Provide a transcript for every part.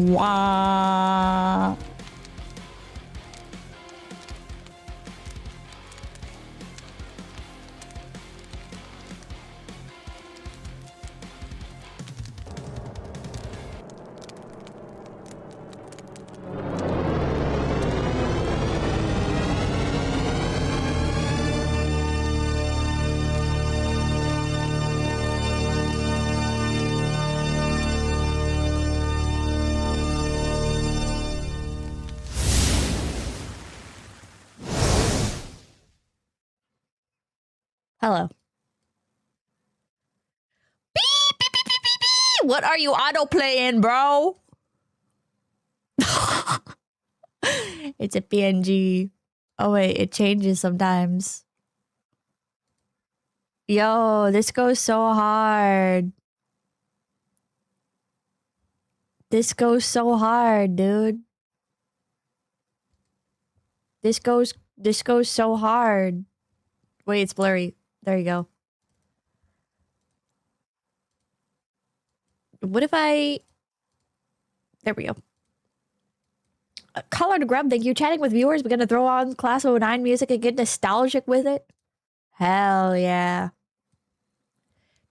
Wah. Hello. Beep, beep, beep, beep, beep, beep. What are you auto-playing, bro? It's a PNG. Oh, wait. It changes sometimes. Yo, this goes so hard. This goes so hard, dude. This goes so hard. Wait, it's blurry. There you go. What if I... There we go. Colored Grub, thank you. Chatting with viewers. We're going to throw on Class of '09 music and get nostalgic with it. Hell yeah.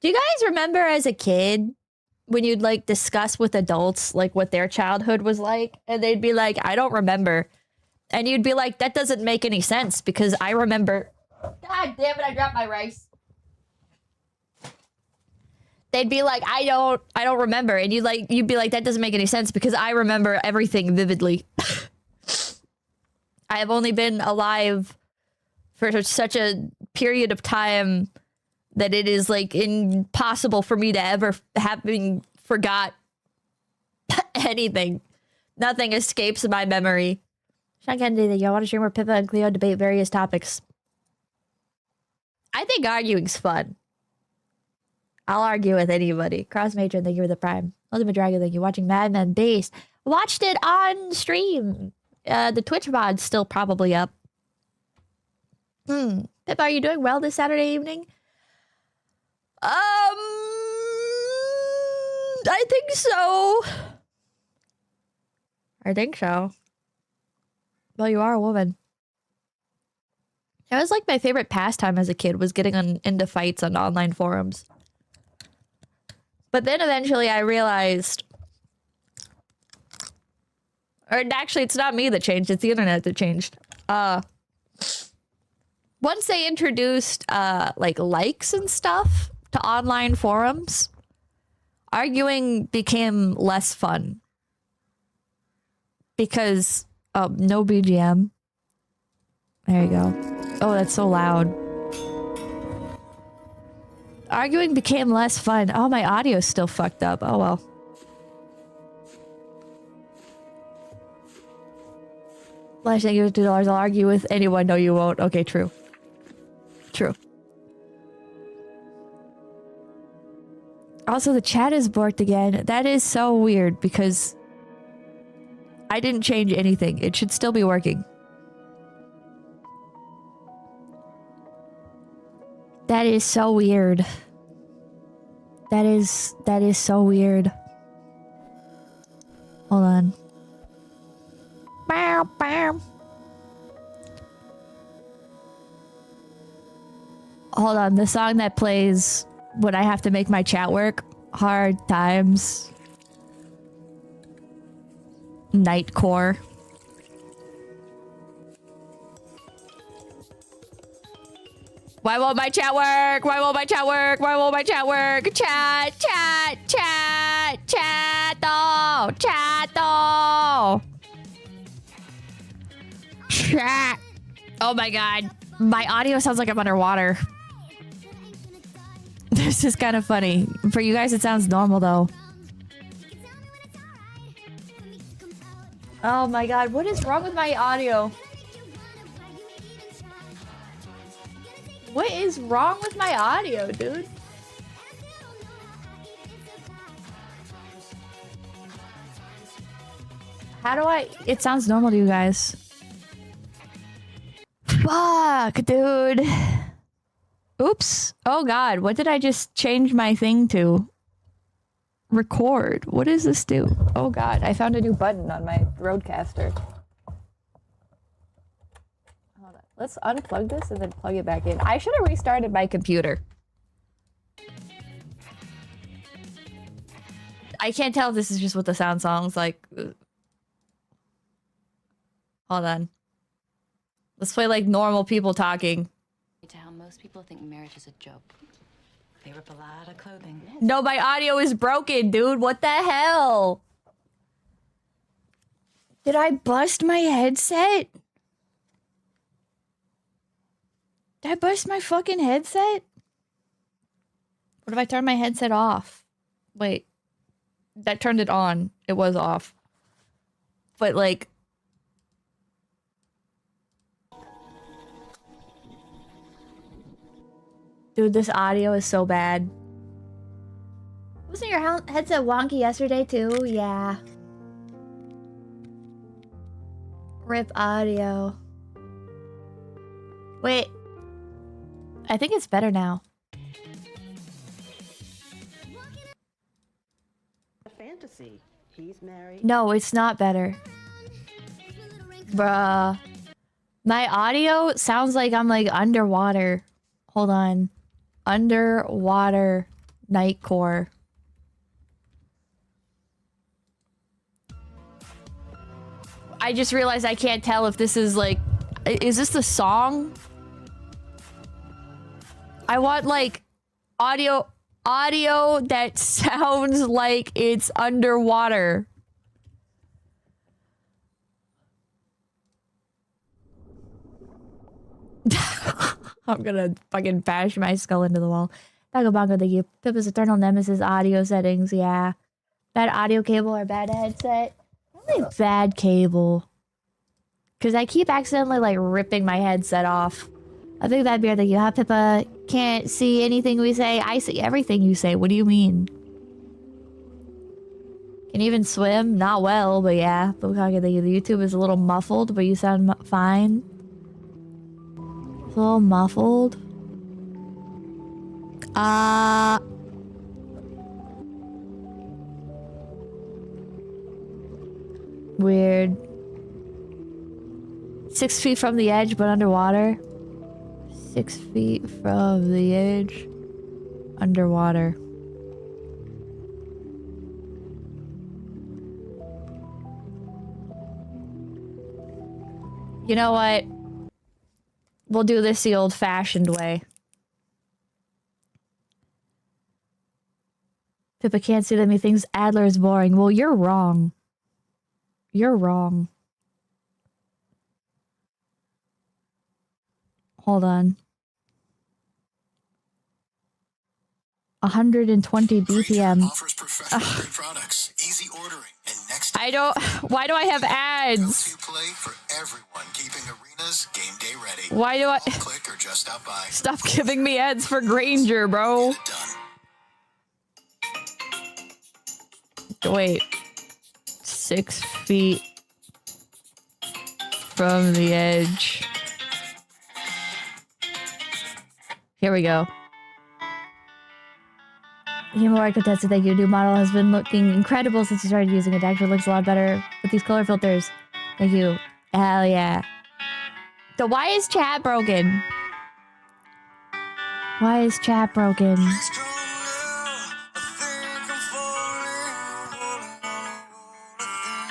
Do you guys remember as a kid when you'd like discuss with adults like what their childhood was like? And they'd be like, I don't remember. And you'd be like, that doesn't make any sense because I remember... God damn it, I dropped my rice. They'd be like, I don't remember. And you'd be like, that doesn't make any sense because I remember everything vividly. I have only been alive for such a period of time that it is like impossible for me to ever having forgot anything. Nothing escapes my memory. Sean Kennedy, I want to stream where Pippa and Cleo debate various topics. I think arguing's fun. I'll argue with anybody. Cross Matron, thank you for the Prime. Ultimate Dragon, thank you. Watching Mad Men Base. Watched it on stream. The Twitch mod's still probably up. Pip, are you doing well this Saturday evening? I think so. I think so. Well, you are a woman. It was like my favorite pastime as a kid was getting into fights on online forums. But then eventually I realized... Or actually, it's not me that changed. It's the internet that changed. Once they introduced like likes and stuff to online forums, arguing became less fun. Because... no BGM. There you go. Oh, that's so loud. Arguing became less fun. Oh, my audio's still fucked up. Oh, well. Flash, thank you for $2. I'll argue with anyone. No, you won't. Okay, true. True. Also, the chat is borked again. That is so weird because I didn't change anything. It should still be working. That is so weird. That is so weird. Hold on. Bow, bow. Hold on, the song that plays when I have to make my chat work. Hard Times. Nightcore. Why won't my chat work? Why won't my chat work? Why won't my chat work? Chat. Oh my god. My audio sounds like I'm underwater. This is kind of funny. For you guys, it sounds normal though. Oh my god, what is wrong with my audio? What is wrong with my audio, dude? How do I... It sounds normal to you guys. Fuck, dude. Oops. Oh god, what did I just change my thing to? record. What does this do? Oh god, I found a new button on my Rodecaster. Hold on. Let's unplug this and then plug it back in. I should have restarted my computer. I can't tell if this is just what the sound sounds like. Hold on. Let's play like normal people talking. To how most people think marriage is a joke. They rip a lot of clothing. No, my audio is broken, dude. What the hell? Did I bust my headset? Did I bust my fucking headset? What if I turn my headset off? Wait. That turned it on. It was off. But like... Dude, this audio is so bad. Wasn't your headset wonky yesterday too? Yeah. Rip audio. Wait. I think it's better now. A fantasy. He's married. No, it's not better. Bruh. My audio sounds like I'm like underwater. Hold on. Underwater Nightcore. I just realized I can't tell if this is like... Is this the song? I want like audio that sounds like it's underwater. I'm gonna fucking bash my skull into the wall. Bagabongo, thank you. Pippa's Eternal Nemesis audio settings, yeah. Bad audio cable or bad headset? Probably bad cable. Because I keep accidentally, like, ripping my headset off. I think that beer, thank you. Huh, Pippa? Can't see anything we say. I see everything you say. What do you mean? Can you even swim? Not well, but yeah. Bukake, thank you. The YouTube is a little muffled, but you sound fine. A little muffled. Weird. 6 feet from the edge, but underwater. 6 feet from the edge, underwater. You know what? We'll do this the old-fashioned way. Pippa can't see that methinks Adler is boring. Well, you're wrong. You're wrong. Hold on. 120 BPM. Offers professional products, easy ordering, and next I don't... Why do I have ads? play for everyone, keeping arenas game day ready. Why do I... Click or just stop by. Stop giving me ads for Granger, bro. Get it done. Wait. 6 feet from the edge. Here we go. Himawari Kotetsu, thank you. New model has been looking incredible since you started using it. It actually looks a lot better with these color filters. Thank you. Hell yeah. So why is chat broken? Why is chat broken?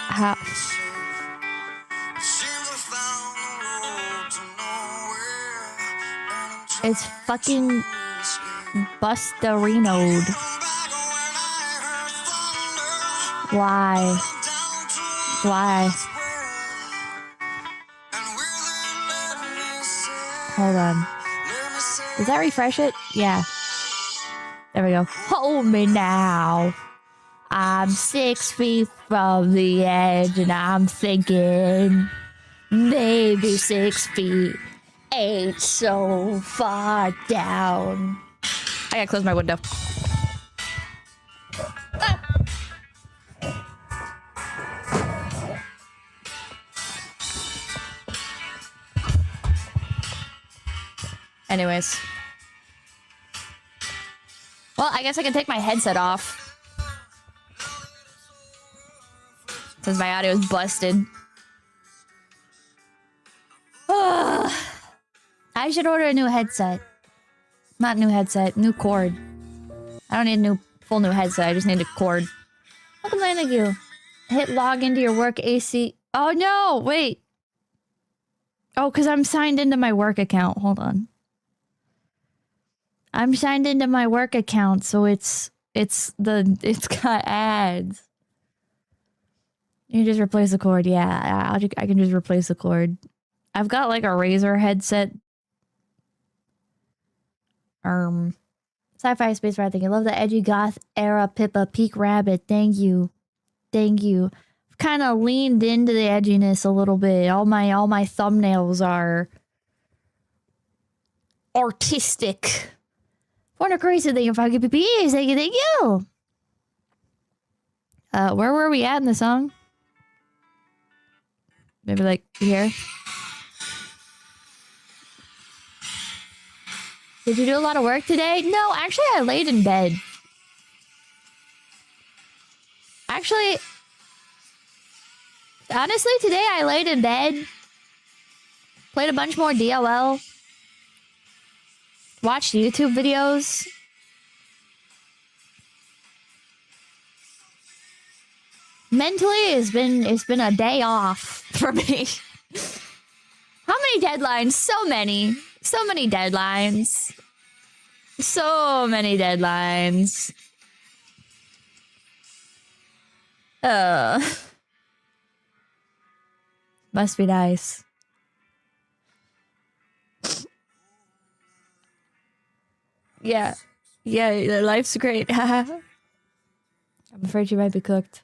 How? It's fucking Busterinoed. Why? Why? Hold on. Does that refresh it? Yeah. There we go. Hold me now. I'm 6 feet from the edge and I'm thinking maybe 6 feet ain't so far down. I gotta close my window. Ah. Anyways. Well, I guess I can take my headset off. Since my audio is busted. I should order a new headset. Not new headset, new cord. I don't need a full new headset, I just need a cord. Welcome, thank you. Hit log into your work AC. Oh no, wait. Oh, because I'm signed into my work account. Hold on. I'm signed into my work account, so it's got ads. You just replace the cord. Yeah, I can just replace the cord. I've got like a Razer headset. Sci-fi space rat thing. I love the edgy goth era Pippa Peak Rabbit. Thank you. Thank you. I've kind of leaned into the edginess a little bit. All my thumbnails are artistic. Wonder crazy thing if I could be thank you. Where were we at in the song? Maybe like here. Did you do a lot of work today? No, actually I laid in bed. Actually, honestly, today I laid in bed. Played a bunch more DLL. Watched YouTube videos. Mentally, it's been a day off for me. How many deadlines? So many. So many deadlines. So many deadlines. Must be nice. Yeah. Yeah, life's great. I'm afraid you might be cooked.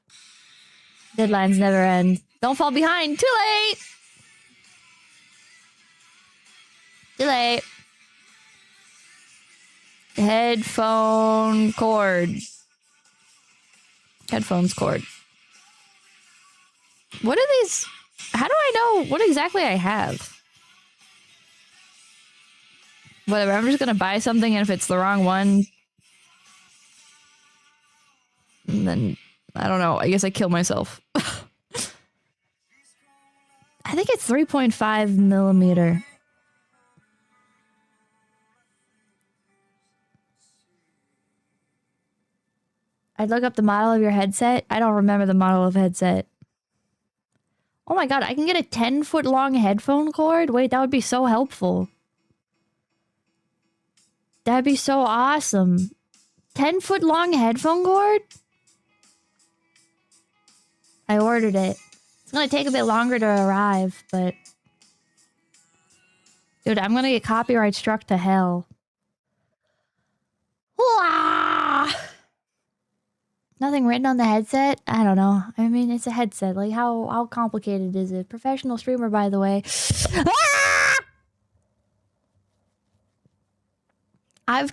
Deadlines never end. Don't fall behind. Too late. Too late. Headphone cord. Headphones cord. What are these? How do I know what exactly I have? Whatever, I'm just gonna buy something, and if it's the wrong one, then I don't know. I guess I kill myself. I think it's 3.5 millimeter. I'd look up the model of your headset. I don't remember the model of headset. Oh my god, I can get a 10-foot long headphone cord? Wait, that would be so helpful. That'd be so awesome. 10-foot long headphone cord? I ordered it. It's gonna take a bit longer to arrive, but... Dude, I'm gonna get copyright struck to hell. Wah! Nothing written on the headset? I don't know. I mean, it's a headset. Like, how complicated is it? Professional streamer, by the way. Ah! I'm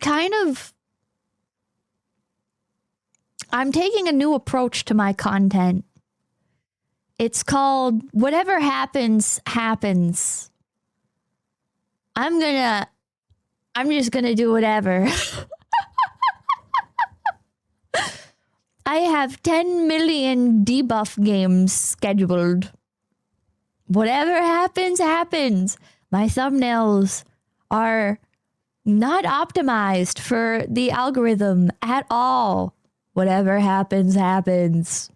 taking a new approach to my content. It's called whatever happens, happens. I'm just gonna do whatever. I have 10 million debuff games scheduled. Whatever happens, happens. My thumbnails are not optimized for the algorithm at all. Whatever happens, happens.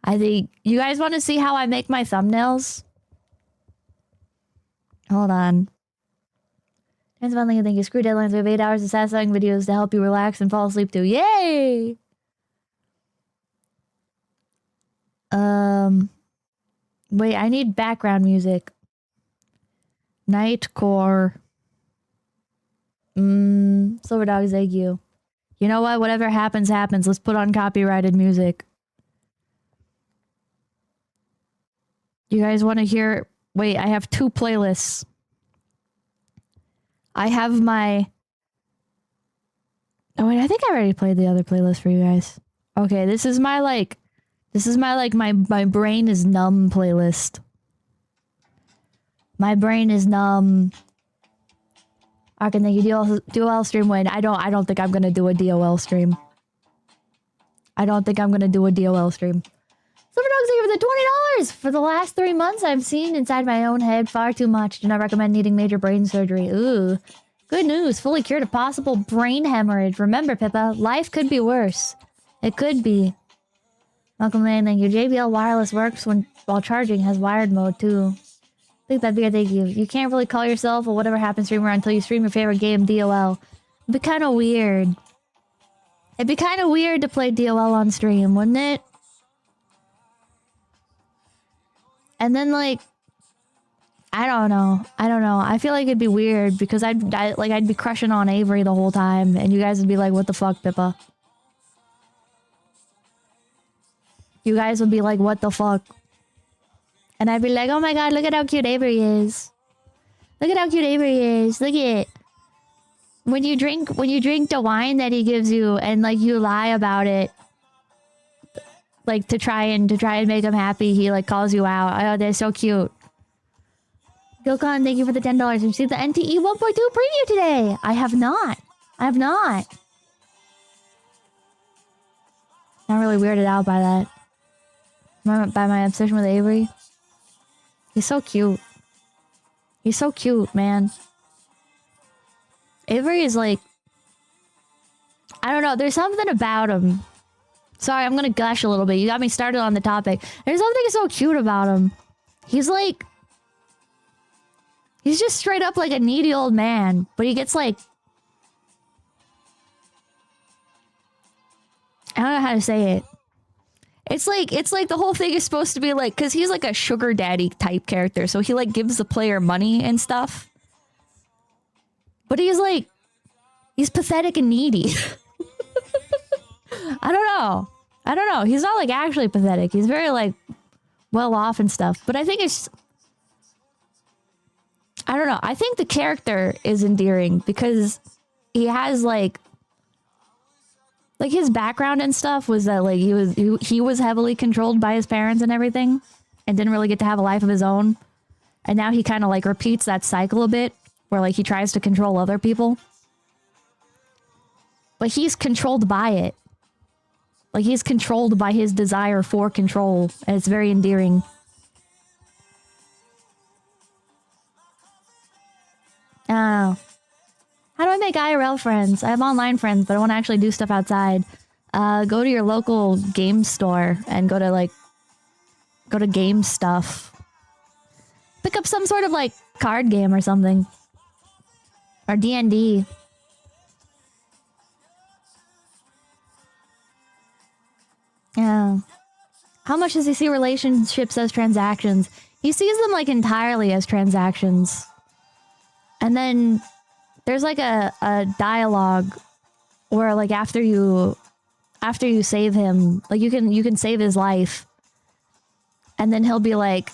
I think you guys want to see how I make my thumbnails? Hold on. That's one thing I think is screw deadlines. We have 8 hours of satisfying videos to help you relax and fall asleep to. Yay! Wait, I need background music. Nightcore. 𝐒𝐿𝐢𝐴𝐜𝐿. You know what? Whatever happens, happens. Let's put on copyrighted music. You guys want to hear... Wait, I have 2 playlists. I have my... Oh, wait, I think I already played the other playlist for you guys. Okay, this is my, like... This is my, my brain is numb playlist. My brain is numb. I can think you DOL stream when I don't think I'm gonna do a DOL stream. I don't think I'm gonna do a DOL stream. Superdog's here for the $20. For the last 3 months, I've seen inside my own head far too much. Do not recommend needing major brain surgery. Ooh. Good news. Fully cured a possible brain hemorrhage. Remember, Pippa, life could be worse. It could be. Welcome in. Thank you. JBL wireless works while charging. Has wired mode, too. I think that'd be a thank you. You can't really call yourself a whatever happens streamer until you stream your favorite game, DOL. It'd be kind of weird. It'd be kind of weird to play DOL on stream, wouldn't it? And then, like, I don't know. I feel like it'd be weird because I'd be crushing on Avery the whole time, and you guys would be like, "What the fuck, Pippa?" You guys would be like, "What the fuck?" And I'd be like, "Oh my god, look at how cute Avery is. Look at how cute Avery is. Look at it." When you drink the wine that he gives you, and like you lie about it, like to try and make him happy, he like calls you out. Oh, they're so cute. Gilcon, thank you for the $10. You see the NTE 1.2 preview today? I have not. Not really weirded out by that. By my obsession with Avery. He's so cute. He's so cute, man. Avery is like... I don't know, there's something about him. Sorry, I'm gonna gush a little bit. You got me started on the topic. There's something so cute about him. He's like... He's just straight up like a needy old man. But he gets like... I don't know how to say it. It's like the whole thing is supposed to be like... Because he's like a sugar daddy type character. So he like gives the player money and stuff. But he's like... He's pathetic and needy. I don't know. He's not like actually pathetic. He's very like... well off and stuff. But I think it's... I don't know. I think the character is endearing because he has like his background and stuff was that like he was heavily controlled by his parents and everything and didn't really get to have a life of his own. And now he kind of like repeats that cycle a bit where like he tries to control other people. But he's controlled by it. Like he's controlled by his desire for control, and it's very endearing. Oh. How do I make IRL friends? I have online friends, but I want to actually do stuff outside. Go to your local game store and go to game stuff. Pick up some sort of like card game or something. Or D&D. Yeah. How much does he see relationships as transactions? He sees them like entirely as transactions. And then there's like a dialogue where like after you save him, like you can save his life. And then he'll be like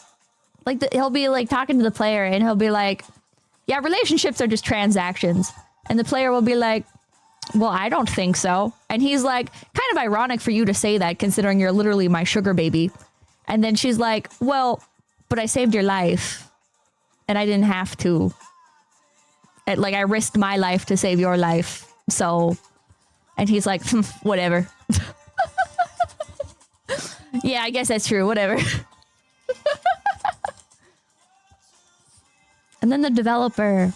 he'll be like talking to the player and he'll be like, yeah, relationships are just transactions. And the player will be like, well, I don't think so. And he's like, kind of ironic for you to say that considering you're literally my sugar baby. And then she's like, well, but I saved your life and I didn't have to. Like I risked my life to save your life. So, and he's like, whatever. Yeah, I guess that's true. Whatever. And then the developer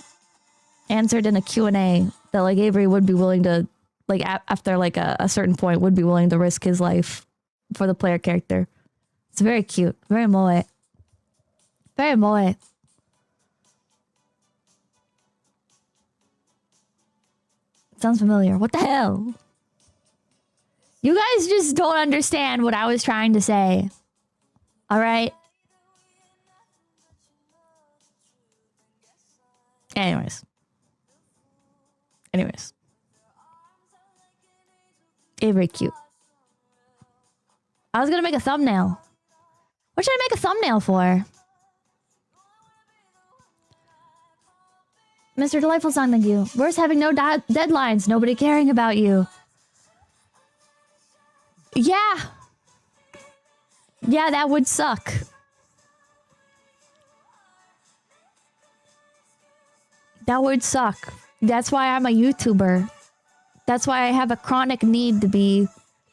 answered in a Q&A that like Avery would be willing to, like after like a certain point, would be willing to risk his life for the player character. It's very cute. Very moe. Very moe. Sounds familiar. What the hell? You guys just don't understand what I was trying to say. All right? Anyways. Avery cute. I was gonna make a thumbnail. What should I make a thumbnail for? Mr. Delightful Song, thank you. Worse having no deadlines, nobody caring about you. Yeah. Yeah, that would suck. That would suck. That's why I'm a YouTuber. That's why I have a chronic need to be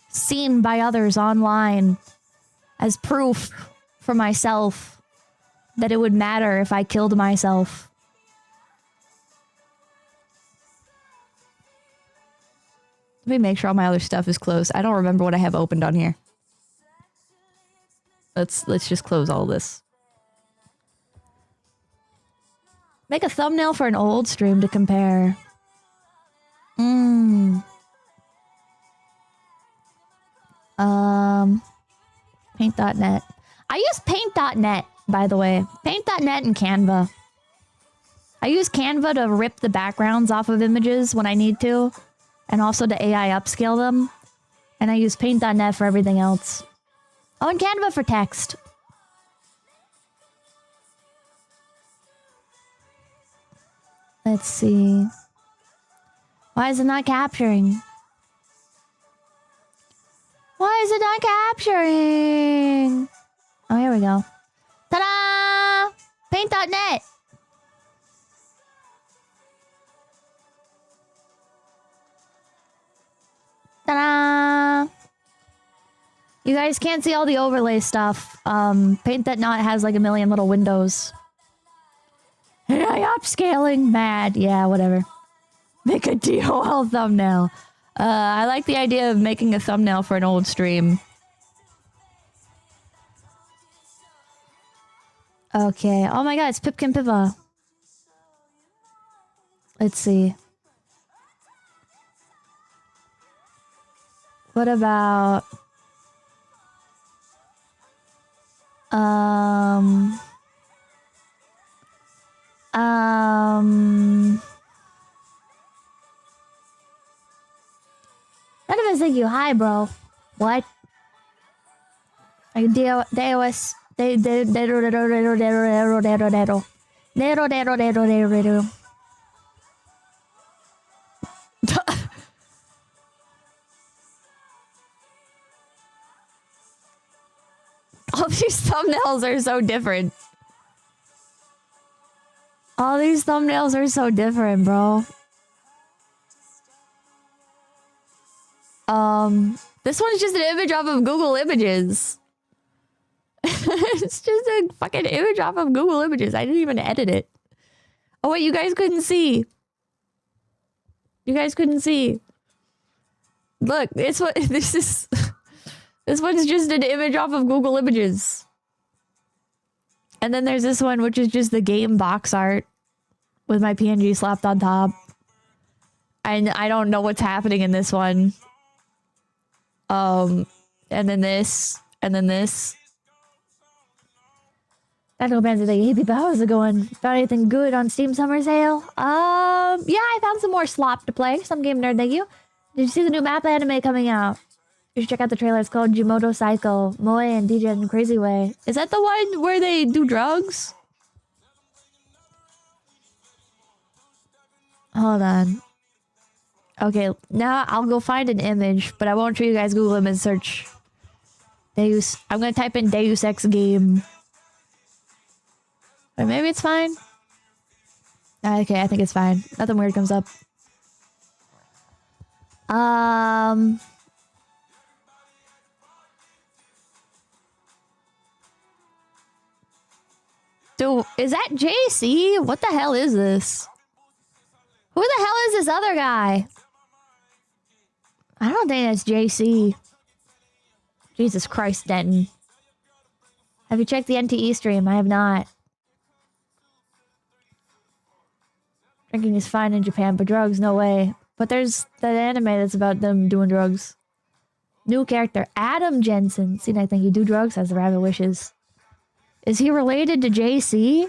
seen by others online. as proof for myself that it would matter if I killed myself. Let me make sure all my other stuff is closed. I don't remember what I have opened on here. Let's just close all this. Make a thumbnail for an old stream to compare. Paint.net. I use paint.net, by the way. Paint.net and Canva. I use Canva to rip the backgrounds off of images when I need to. And also to AI upscale them. And I use paint.net for everything else. Oh, and Canva for text. Let's see. Why is it not capturing? Why is it not capturing? Oh, here we go. Ta-da! Paint.net. Ta-da! You guys can't see all the overlay stuff. Paint.net has like a million little windows. AI upscaling, mad. Yeah, whatever. Make a DOL thumbnail. I like the idea of making a thumbnail for an old stream. Okay. Oh my god, it's Pipkin Pippa. Let's see. What about... None of us thank you. Hi, bro. What? Like DOS. All these thumbnails are so different. All these thumbnails are so different, bro. This one's just an image off of Google Images. It's just a fucking image off of Google Images. I didn't even edit it. Oh wait, you guys couldn't see. You guys couldn't see. Look, this one. This is. This one's just an image off of Google Images. And then there's this one, which is just the game box art with my PNG slapped on top. And I don't know what's happening in this one. And then this, and then this. Tactical Bands are like, hey people, how's it going? Found anything good on Steam Summer Sale? Yeah, I found some more slop to play. Some game nerd, thank you. Did you see the new map anime coming out? You should check out the trailer. It's called 𝐏𝐿𝐻𝐿 Cycle. Moe and DJ in Crazy Way. Is that the one where they do drugs? Hold on. Okay, now I'll go find an image, but I won't show you guys Google image search. Deus. I'm gonna type in Deus Ex game. Or maybe it's fine. Okay, I think it's fine. Nothing weird comes up. Dude, is that JC? What the hell is this? Who the hell is this other guy? I don't think that's JC. Jesus Christ, Denton. Have you checked the NTE stream? I have not. Drinking is fine in Japan, but drugs, no way. But there's that anime that's about them doing drugs. New character, Adam Jensen. See, I think you do drugs, has the rabbit wishes. Is he related to JC?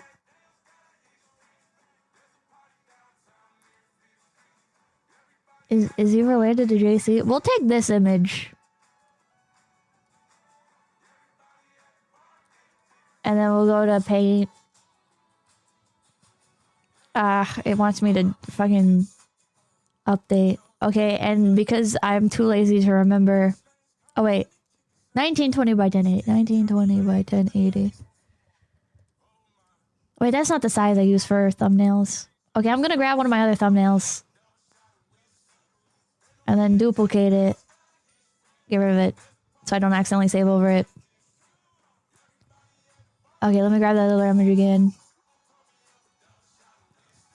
Is he related to JC? We'll take this image. And then we'll go to paint. It wants me to fucking update. Okay, and because I'm too lazy to remember. Oh wait. 1920 by 1080. 1920 by 1080. Wait, that's not the size I use for thumbnails. Okay, I'm gonna grab one of my other thumbnails. And then duplicate it. Get rid of it. So I don't accidentally save over it. Okay, let me grab that other image again.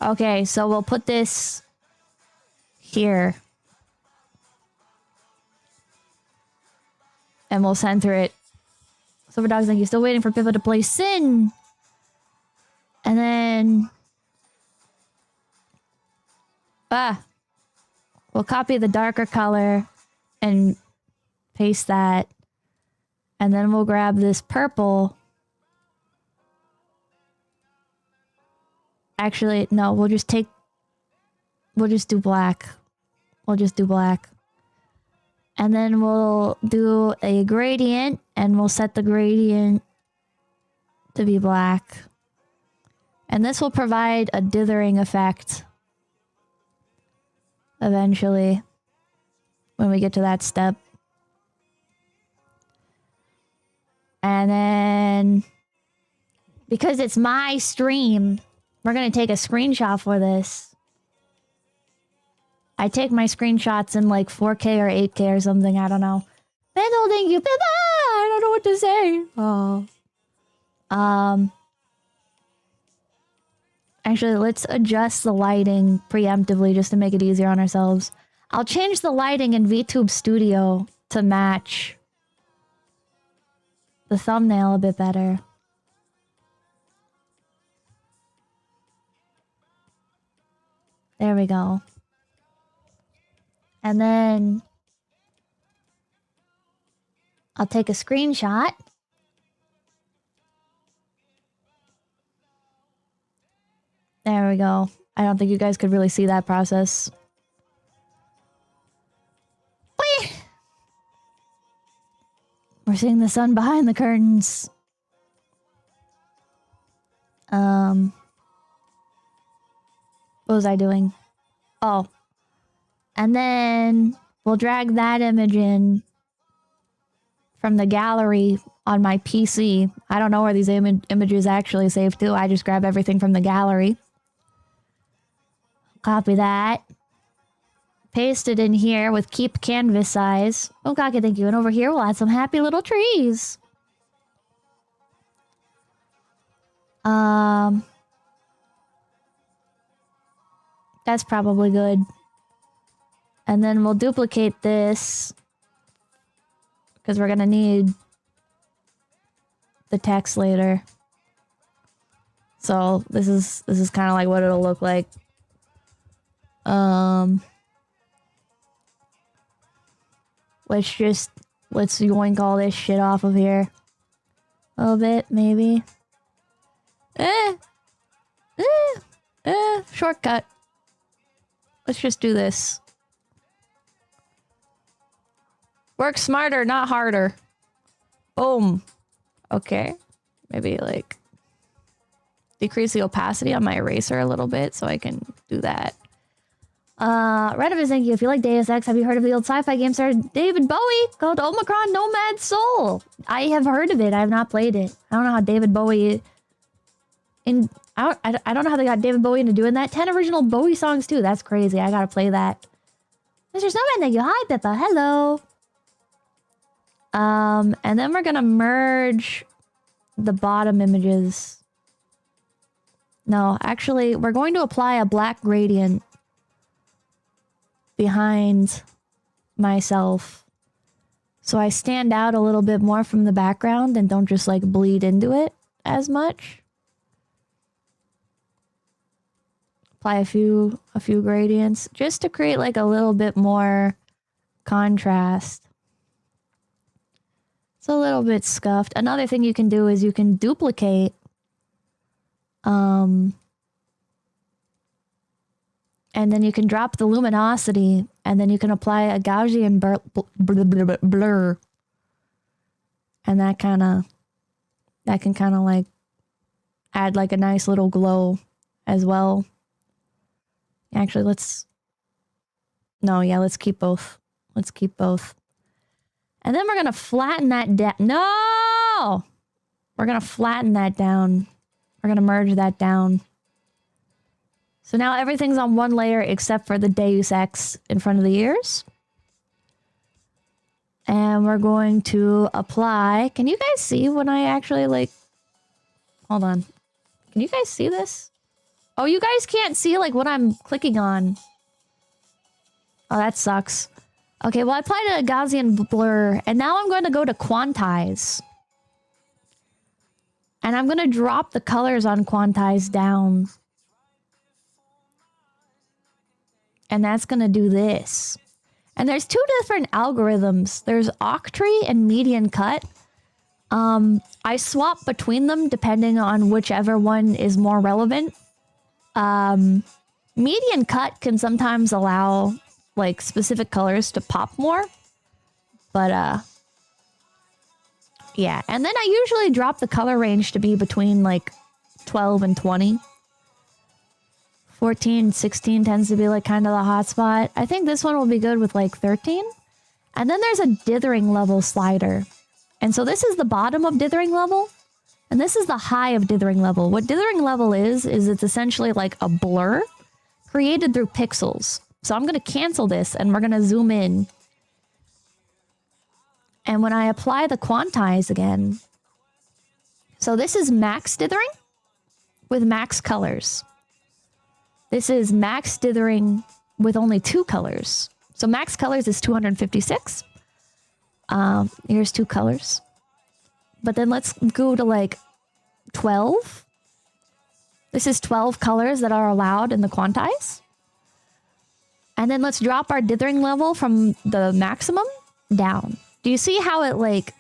Okay, so we'll put this here. And we'll center it. Silver Dog's like, you're still waiting for Pippa to play Sin. And then... we'll copy the darker color and paste that. And then we'll grab this purple. Actually, no, we'll just do black. We'll just do black. And then we'll do a gradient, and we'll set the gradient to be black. And this will provide a dithering effect eventually when we get to that step. And then, because it's my stream, we're going to take a screenshot for this. I take my screenshots in like 4K or 8K or something. I don't know. Bendel, thank you. Pippa! I don't know what to say. Oh. Actually, let's adjust the lighting preemptively just to make it easier on ourselves. I'll change the lighting in VTube Studio to match the thumbnail a bit better. There we go. And then I'll take a screenshot. There we go. I don't think you guys could really see that process. Whee! We're seeing the sun behind the curtains. What was I doing? Oh. And then we'll drag that image in from the gallery on my PC. I don't know where these images actually save to. I just grab everything from the gallery. Copy that. Paste it in here with keep canvas size. Oh, Kaka, thank you. And over here, we'll add some happy little trees. That's probably good. And then we'll duplicate this because we're gonna need the text later. So this is kind of like what it'll look like. Let's yoink all this shit off of here. A little bit, maybe. Shortcut. Let's just do this. Work smarter, not harder. Boom. Okay. Maybe like decrease the opacity on my eraser a little bit so I can do that. Redivis, thank you. If you like Deus Ex, have you heard of the old sci-fi game star David Bowie called Omicron Nomad Soul? I have heard of it. I have not played it. I don't know how David Bowie... I don't know how they got David Bowie into doing that. 10 original Bowie songs too. That's crazy. I gotta play that. Mr. Snowman, thank you. Hi, Pippa. Hello. And then we're gonna merge the bottom images. No, actually, we're going to apply a black gradient behind myself. So I stand out a little bit more from the background and don't just like bleed into it as much. Apply a few gradients just to create like a little bit more contrast. It's a little bit scuffed. Another thing you can do is you can duplicate and then you can drop the luminosity and then you can apply a Gaussian blur. And that can kind of like add like a nice little glow as well. Actually, let's keep both. Let's keep both. And then we're going to flatten that down. No! We're going to flatten that down. We're going to merge that down. So now everything's on one layer except for the Deus Ex in front of the ears. And we're going to apply... Can you guys see when I actually, like, Hold on. Can you guys see this? Oh, you guys can't see like what I'm clicking on. Oh, that sucks. Okay, well I applied a Gaussian blur and now I'm going to go to quantize. And I'm going to drop the colors on quantize down. And that's going to do this. And there's two different algorithms. There's octree and median cut. I swap between them depending on whichever one is more relevant. Median cut can sometimes allow like specific colors to pop more. But yeah. And then I usually drop the color range to be between like 12 and 20. 14, 16 tends to be like kind of the hot spot. I think this one will be good with like 13. And then there's a dithering level slider. And so this is the bottom of dithering level. And this is the high of dithering level. What dithering level is it's essentially like a blur created through pixels. So I'm going to cancel this and we're going to zoom in. And when I apply the quantize again, so this is max dithering with max colors. This is max dithering with only 2 colors. So max colors is 256. Here's 2 colors. But then let's go to like 12. This is 12 colors that are allowed in the quantize. And then let's drop our dithering level from the maximum down. Do you see how it like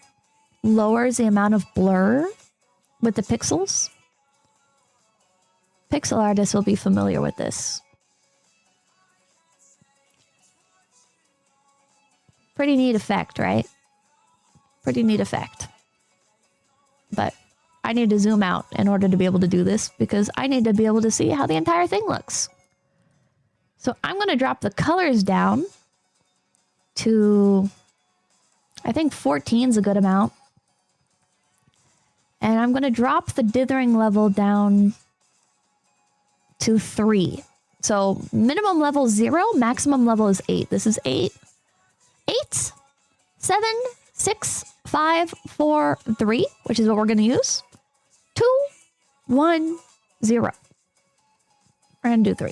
lowers the amount of blur with the pixels? Pixel artists will be familiar with this. Pretty neat effect, right? Pretty neat effect. But I need to zoom out in order to be able to do this because I need to be able to see how the entire thing looks. So I'm going to drop the colors down to, I think 14 is a good amount. And I'm going to drop the dithering level down to 3. So minimum level 0, maximum level is 8. This is 8. 8, 7, 6, 5, 4, 3, which is what we're going to use. 2, 1, 0. We're going to do 3.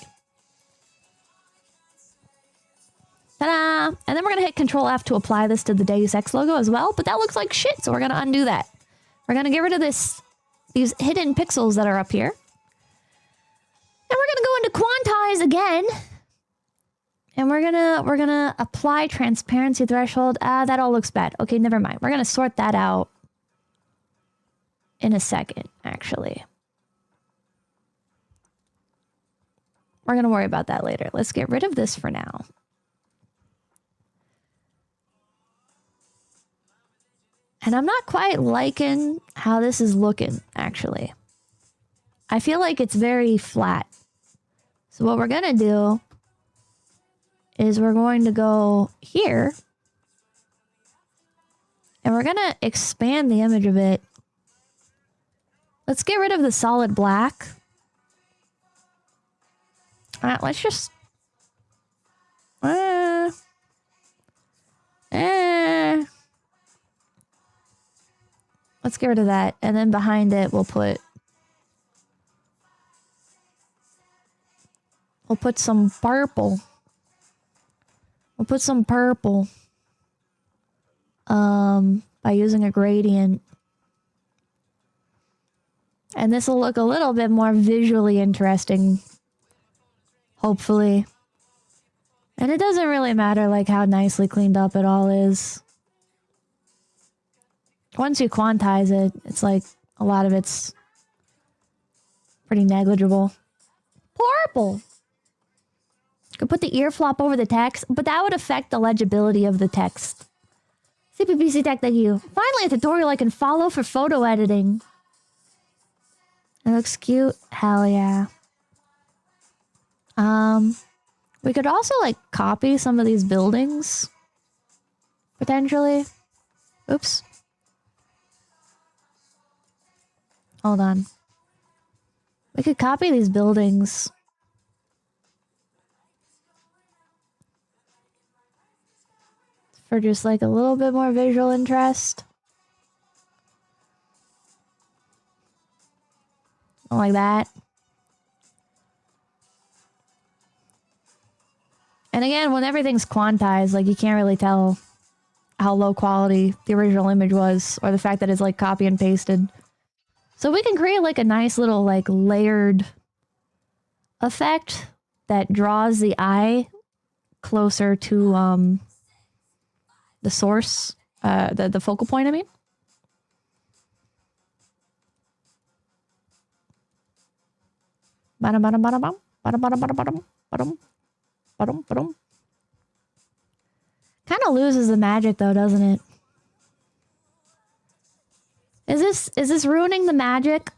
Ta-da! And then we're going to hit Control F to apply this to the Deus Ex logo as well, but that looks like shit, so we're going to undo that. We're going to get rid of these hidden pixels that are up here. And we're going to go into quantize again. And we're gonna apply transparency threshold. That all looks bad. Okay, never mind. We're gonna sort that out in a second, actually. We're gonna worry about that later. Let's get rid of this for now. And I'm not quite liking how this is looking, actually. I feel like it's very flat. So what we're gonna do is we're going to go here. And we're gonna expand the image a bit. Let's get rid of the solid black. Let's just... Let's get rid of that. And then behind it, we'll put some purple. We'll put some purple. By using a gradient. And this will look a little bit more visually interesting. Hopefully. And it doesn't really matter like how nicely cleaned up it all is. Once you quantize it, it's like a lot of it's pretty negligible. Purple! Could put the ear flop over the text, but that would affect the legibility of the text. CPPC Tech, thank you. Finally, a tutorial I can follow for photo editing. It looks cute. Hell yeah. We could also like copy some of these buildings. Potentially. Oops. Hold on. We could copy these buildings. For just like a little bit more visual interest. like that. And again, when everything's quantized, like you can't really tell how low quality the original image was, or the fact that it's like copy and pasted. So we can create like a nice little like layered effect that draws the eye closer to the source, the focal point, I mean. Bottom, bottom, bottom, bottom, bottom, bottom, bottom, bottom, bottom, bottom, bottom. Kind of loses the magic though, doesn't it? Is this ruining the magic?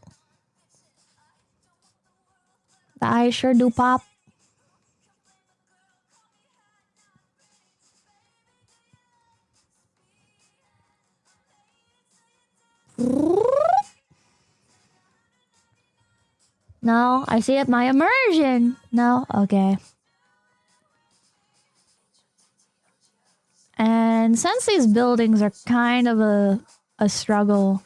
The eyes sure do pop. No, I see it. My immersion. No, okay. And since these buildings are kind of a struggle,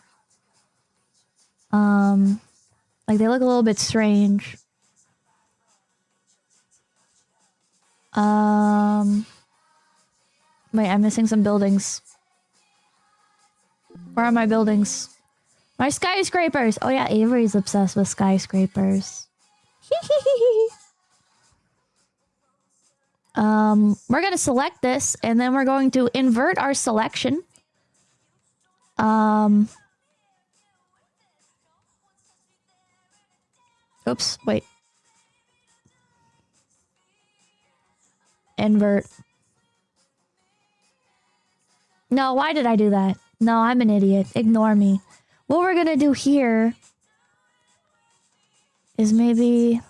like they look a little bit strange. Wait, I'm missing some buildings. Where are my buildings? My skyscrapers! Oh yeah, Avery's obsessed with skyscrapers. We're gonna select this, and then we're going to invert our selection. Oops, wait. Invert. No, why did I do that? No, I'm an idiot. Ignore me. What we're gonna do here is maybe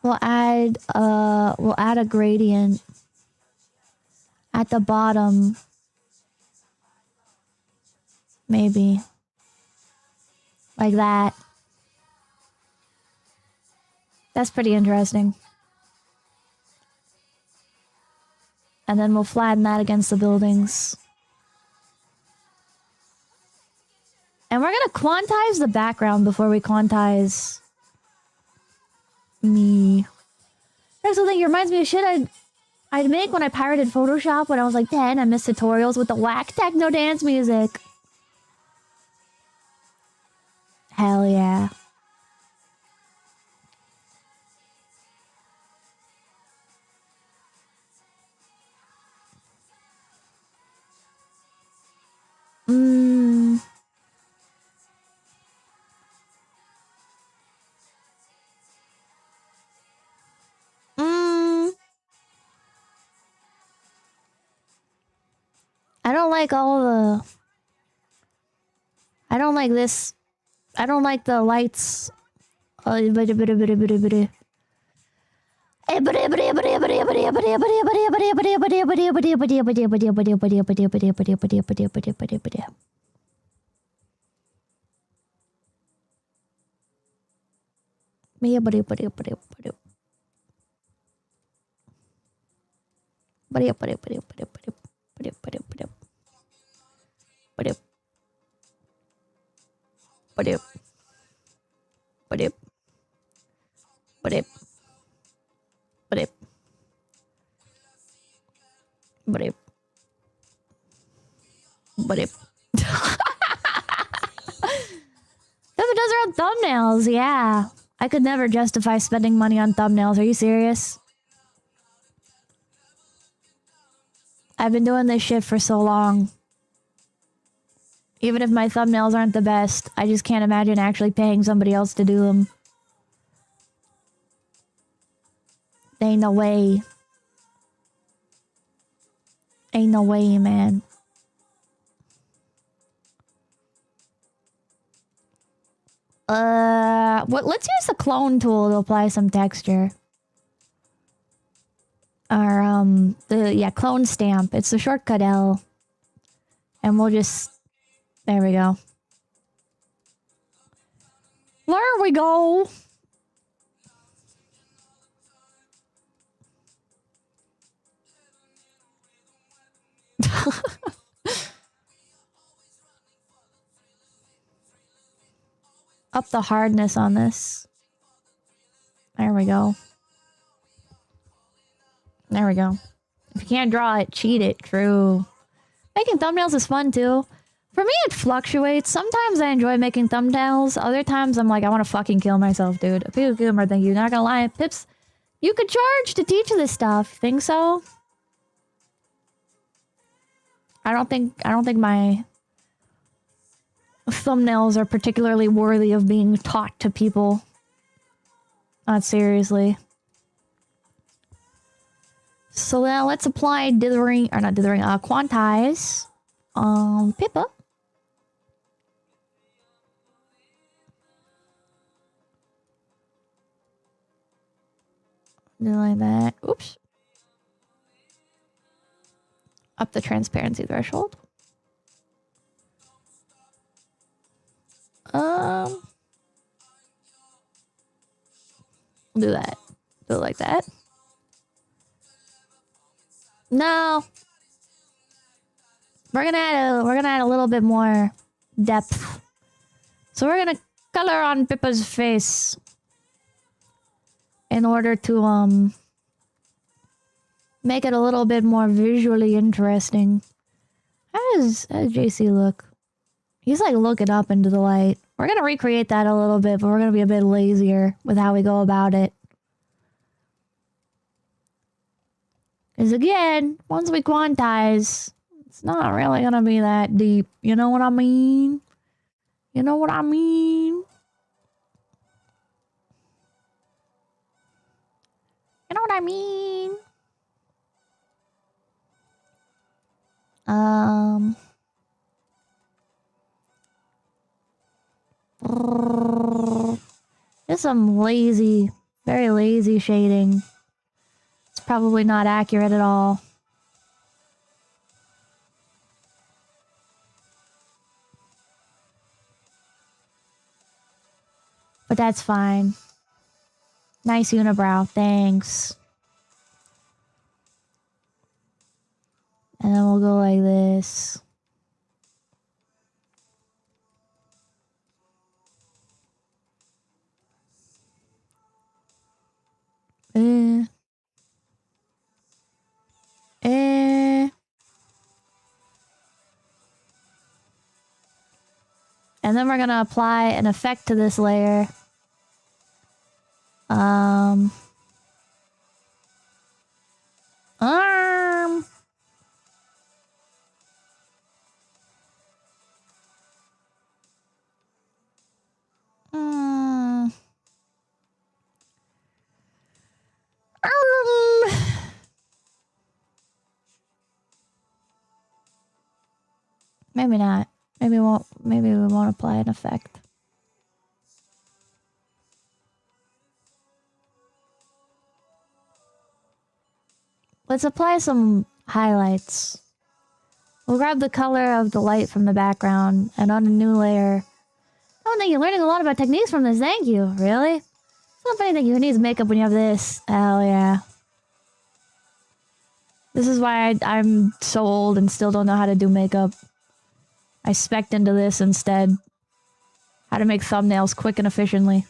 we'll add a gradient at the bottom. Maybe. Like that. That's pretty interesting. And then we'll flatten that against the buildings. And we're gonna quantize the background before we quantize me. That's the thing, it reminds me of shit I'd make when I pirated Photoshop when I was like 10. I missed tutorials with the whack techno dance music. Hell yeah. I don't like all the... I don't like this. I don't like the lights. Those are on thumbnails, yeah. I could never justify spending money on thumbnails. Are you serious? I've been doing this shit for so long. Even if my thumbnails aren't the best, I just can't imagine actually paying somebody else to do them. Ain't no way. Ain't no way, man. Let's use the clone tool to apply some texture. Or, clone stamp. It's the shortcut L. And we'll just... There we go. There we go! up the hardness on this. There we go. There we go. If you can't draw it, cheat it. True. Making thumbnails is fun too. For me, it fluctuates. Sometimes I enjoy making thumbnails. Other times I'm like, I want to fucking kill myself, dude. A big gamer, thank you. Not gonna lie. Pips, you could charge to teach this stuff. Think so? I don't think my thumbnails are particularly worthy of being taught to people. Not seriously. So now let's apply dithering, or not dithering, quantize on Pippa. Do like that. Oops. Up the transparency threshold. We'll do that. Do it like that. No. We're gonna add a little bit more depth. So we're gonna color on Pippa's face in order to make it a little bit more visually interesting. How does JC look? He's like looking up into the light. We're gonna recreate that a little bit, but we're gonna be a bit lazier with how we go about it. Because again, once we quantize, it's not really gonna be that deep. You know what I mean? You know what I mean? You know what I mean? Just some lazy, very lazy shading. It's probably not accurate at all. But that's fine. Nice unibrow, thanks. And then we'll go like this. And then we're gonna apply an effect to this layer. Maybe not. Maybe we won't apply an effect. Let's apply some highlights. We'll grab the color of the light from the background and on a new layer. Oh, thank you. Learning a lot about techniques from this. Thank you. Really? It's not funny that you need makeup when you have this. Hell yeah. This is why I'm so old and still don't know how to do makeup. I spec'd into this instead. How to make thumbnails quick and efficiently.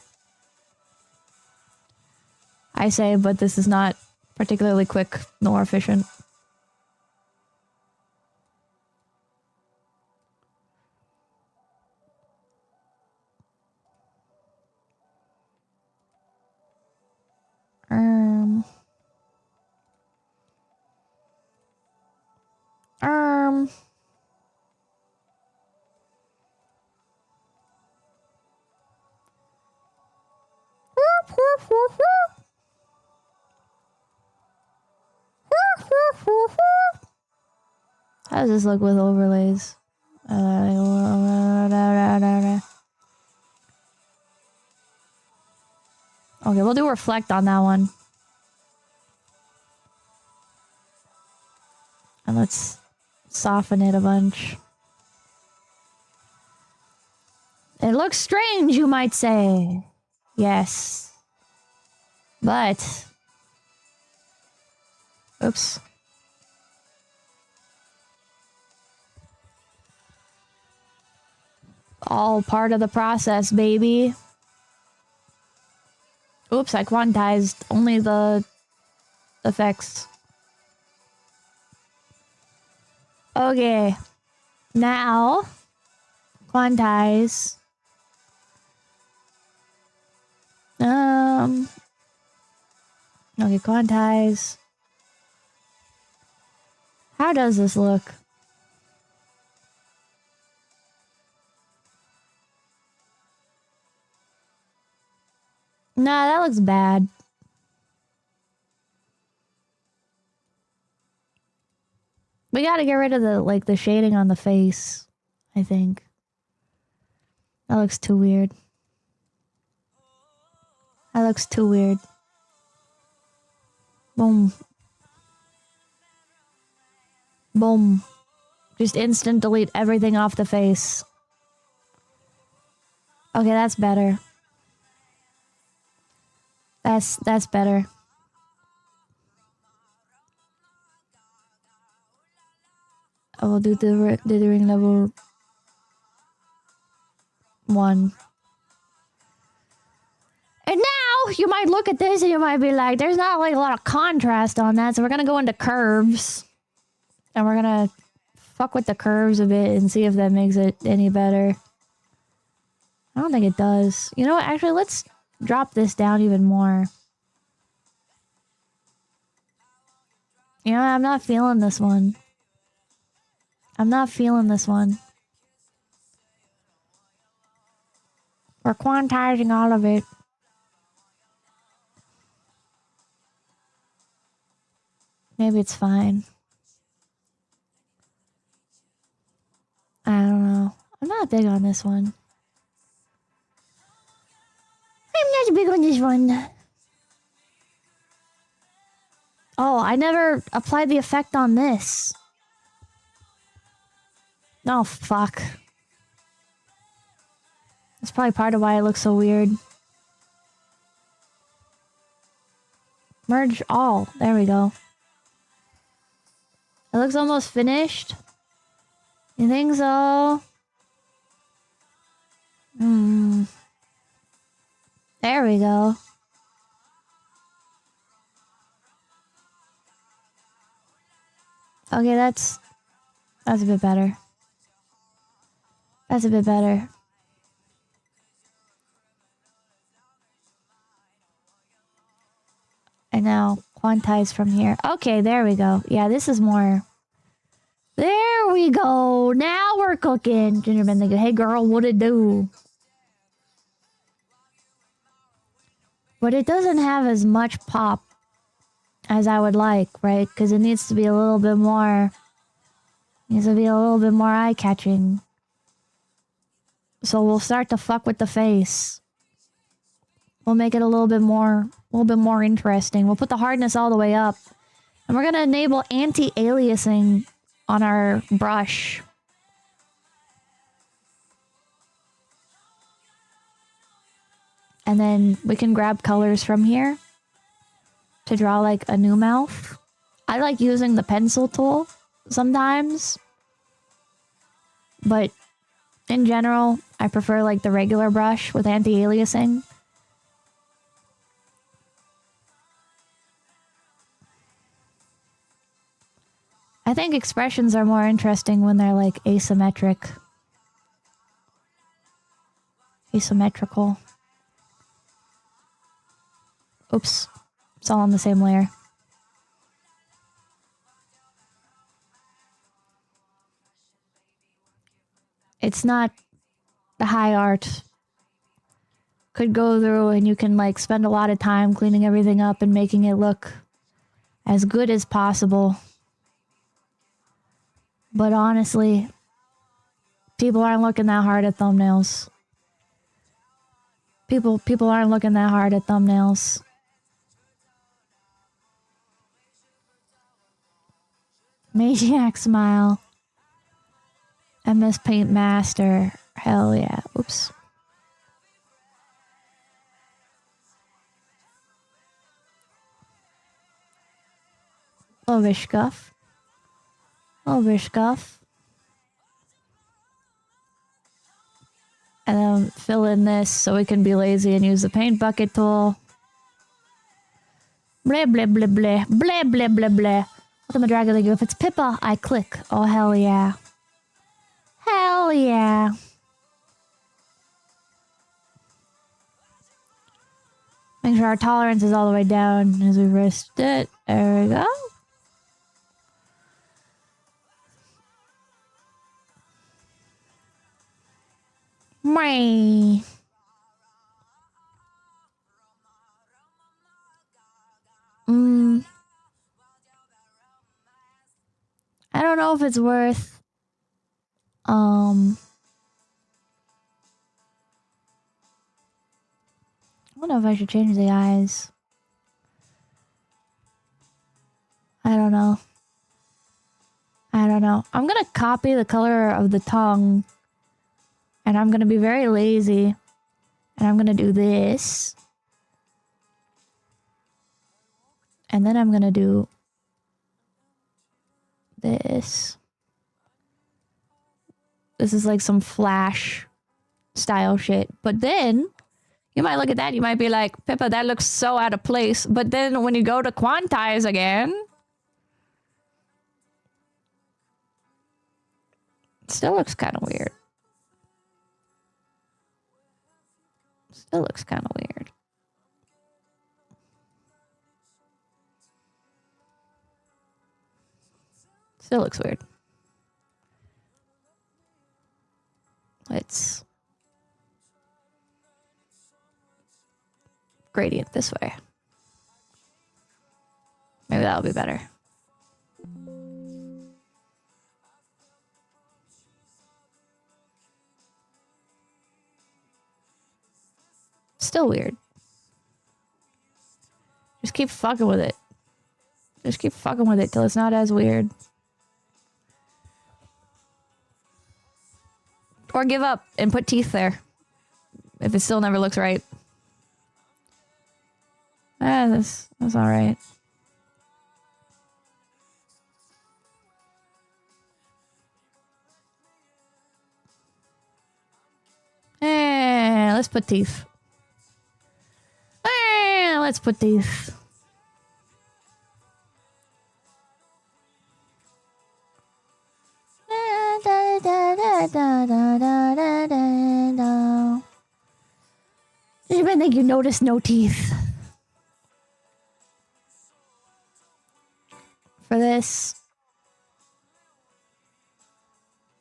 I say, but this is not particularly quick nor efficient. How does this look with overlays? Okay, we'll do reflect on that one. And let's soften it a bunch. It looks strange, you might say. Yes. But... Oops. all part of the process, baby. Oops, I quantized only the effects. Okay. Now, quantize. Okay, quantize. How does this look? Nah, that looks bad. We gotta get rid of the shading on the face, I think. That looks too weird. That looks too weird. Boom. Boom. Just instant delete everything off the face. Okay, that's better. That's better. I will do the ring level 1. And now you might look at this and you might be like, there's not like a lot of contrast on that, so we're gonna go into curves. And we're gonna fuck with the curves a bit and see if that makes it any better. I don't think it does. You know what? Actually, let's drop this down even more. You know, I'm not feeling this one. I'm not feeling this one. We're quantizing all of it. Maybe it's fine. I don't know. I'm not big on this one. I'm not big on this one. Oh, I never applied the effect on this. Oh, fuck. That's probably part of why it looks so weird. Merge all. There we go. It looks almost finished. You think so? There we go. Okay, that's a bit better. That's a bit better. And now quantize from here. Okay, there we go. Yeah, this is more. There we go. Now we're cooking. Gingerbread thinking, hey girl, what it do? But it doesn't have as much pop as I would like, right? Because it needs to be a little bit more. Needs to be a little bit more eye-catching. So we'll start to fuck with the face. We'll make it a little bit more interesting. We'll put the hardness all the way up. And we're gonna enable anti-aliasing on our brush. And then we can grab colors from here to draw like a new mouth. I like using the pencil tool sometimes. But in general, I prefer like the regular brush with anti-aliasing. I think expressions are more interesting when they're like asymmetric. Asymmetrical. Oops. It's all on the same layer. It's not the high art. Could go through and you can like spend a lot of time cleaning everything up and making it look as good as possible. But honestly, people aren't looking that hard at thumbnails. People aren't looking that hard at thumbnails. Maniac Smile. MS Paint Master. Hell yeah. Oops. 𝐒𝐓. 𝐒𝐓. And then fill in this so we can be lazy and use the paint bucket tool. Blah, blah, blah, blah. Blah, blah, blah, blah. Look at the dragon. They go, if it's Pippa, I click. Oh, hell yeah. Hell yeah. Make sure our tolerance is all the way down as we wrist it. There we go. Mwah. I don't know if it's worth I don't know if I should change the eyes. I don't know. I'm gonna copy the color of the tongue. And I'm gonna be very lazy. And I'm gonna do this. And then I'm gonna do this. This is like some Flash style shit. But then you might look at that, you might be like, Pippa, that looks so out of place. But then when you go to quantize again, it still looks kind of weird. Still looks kind of weird. Still looks weird. Let's gradient this way. Maybe that'll be better. Still weird. Just keep fucking with it. Just keep fucking with it till it's not as weird. Or give up and put teeth there. If it still never looks right. That's alright. Let's put teeth. Let's put teeth. Did you think you noticed no teeth? For this,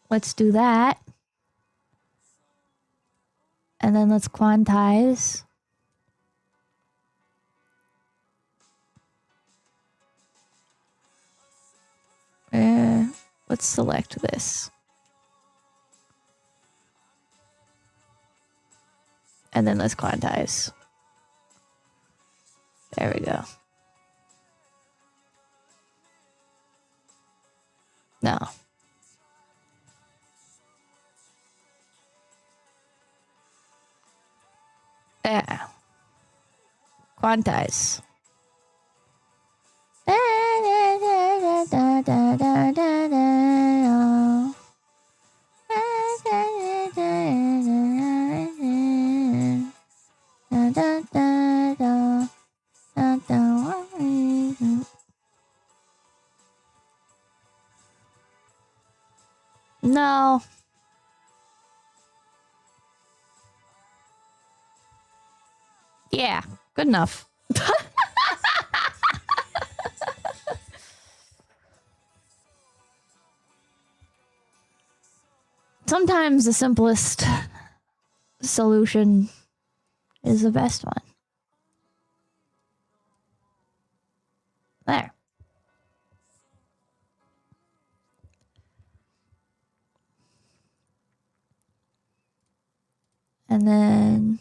let's do that. And then let's quantize. Let's select this. And then let's quantize. There we go. No. Yeah. Quantize. No. Yeah, good enough. Sometimes the simplest solution is the best one. There. And then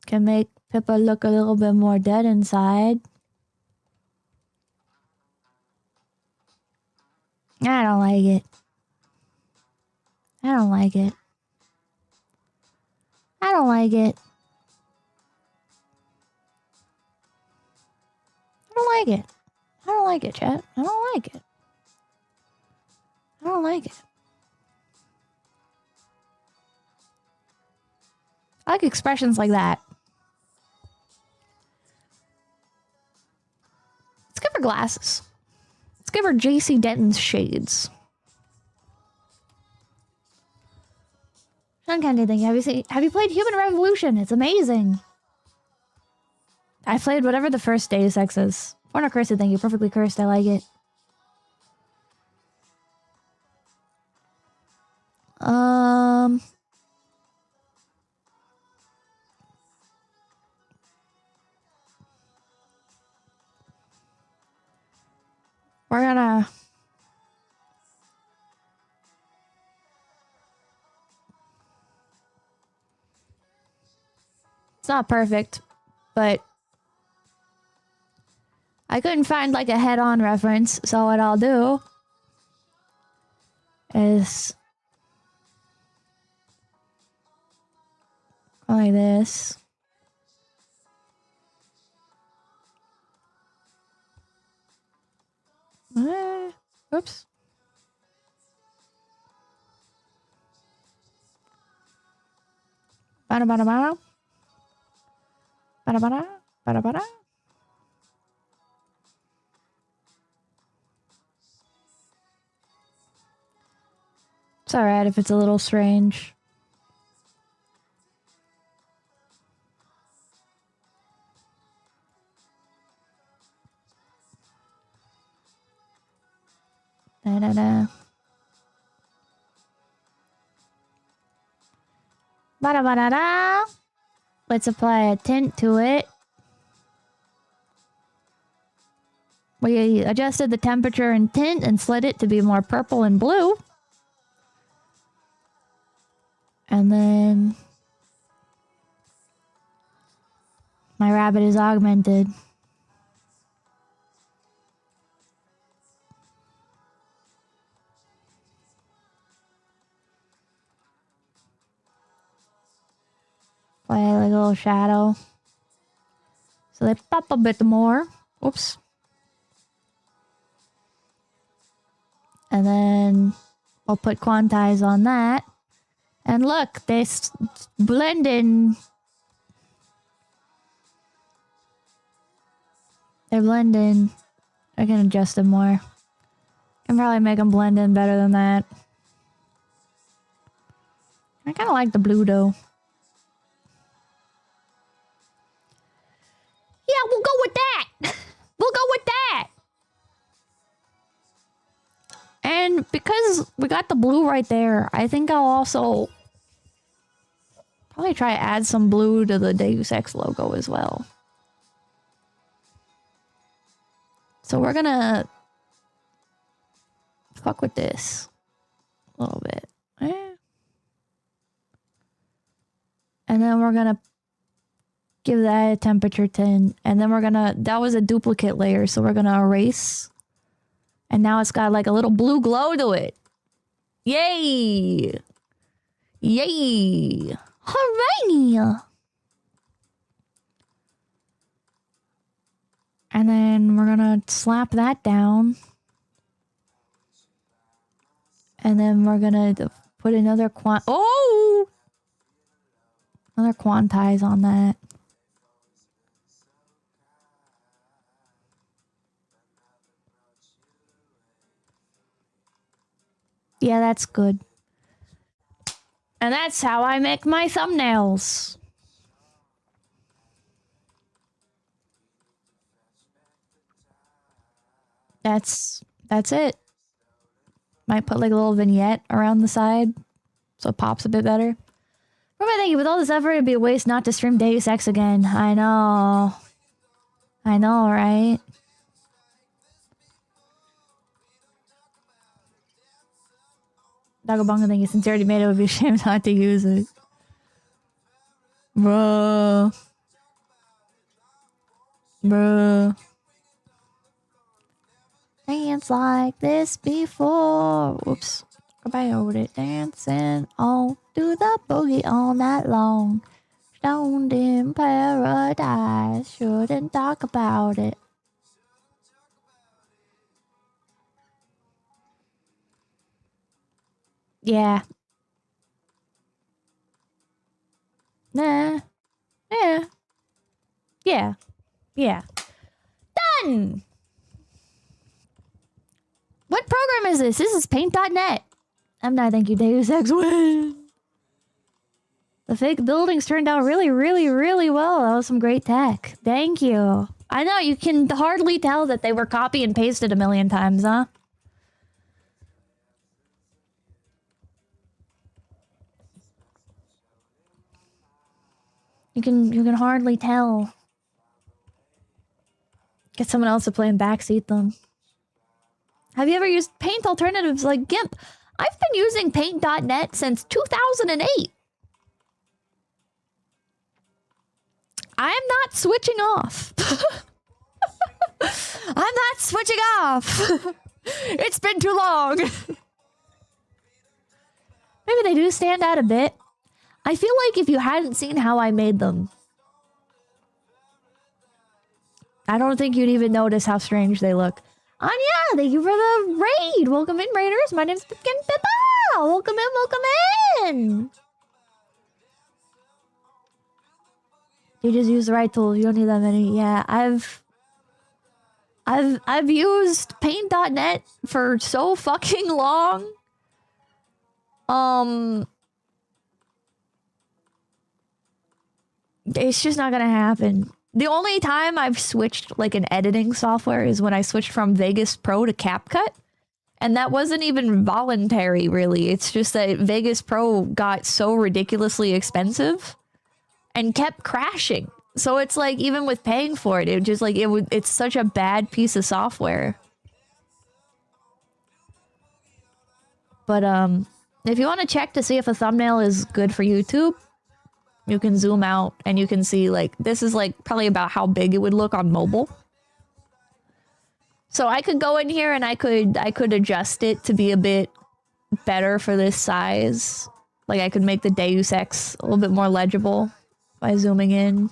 can make Pippa look a little bit more dead inside. I don't like it. I don't like it. I don't like it. I don't like it. I don't like it, chat. I don't like it. I don't like it. I like expressions like that. Let's give her glasses. Let's give her JC Denton's shades. Sean Kennedy, thank you. Have you played Human Revolution? It's amazing. I played whatever the first Deus Ex is. Corner Cursed, thank you. Perfectly Cursed, I like it. We're gonna... It's not perfect, but I couldn't find like a head-on reference, so what I'll do is go like this. Oops. Bada bada bada. Bada bada. Bada bada. It's alright if it's a little strange. Da da da. Bada bada da. Let's apply a tint to it. We adjusted the temperature and tint and slid it to be more purple and blue. And then my rabbit is augmented. Play like a little shadow. So they pop a bit more. Oops. And then we'll put quantize on that. And look, they blend in. They're blending. I can adjust them more. Can probably make them blend in better than that. I kind of like the blue though. Yeah, we'll go with that. We'll go with that. And because we got the blue right there, I think I'll also probably try to add some blue to the Deus Ex logo as well. So we're gonna fuck with this a little bit. And then we're gonna give that a temperature 10. And then we're gonna, that was a duplicate layer, so we're gonna erase. And now it's got like a little blue glow to it. Yay! Yay! Hooray! And then we're gonna slap that down. And then we're gonna put another another quantize on that. Yeah, that's good. And that's how I make my thumbnails. That's it. Might put like a little vignette around the side so it pops a bit better. What am I thinking? With all this effort, it'd be a waste not to stream Deus Ex again. I know. I know, right? Dagobonga thinking sincerity made it would be a shame not to use it. Bruh. Bruh. Dance like this before. Whoops. About it. Dancing all do the boogie all night long. Stoned in paradise. Shouldn't talk about it. Yeah. Nah. Yeah. Yeah. Done! What program is this? This is paint.net. I'm not, thank you, Deus Ex win. The fake buildings turned out really, really, really well. That was some great tech. Thank you. I know, you can hardly tell that they were copy and pasted a million times, huh? You can hardly tell. Get someone else to play and backseat them. Have you ever used paint alternatives like GIMP? I've been using paint.net since 2008. I am not switching off. I'm not switching off. It's been too long. Maybe they do stand out a bit. I feel like if you hadn't seen how I made them, I don't think you'd even notice how strange they look. Anya, thank you for the raid. Welcome in, raiders. My name's Pipkin Pippa. Welcome in, welcome in. You just use the right tools. You don't need that many. Yeah, I've used paint.net for so fucking long. It's just not gonna happen. The only time I've switched like an editing software is when I switched from Vegas Pro to CapCut. And that wasn't even voluntary, really. It's just that Vegas Pro got so ridiculously expensive and kept crashing. So it's like, even with paying for it, it just like, it's such a bad piece of software. But if you want to check to see if a thumbnail is good for YouTube, you can zoom out and you can see like, this is like probably about how big it would look on mobile. So I could go in here and I could adjust it to be a bit better for this size. Like I could make the Deus Ex a little bit more legible by zooming in.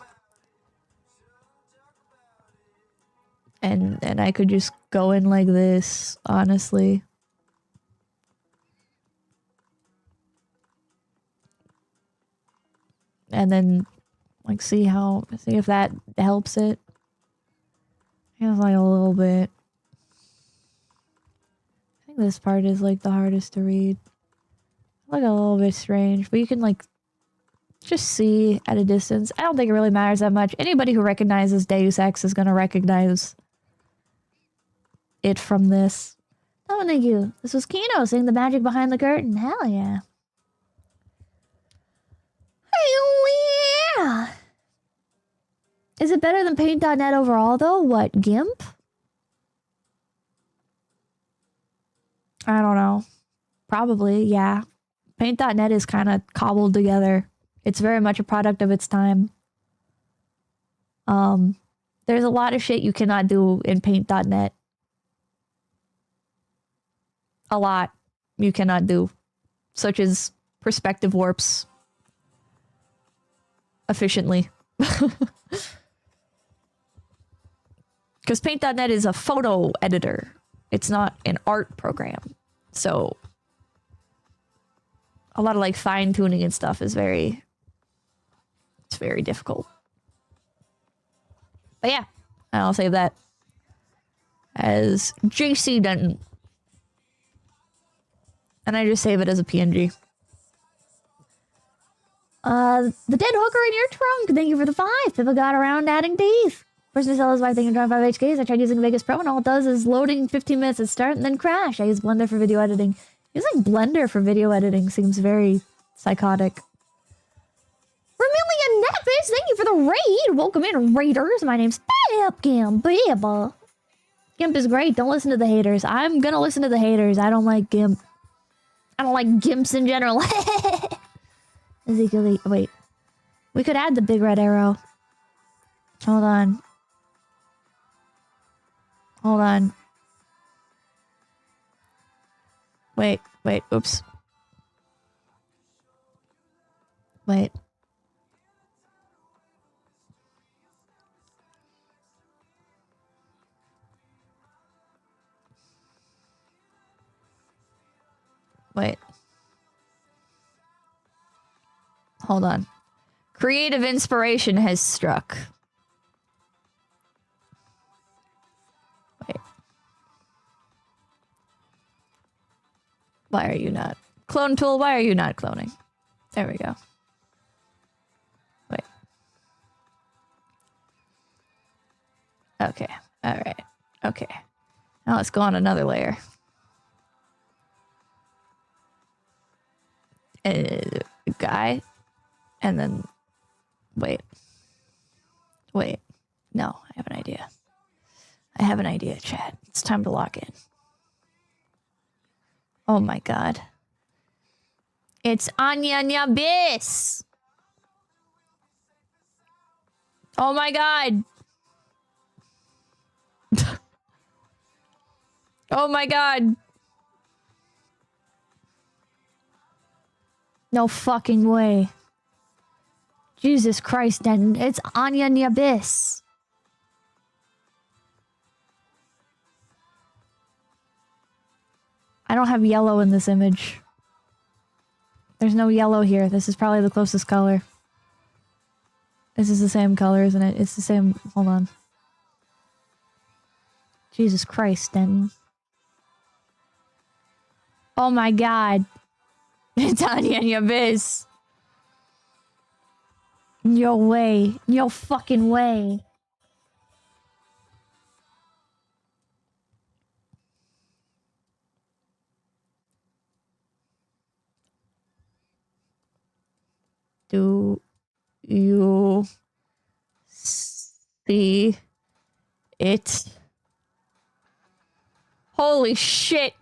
And I could just go in like this, honestly. And then like see if that helps it. Yeah, like a little bit. I think this part is like the hardest to read. Like a little bit strange, but you can like just see at a distance. I don't think it really matters that much. Anybody who recognizes Deus Ex is gonna recognize it from this. Oh, thank you. This was Kino saying the magic behind the curtain. Hell yeah. Hell yeah. Is it better than paint.net overall though? What, GIMP? I don't know. Probably, yeah. Paint.net is kind of cobbled together. It's very much a product of its time. There's a lot of shit you cannot do in paint.net. A lot you cannot do. Such as perspective warps efficiently. Because paint.net is a photo editor. It's not an art program. So a lot of like fine tuning and stuff is very difficult. But yeah, I'll save that as JC Denton. And I just save it as a PNG. The dead hooker in your trunk. Thank you for the 5. People got around adding teeth. Person to sell his wife thinking 5 HKs. I tried using Vegas Pro and all it does is loading 15 minutes at start and then crash. I use Blender for video editing. Using Blender for video editing seems very psychotic. Vermilion Nepis, thank you for the raid. Welcome in, raiders. My name's Pipkin Pippa. GIMP is great. Don't listen to the haters. I'm gonna listen to the haters. I don't like GIMP. I don't like GIMPs in general. Ezekiel, wait. We could add the big red arrow. Hold on. Hold on. Wait. Oops. Wait. Wait. Hold on. Creative inspiration has struck. Why are you not? Clone tool, why are you not cloning? There we go. Wait. Okay. Alright. Okay. Now let's go on another layer. Guy. And then... Wait. Wait. No, I have an idea. I have an idea, chat. It's time to lock in. Oh my god. It's 𝐒𝐤𝐢𝐴𝐏𝐵𝐵Ⅎ. Oh my god. Oh my god. No fucking way. Jesus Christ, then it's 𝐒𝐤𝐢𝐴𝐏𝐵𝐵Ⅎ. I don't have yellow in this image. There's no yellow here. This is probably the closest color. This is the same color, isn't it? It's the same. Hold on. Jesus Christ, then. Oh my god. It's 𝐒𝐤𝐢𝐴𝐏𝐵𝐵Ⅎ. No way. No fucking way. Do you see it? Holy shit.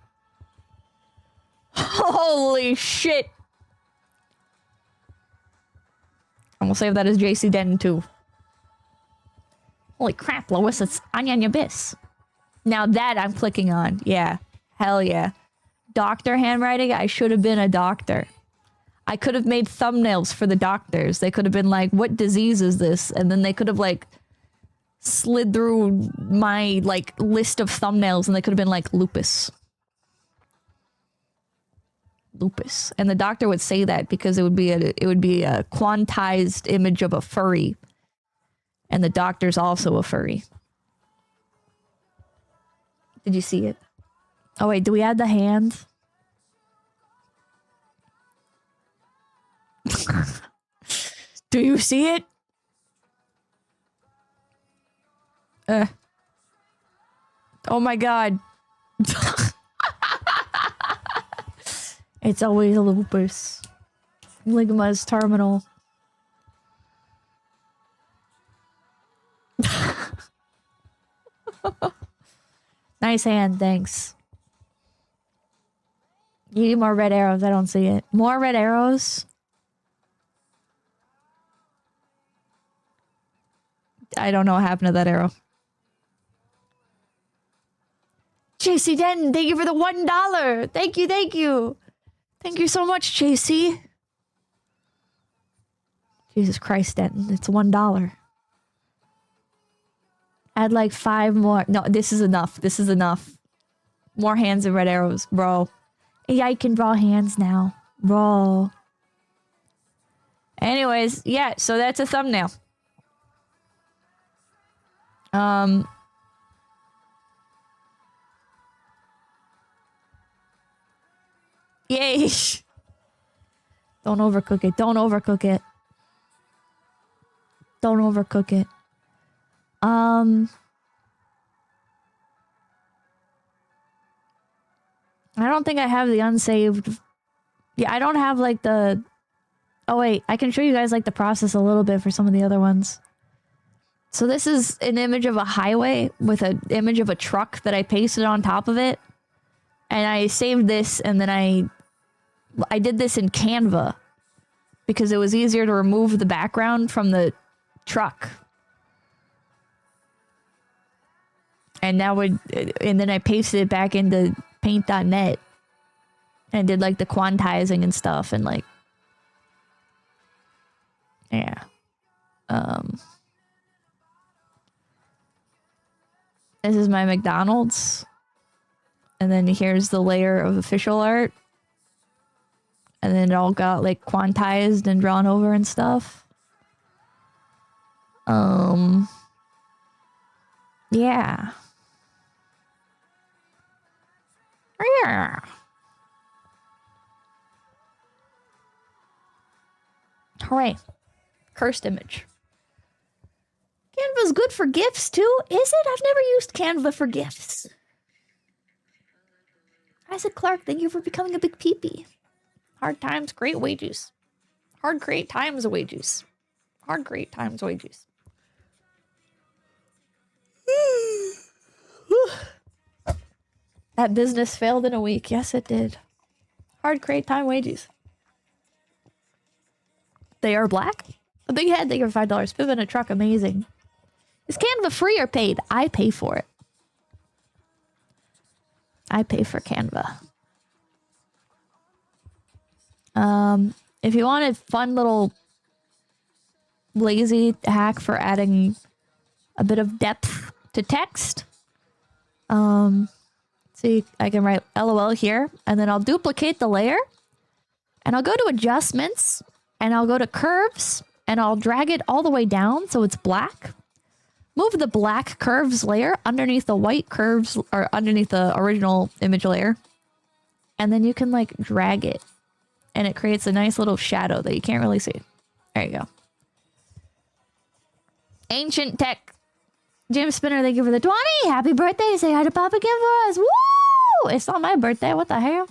Holy shit. And we'll save that as JC Denton too. Holy crap, Lois, it's 𝐒𝐤𝐢𝐴𝐏𝐵𝐵Ⅎ. Now that I'm clicking on. Yeah. Hell yeah. Doctor handwriting? I should have been a doctor. I could have made thumbnails for the doctors. They could have been like, what disease is this? And then they could have like slid through my like list of thumbnails and they could have been like lupus. Lupus. And the doctor would say that because it would be a quantized image of a furry. And the doctor's also a furry. Did you see it? Oh wait, do we add the hand? Do you see it? Oh my god. It's always a lupus. Ligma's terminal. Nice hand, thanks. You need more red arrows. I don't see it. More red arrows? I don't know what happened to that arrow. JC Denton, thank you for the $1. Thank you, thank you. Thank you so much, JC. Jesus Christ, Denton. It's $1. Add like 5 more. No, this is enough. This is enough. More hands and red arrows, bro. Yeah, I can draw hands now. Bro. Anyways, yeah, so that's a thumbnail. Yay! Don't overcook it. Don't overcook it. Don't overcook it. I don't think I have the unsaved. Yeah, I don't have like the... Oh wait, I can show you guys like the process a little bit for some of the other ones. So this is an image of a highway with an image of a truck that I pasted on top of it. And I saved this and then I did this in Canva because it was easier to remove the background from the truck. And then I pasted it back into paint.net and did like the quantizing and stuff and like, yeah. This is my McDonald's. And then here's the layer of official art. And then it all got like quantized and drawn over and stuff. Yeah. Yeah. Hooray. Cursed image. Canva's good for GIFs too, is it? I've never used Canva for GIFs. Isaac Clark, thank you for becoming a big peepee. Hard times, great wages. Hard great times wages. Hard great times wages. That business failed in a week. Yes, it did. Hard great time wages. They are black. A big head, thank you for $5. Pivot in a truck, amazing. Is Canva free or paid? I pay for it. I pay for Canva. If you want a fun little lazy hack for adding a bit of depth to text, see, I can write LOL here, and then I'll duplicate the layer, and I'll go to adjustments, and I'll go to curves, and I'll drag it all the way down so it's black. Move the black curves layer underneath the white curves, or underneath the original image layer. And then you can like drag it. And it creates a nice little shadow that you can't really see. There you go. Ancient Tech. Jim Spinner, thank you for the 20. Happy birthday. Say hi to Papa Kim for us. Woo! It's not my birthday. What the hell?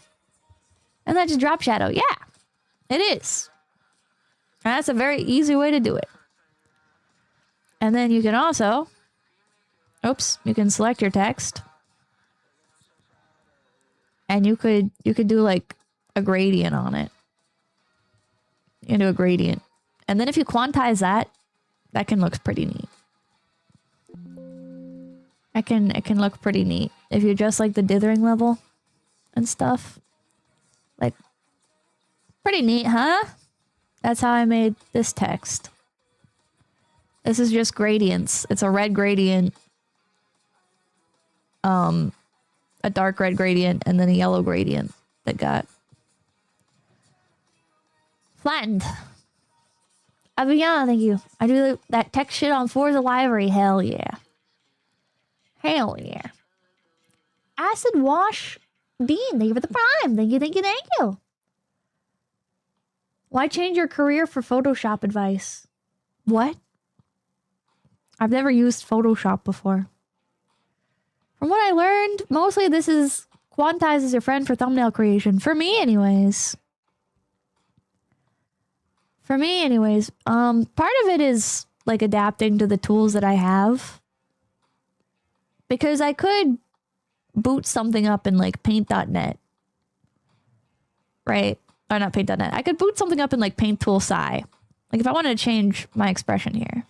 And that's just drop shadow. Yeah, it is. And that's a very easy way to do it. And then you can also, oops, you can select your text. And you could do like a gradient on it. You can do a gradient. And then if you quantize that, that can look pretty neat. It can look pretty neat. If you adjust like the dithering level and stuff. Like, pretty neat, huh? That's how I made this text. This is just gradients. It's a red gradient. A dark red gradient and then a yellow gradient that got flattened. Aviana, thank you. I do that text shit on Forza Library. Hell yeah. Hell yeah. Acid Wash Bean, thank you for the prime. Thank you, thank you, thank you. Why change your career for Photoshop advice? What? I've never used Photoshop before. From what I learned, mostly this is quantize as your friend for thumbnail creation. For me, anyways. For me, anyways. Part of it is like adapting to the tools that I have. Because I could boot something up in like paint.net. Right? Or not paint.net. I could boot something up in like Paint Tool Sci. Like if I wanted to change my expression here.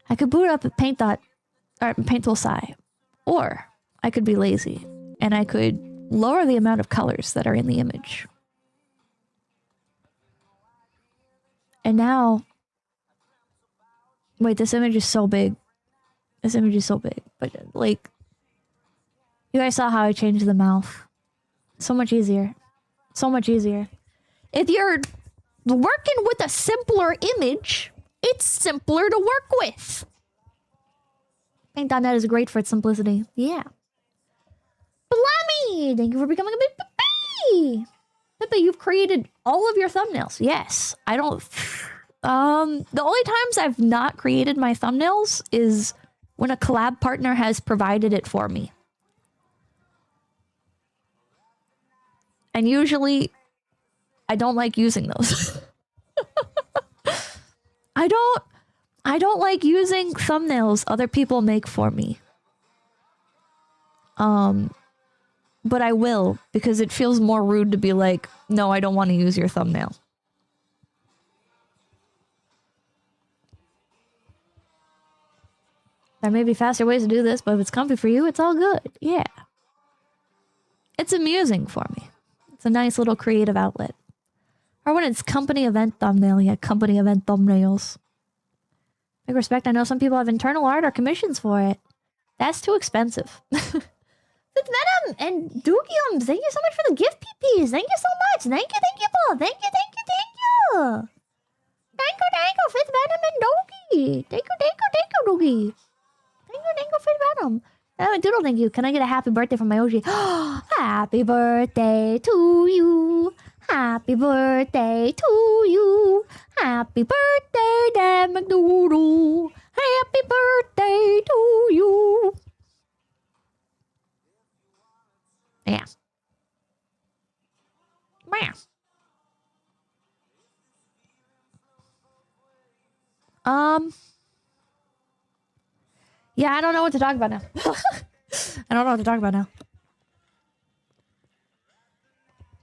I could boot up Paint Tool Sci. Or I could be lazy and I could lower the amount of colors that are in the image. And now, wait, this image is so big. This image is so big. But like, you guys saw how I changed the mouth. So much easier. So much easier. If you're working with a simpler image, it's simpler to work with. Paint.net is great for its simplicity. Yeah. Blammy! Thank you for becoming a big Pippi! Pippi, you've created all of your thumbnails. Yes. I don't... the only times I've not created my thumbnails is when a collab partner has provided it for me. And usually, I don't like using those. I don't like using thumbnails other people make for me. But I will, because it feels more rude to be like, no, I don't want to use your thumbnail. There may be faster ways to do this, but if it's comfy for you, it's all good. Yeah. It's amusing for me. It's a nice little creative outlet. Or when it's company event thumbnail, yeah, company event thumbnails. Big respect, I know some people have internal art or commissions for it. That's too expensive. It's Venom and Dugium, thank you so much for the gift PPs. Thank you so much. Thank you, Paul. Thank you. Thank you, Fifth Venom and Dogi. Thank you, Dogi. Thank you, Fifth Venom. Doodle, thank you. Can I get a happy birthday from my OG? Happy birthday to you. Happy birthday to you. Happy birthday, Dan McDoodle. Happy birthday to you. Yeah. Meow. Yeah, I don't know what to talk about now. I don't know what to talk about now.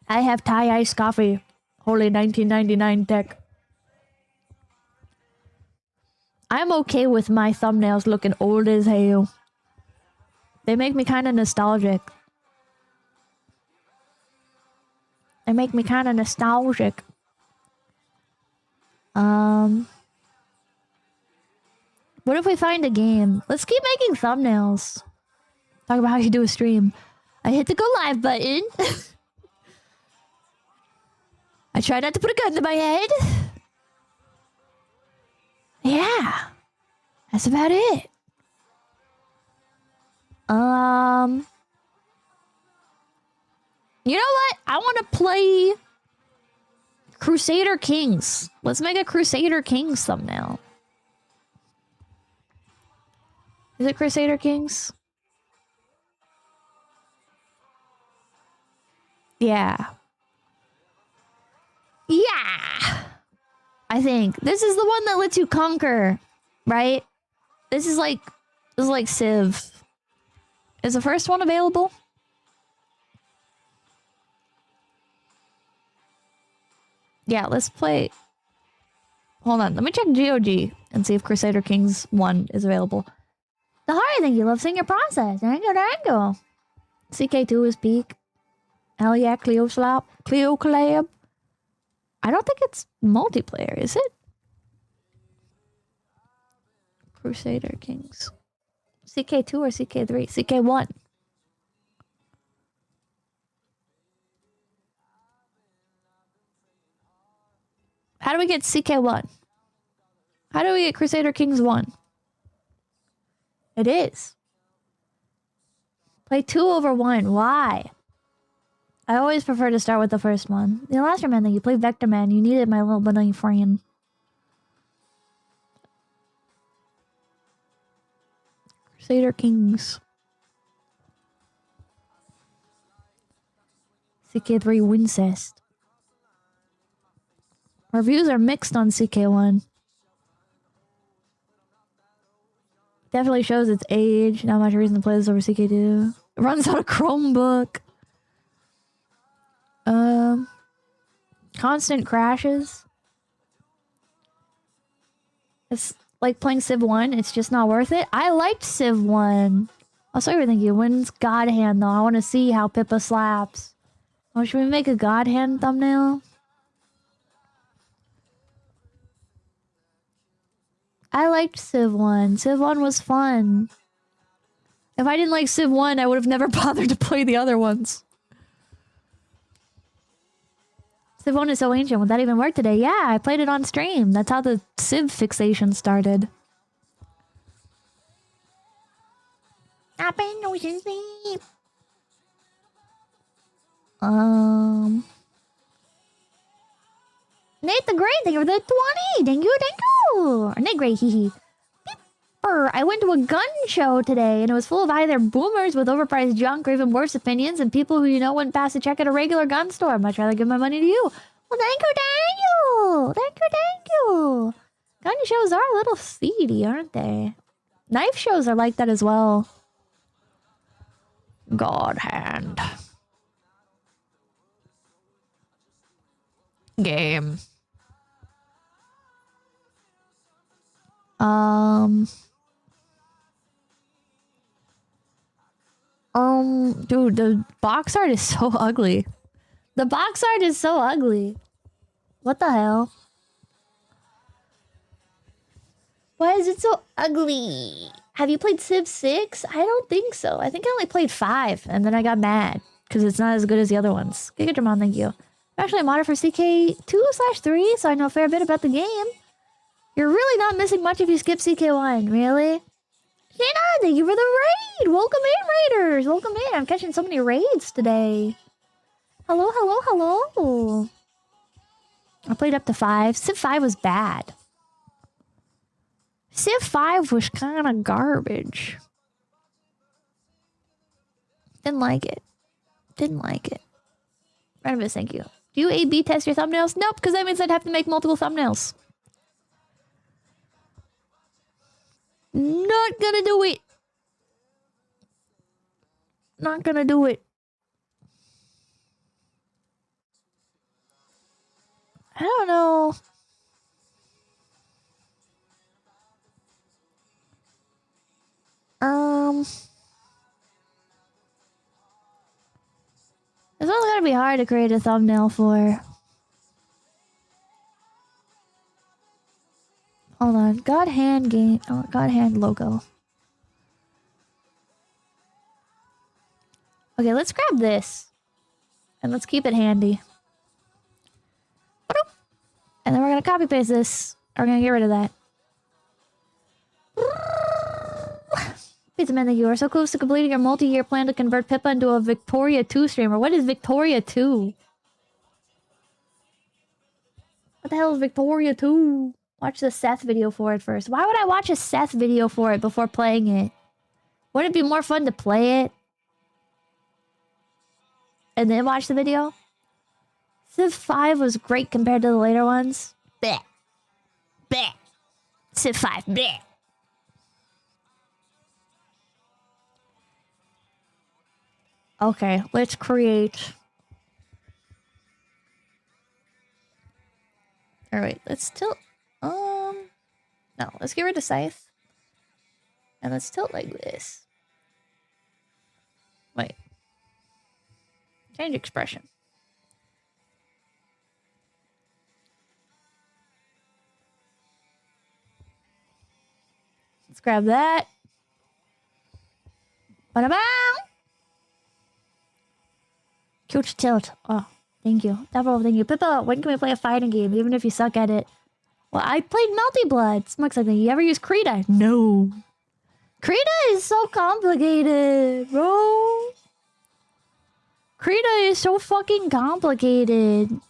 I have Thai iced coffee. Holy 1999 tech. I'm okay with my thumbnails looking old as hell. They make me kind of nostalgic. They make me kind of nostalgic. What if we find a game? Let's keep making thumbnails. Talk about how you do a stream. I hit the go live button. I try not to put a gun to my head. Yeah. That's about it. You know what? I want to play Crusader Kings. Let's make a Crusader Kings thumbnail. Is it Crusader Kings? Yeah. Yeah. I think this is the one that lets you conquer, right? This is like Civ. Is the first one available? Yeah, let's play. Hold on, let me check GOG and see if Crusader Kings 1 is available. The hard thing, you love seeing your process. Dango. CK2 is peak. Hell yeah, 𝐒𝐿𝐢𝐴. I don't think it's multiplayer, is it? Crusader Kings. CK2 or CK3? CK1. How do we get CK1? How do we get Crusader Kings 1? It is. Play 2 over 1. Why? I always prefer to start with the first one. The last man that you played Vector Man, you needed my little bunny friend. Crusader Kings. CK3 Wincest. Reviews are mixed on CK1. Definitely shows its age. Not much reason to play this over CK2. It runs on a Chromebook. Constant crashes. It's like playing Civ 1. It's just not worth it. I liked Civ 1. Also, everything you wins God Hand though. I want to see how Pippa slaps. Oh, should we make a God Hand thumbnail? I liked Civ 1. Civ 1 was fun. If I didn't like Civ 1, I would have never bothered to play the other ones. Civ 1 is so ancient. Would that even work today? Yeah, I played it on stream. That's how the Civ fixation started. I've been ocean sleep. Nate the Great, thank you for the 20. Thank you. Nate Great, hee. I went to a gun show today, and it was full of either boomers with overpriced junk or even worse opinions, and people who you know wouldn't pass a check at a regular gun store. I'd much rather give my money to you. Well, thank you. Gun shows are a little seedy, aren't they? Knife shows are like that as well. God Hand. Game. Dude, the box art is so ugly. The box art is so ugly. What the hell? Why is it so ugly? Have you played Civ 6? I don't think so. I think I only played 5, and then I got mad because it's not as good as the other ones. Gigadramon, thank you. I'm actually a modder for CK2/3, so I know a fair bit about the game. You're really not missing much if you skip CK1, really? Shiina, thank you for the raid! Welcome in, raiders! Welcome in! I'm catching so many raids today. Hello. played up to 5. Civ 5 was bad. Civ 5 was kind of garbage. Didn't like it. Didn't like it. Renovis, thank you. Do you A/B test your thumbnails? Nope, because that means I'd have to make multiple thumbnails. Not gonna do it. Not gonna do it. I don't know. It's not gonna be hard to create a thumbnail for. Hold on. God hand game. Oh, God hand logo. Okay, let's grab this. And let's keep it handy. And then we're gonna copy paste this. We're gonna get rid of that. Pizza Man, thank you. Are so close to completing your multi-year plan to convert Pippa into a Victoria 2 streamer. What is Victoria 2? What the hell is Victoria 2? Watch the Seth video for it first. Why would I watch a Seth video for it before playing it? Wouldn't it be more fun to play it? And then watch the video? Civ 5 was great compared to the later ones. Bleh. Bleh. Civ 5. Bleh. Okay, let's create. Alright, let's tilt. No, let's get rid of Scythe. And let's tilt like this. Wait. Change expression. Let's grab that. Ba-da-bam! Cute tilt. Oh, thank you. Devil, thank you. Pippa, when can we play a fighting game, even if you suck at it? Well, I played Melty Blood. Smokes like that. You ever use Krita? No. Krita is so complicated, bro. Krita is so fucking complicated.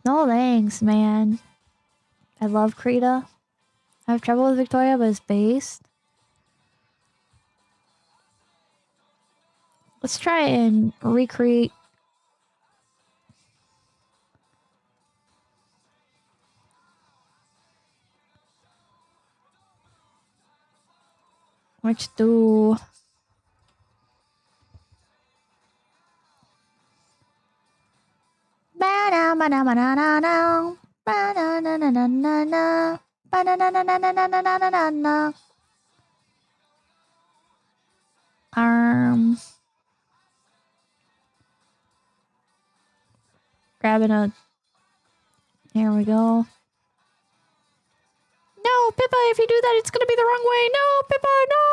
No thanks, man. I love Krita. I have trouble with Victoria, but it's based. Let's try and recreate. Let's do. Grabbing a. Here we go. No, Pippa, if you do that, it's gonna be the wrong way. No, Pippa, no!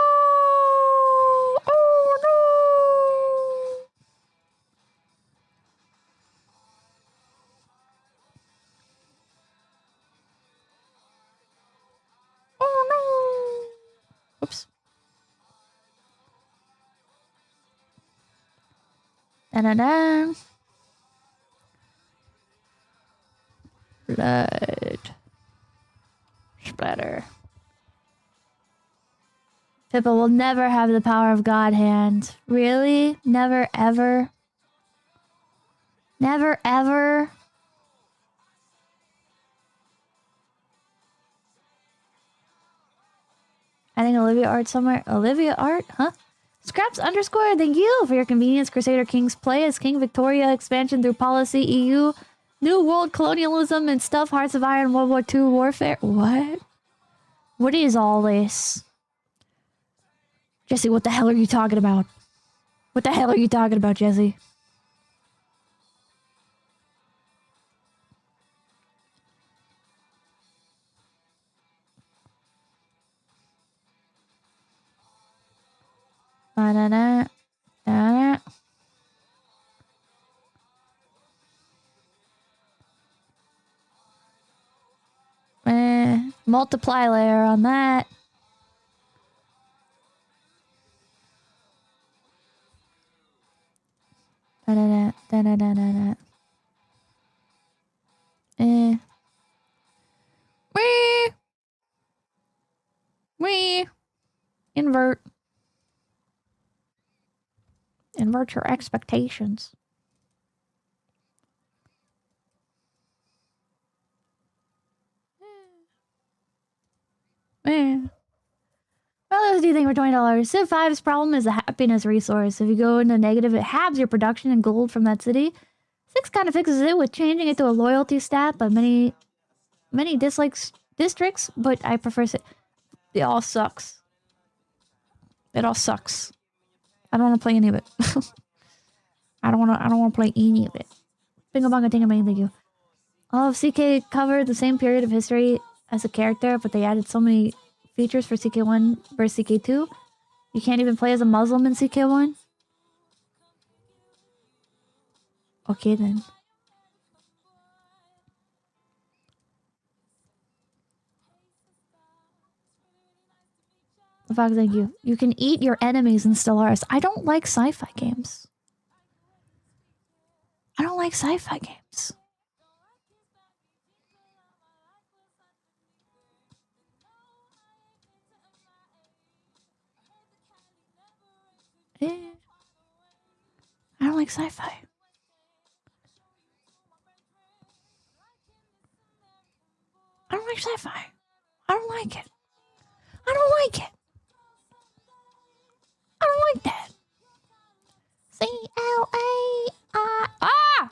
Oh, no! Oh, no! Oops. Da-da-da. Blood. Splatter. Pippa will never have the power of God hand. Really? Never ever? Never ever? I think Olivia Art somewhere. Olivia Art? Huh? Scraps underscore, thank you for your convenience. Crusader Kings play as King Victoria, expansion through policy, EU, New World colonialism and stuff, Hearts of Iron, World War II warfare. What? What is all this? Jesse, what the hell are you talking about? What the hell are you talking about, Jesse? Ba-da-da. Da-da. Multiply layer on that. Da-da-da, da-da-da-da-da. Eh. Wee. Wee. Invert. Invert your expectations. Eh. What else do you think for $20? Civ 5's problem is a happiness resource. If you go into negative, it halves your production and gold from that city. 6 kind of fixes it with changing it to a loyalty stat, but many dislikes districts, but I prefer it. It all sucks. It all sucks. I don't want to play any of it. I don't want to play any of it. Bingo bongo tinga bang, thank you. All of CK covered the same period of history as a character, but they added so many features for CK1 versus CK2. You can't even play as a Muslim in CK1. Okay then. Fox, thank you. You can eat your enemies in Stellaris. I don't like sci-fi games. I don't like sci-fi games. I don't like sci-fi. I don't like sci-fi. I don't like it. I don't like it. I don't like that. C-L-A-I... Ah!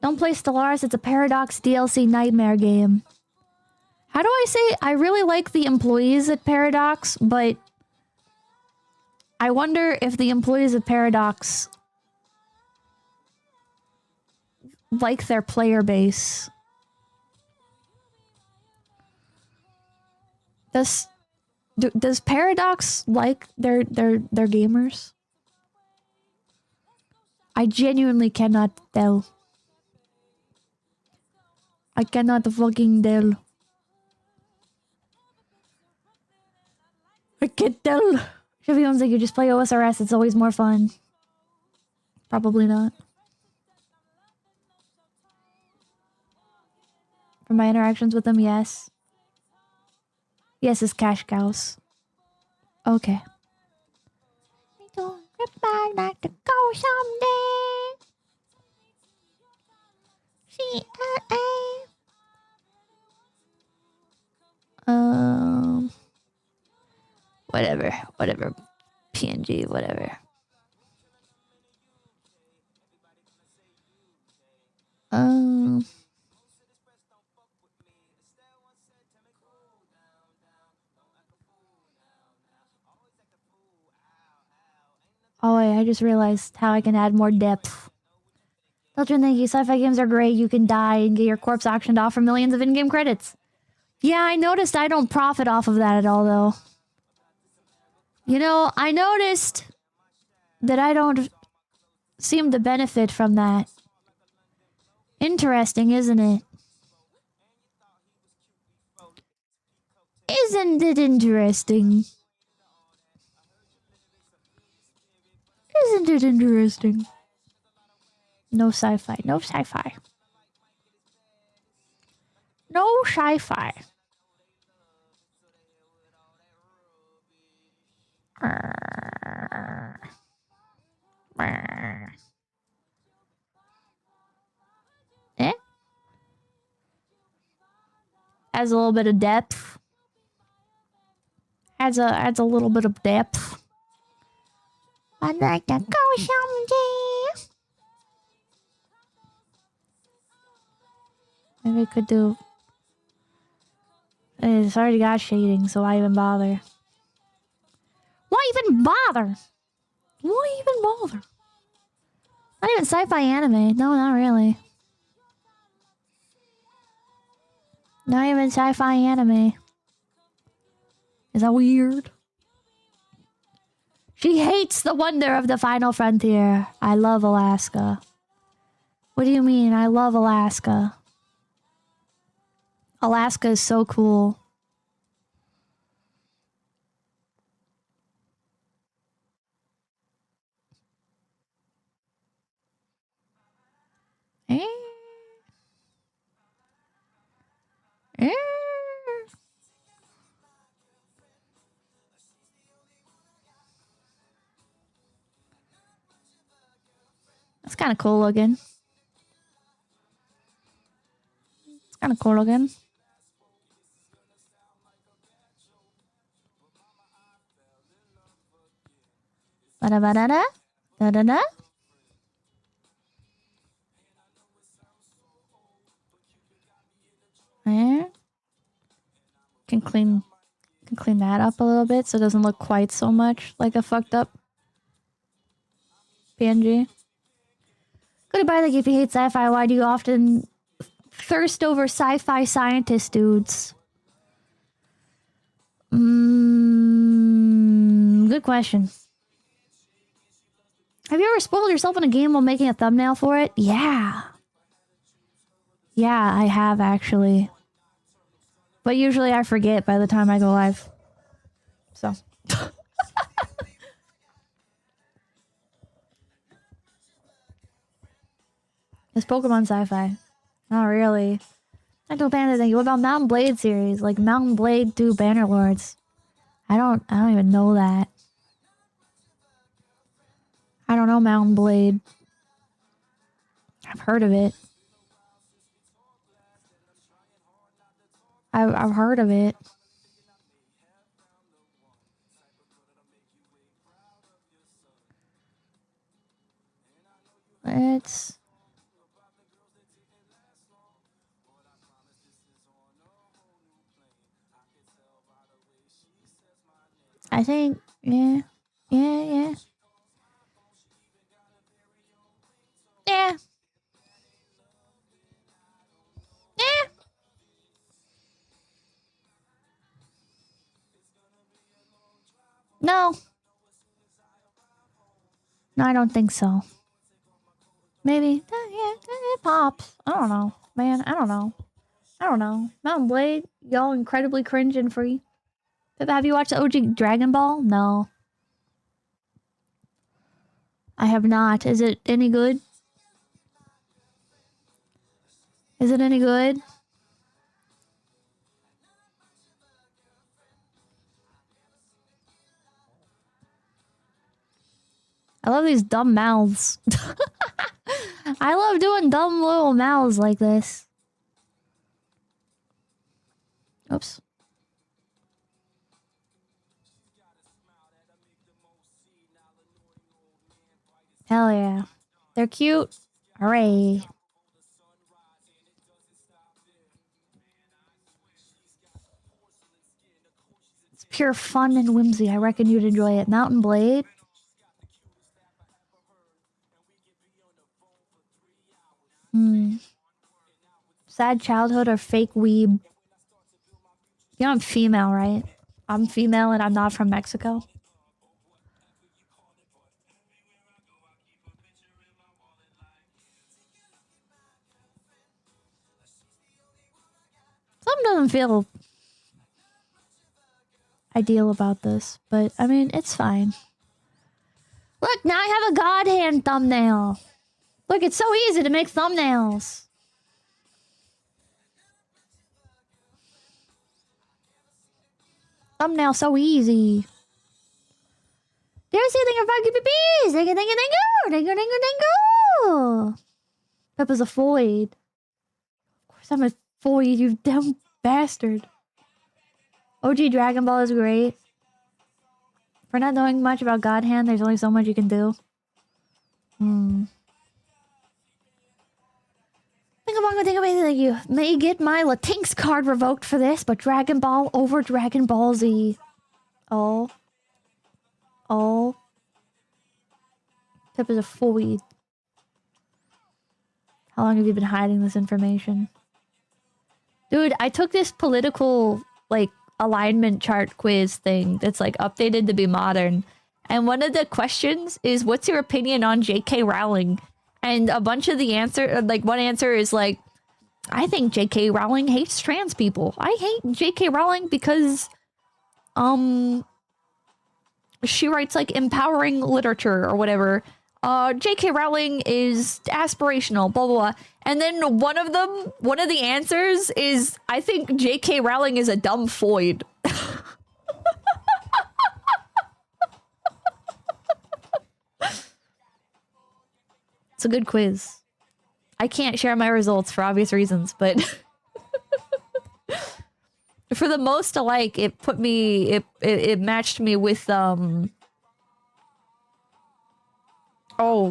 Don't play Stellaris. It's a Paradox DLC nightmare game. How do I say? I really like the employees at Paradox, but I wonder if the employees at Paradox like their player base. Does Paradox like their gamers? I genuinely cannot tell. I cannot fucking tell. I can't tell. Everyone's like, you just play OSRS, it's always more fun. Probably not. From my interactions with them, yes. Yes, it's cash cows. Okay. I'd like to go someday. Whatever. PNG, whatever. Oh wait, I just realized how I can add more depth. Beltran, thank you. Sci-fi games are great. You can die and get your corpse auctioned off for millions of in-game credits. Yeah, I noticed I don't profit off of that at all, though. You know, I noticed that I don't seem to benefit from that. Interesting, isn't it? Isn't it interesting? Isn't it interesting? No sci-fi. No sci-fi. No sci-fi. Eh? Adds a little bit of depth. Adds a little bit of depth. I'd like to go someday. Maybe I could do... It's already got shading, so why even bother? Why even bother? Why even bother? Not even sci-fi anime. No, not really. Not even sci-fi anime. Is that weird? She hates the wonder of the final frontier. I love Alaska. What do you mean? I love Alaska. Alaska is so cool. Eh? Eh? That's kind of cool looking. It's kind of cool looking. Ba-da-ba-da-da. Da-da-da. Eh? Can clean that up a little bit so it doesn't look quite so much like a fucked up PNG. Goodbye, like if you hate sci-fi, why do you often thirst over sci-fi scientist dudes? Good question. Have you ever spoiled yourself in a game while making a thumbnail for it? Yeah. Yeah, I have actually. But usually I forget by the time I go live. So. It's Pokemon sci-fi. Not really. I don't Panda thing. What about Mountain Blade series? Like Mountain Blade 2 Bannerlords. I don't even know that. I don't know Mountain Blade. I've heard of it. I've heard of it. It's... I think, yeah. Yeah. Yeah. No. No, I don't think so. Maybe. Yeah, it pops. I don't know. Man, I don't know. Mountain Blade, y'all incredibly cringe and free. Have you watched the OG Dragon Ball? No. I have not. Is it any good? Is it any good? I love these dumb mouths. I love doing dumb little mouths like this. Oops. Hell yeah. They're cute. Hooray. It's pure fun and whimsy. I reckon you'd enjoy it. Mountain Blade. Sad childhood or fake weeb? You know I'm female, right? I'm female and I'm not from Mexico. Something doesn't feel ideal about this, but I mean, it's fine. Look, now I have a god hand thumbnail. Look, it's so easy to make thumbnails. Thumbnail so easy. There's anything about 𝐒𝐴𝐏𝗶𝗶𝗶𝗶𝐿. Thank you. Peppa's a foid. Of course I'm a foid, you dumb bastard. OG Dragon Ball is great. For not knowing much about God Hand, there's only so much you can do. Think about it, you may get my Latinx card revoked for this, but Dragon Ball over Dragon Ball Z. Oh. Pip is a foid. How long have you been hiding this information? Dude, I took this political, like, alignment chart quiz thing that's, like, updated to be modern. And one of the questions is, what's your opinion on J.K. Rowling? And a bunch of the answer, like, one answer is, like, I think J.K. Rowling hates trans people. I hate J.K. Rowling because, she writes, like, empowering literature or whatever. J.K. Rowling is aspirational, blah, blah, blah. And then one of the answers is, I think J.K. Rowling is a dumb foid. It's a good quiz. I can't share my results for obvious reasons, but for the most alike, it put me, it matched me with, oh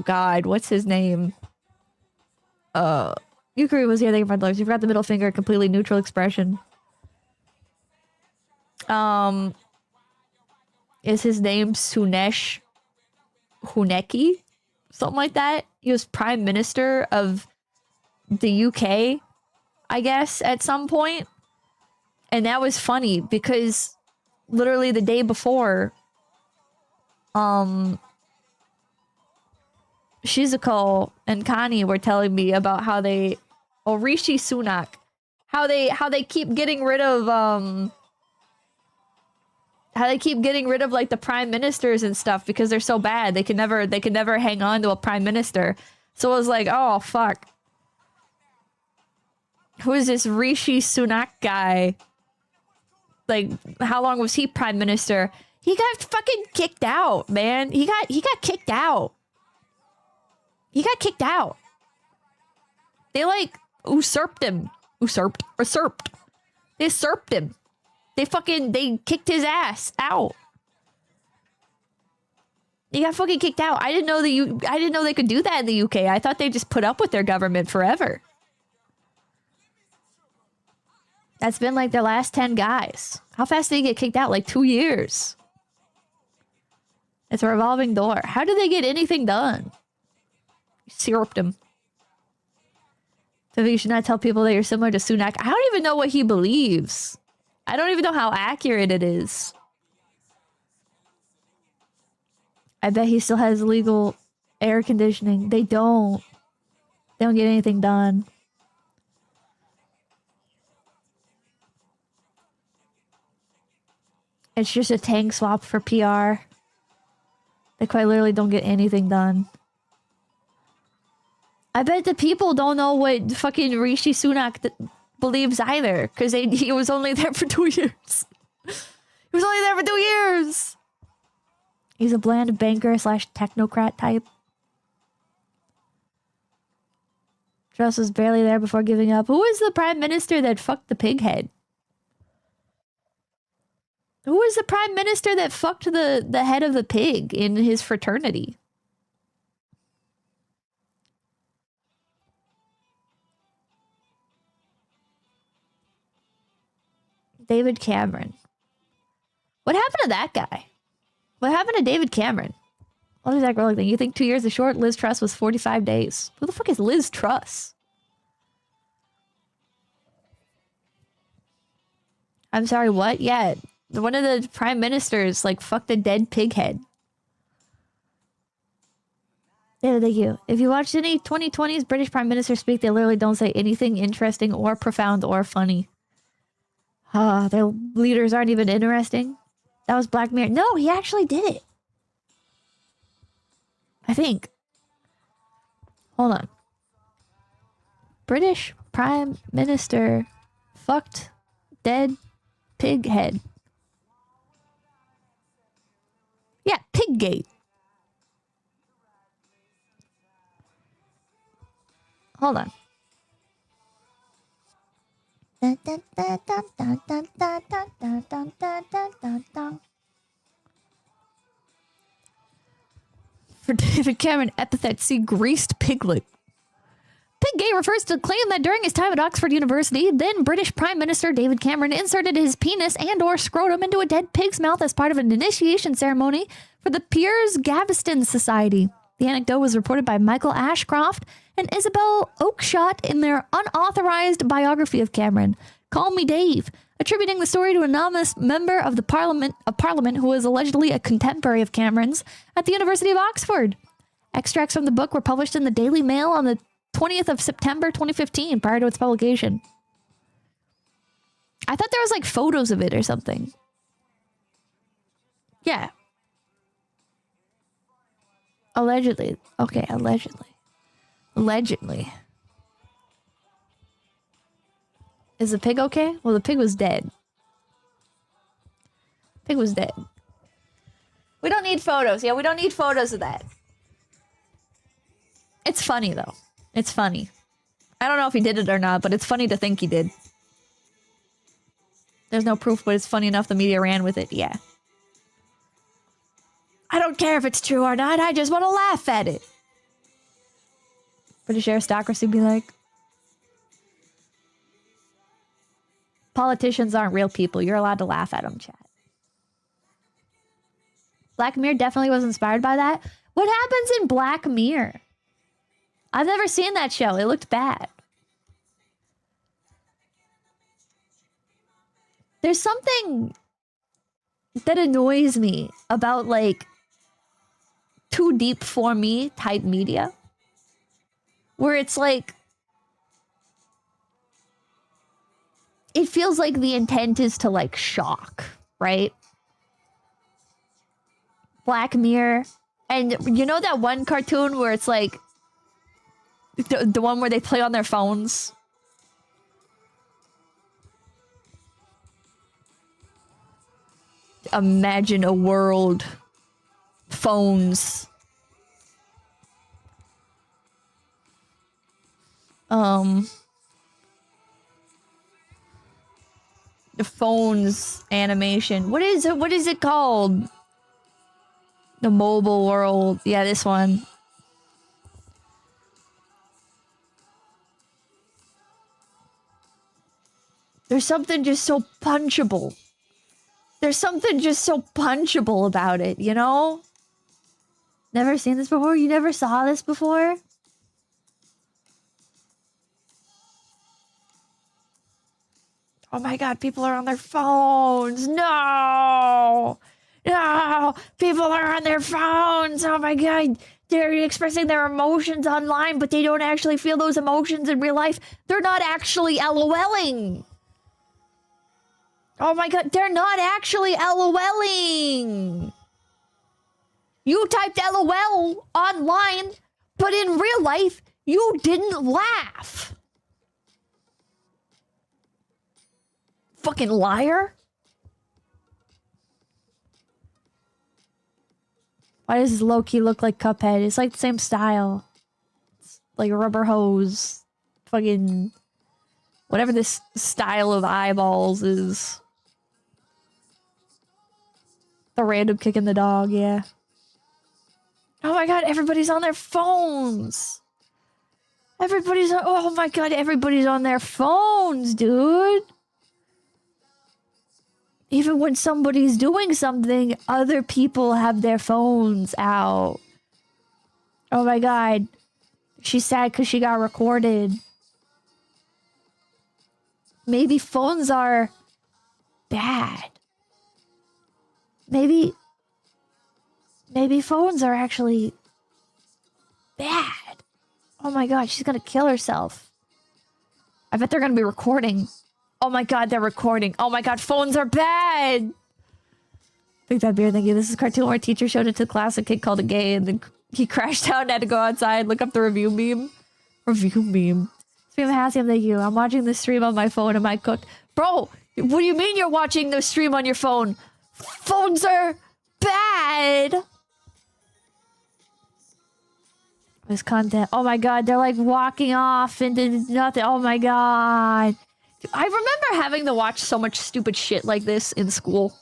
God, what's his name? Yukari was here, thank you for the you forgot the middle finger, completely neutral expression. Is his name Sunesh Huneki? Something like that. He was Prime Minister of the UK, I guess, at some point. And that was funny because literally the day before, Shizuko and Kani were telling me about how they, or Rishi Sunak, how they keep getting rid of like the prime ministers and stuff because they're so bad. They can never hang on to a prime minister. So I was like, oh fuck. Who is this Rishi Sunak guy? Like, how long was he prime minister? He got fucking kicked out, man. He got kicked out. He got kicked out. They like usurped him. Usurped. They usurped him. They kicked his ass out. He got fucking kicked out. I didn't know they could do that in the UK. I thought they just put up with their government forever. That's been like their last 10 guys. How fast did he get kicked out? Like 2 years. It's a revolving door. How did they get anything done? You syruped him. So you should not tell people that you're similar to Sunak. I don't even know what he believes. I don't even know how accurate it is. I bet he still has legal air conditioning. They don't. They don't get anything done. It's just a tank swap for PR. They quite literally don't get anything done. I bet the people don't know what fucking Rishi Sunak believes either, because he was only there for 2 years. He was only there for 2 years. He's a bland banker / technocrat type. Truss was barely there before giving up. Who was the prime minister that fucked the pig head? Who was the prime minister that fucked the head of the pig in his fraternity? David Cameron. What happened to that guy? What happened to David Cameron? What is that girl thing? You think 2 years is short? Liz Truss was 45 days. Who the fuck is Liz Truss? I'm sorry, what? Yeah, one of the prime ministers like fucked a dead pig head. Yeah, thank you. If you watched any 2020s British prime ministers speak, they literally don't say anything interesting or profound or funny. Their leaders aren't even interesting. That was Black Mirror. No, he actually did it. I think. Hold on. British Prime Minister fucked dead pig head. Yeah, Piggate. Hold on. For David Cameron, epithet, see greased piglet. Piggate refers to the claim that during his time at Oxford University, then British Prime Minister David Cameron inserted his penis and or scrotum into a dead pig's mouth as part of an initiation ceremony for the Piers Gaveston Society. The anecdote was reported by Michael Ashcroft and Isabel Oakeshott in their unauthorized biography of Cameron, Call Me Dave, attributing the story to an anonymous member of the Parliament who was allegedly a contemporary of Cameron's at the University of Oxford. Extracts from the book were published in the Daily Mail on the 20th of September 2015, prior to its publication. I thought there was like photos of it or something. Yeah. Allegedly. Okay, allegedly. Allegedly. Is the pig okay? Well, the pig was dead. Pig was dead. We don't need photos. Yeah, we don't need photos of that. It's funny, though. It's funny. I don't know if he did it or not, but it's funny to think he did. There's no proof, but it's funny enough the media ran with it. Yeah. I don't care if it's true or not. I just want to laugh at it. British aristocracy be like, politicians aren't real people. You're allowed to laugh at them, chat. Black Mirror definitely was inspired by that. What happens in Black Mirror? I've never seen that show. It looked bad. There's something that annoys me about, like, too deep for me type media. Where it's like, it feels like the intent is to, like, shock, right? Black Mirror. And you know that one cartoon where it's like, the one where they play on their phones? Imagine a world. Phones. The phones animation. What is it? What is it called? The mobile world. Yeah, this one. There's something just so punchable. There's something just so punchable about it, you know? Never seen this before? You never saw this before? Oh my god, people are on their phones. No! No! People are on their phones. Oh my god. They're expressing their emotions online, but they don't actually feel those emotions in real life. They're not actually LOLing. Oh my god, they're not actually LOLing. You typed LOL online, but in real life, you didn't laugh. Fucking liar. Why does this low-key look like 𝐒𝐲𝐄𝐓? It's like the same style. It's like a rubber hose. Fucking... whatever this style of eyeballs is. The random kick in the dog, yeah. Oh my god, everybody's on their phones. Everybody's on... oh my god, everybody's on their phones, dude. Even when somebody's doing something, other people have their phones out. Oh my god. She's sad because she got recorded. Maybe phones are bad. Maybe phones are actually bad. Oh my god, she's gonna kill herself. I bet they're gonna be recording. Oh my god, they're recording. Oh my god, phones are bad! Big Bad Beer, thank you. This is a cartoon where a teacher showed it to class. A kid called it gay, and then he crashed out and had to go outside, look up the review meme. Review meme. Stream Hassium, thank you. I'm watching this stream on my phone. Am I cooked? Bro, what do you mean you're watching the stream on your phone? Phones are bad! This content. Oh my god, they're like walking off into nothing. Oh my god. I remember having to watch so much stupid shit like this in school.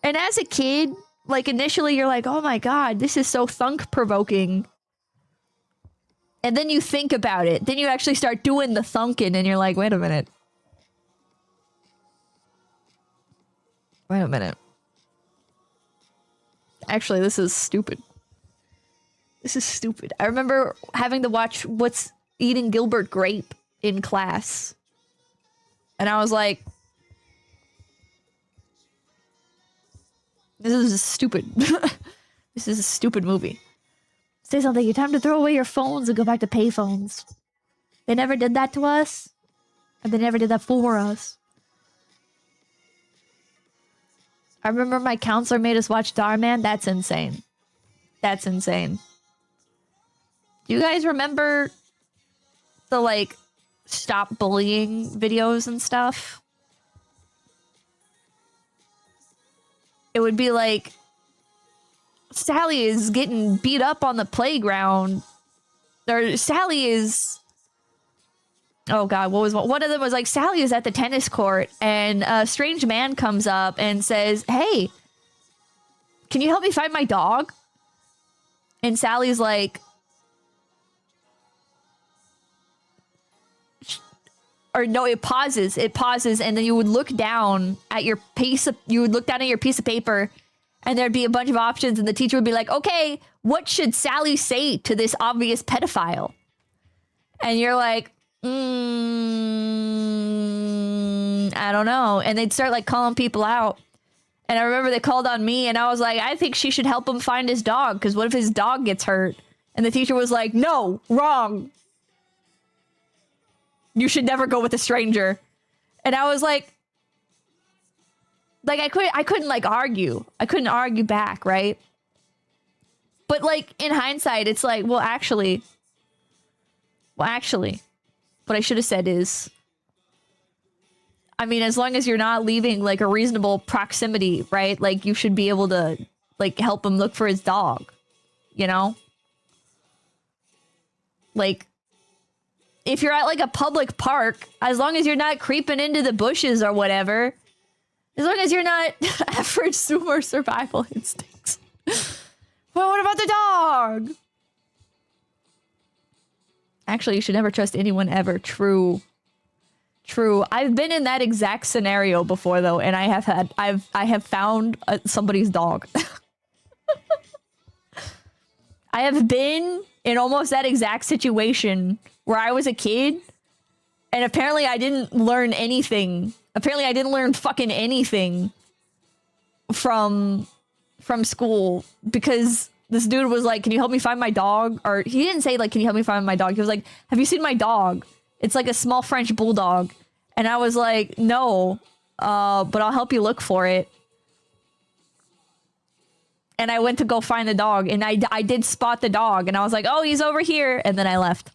And as a kid, like initially you're like, oh my god, this is so thunk-provoking. And then you think about it. Then you actually start doing the thunking and you're like, wait a minute. Wait a minute. Actually, this is stupid. This is stupid. I remember having to watch What's Eating Gilbert Grape in class. And I was like, this is stupid. This is a stupid movie. Say something. It's time to throw away your phones and go back to payphones. They never did that to us. And they never did that for us. I remember my counselor made us watch Dhar Mann. That's insane. That's insane. Do you guys remember the, like, stop bullying videos and stuff? It would be like, Sally is getting beat up on the playground. Or Sally is... Oh god, what was one of them was like, Sally is at the tennis court and a strange man comes up and says, hey, can you help me find my dog? And Sally's like, or no, it pauses, and then you would look down at your piece of paper, and there'd be a bunch of options, and the teacher would be like, okay, what should Sally say to this obvious pedophile? And you're like, I don't know. And they'd start like calling people out. And I remember they called on me, and I was like, I think she should help him find his dog, because what if his dog gets hurt? And the teacher was like, no, wrong. You should never go with a stranger. And I was like I couldn't like argue. I couldn't argue back, right? But like in hindsight, it's like, well, actually, what I should have said is, I mean, as long as you're not leaving like a reasonable proximity, right? Like you should be able to like help him look for his dog, you know? Like if you're at like a public park, as long as you're not creeping into the bushes or whatever, as long as you're not average super survival instincts. Well, what about the dog? Actually, you should never trust anyone ever. True. I've been in that exact scenario before though, and I have found somebody's dog. I have been in almost that exact situation where I was a kid, and apparently I didn't learn anything. Apparently I didn't learn fucking anything from school, because this dude was like, can you help me find my dog? Or he didn't say like, can you help me find my dog? He was like, have you seen my dog? It's like a small French bulldog. And I was like, no, but I'll help you look for it. And I went to go find the dog, and I did spot the dog, and I was like, oh, he's over here. And then I left.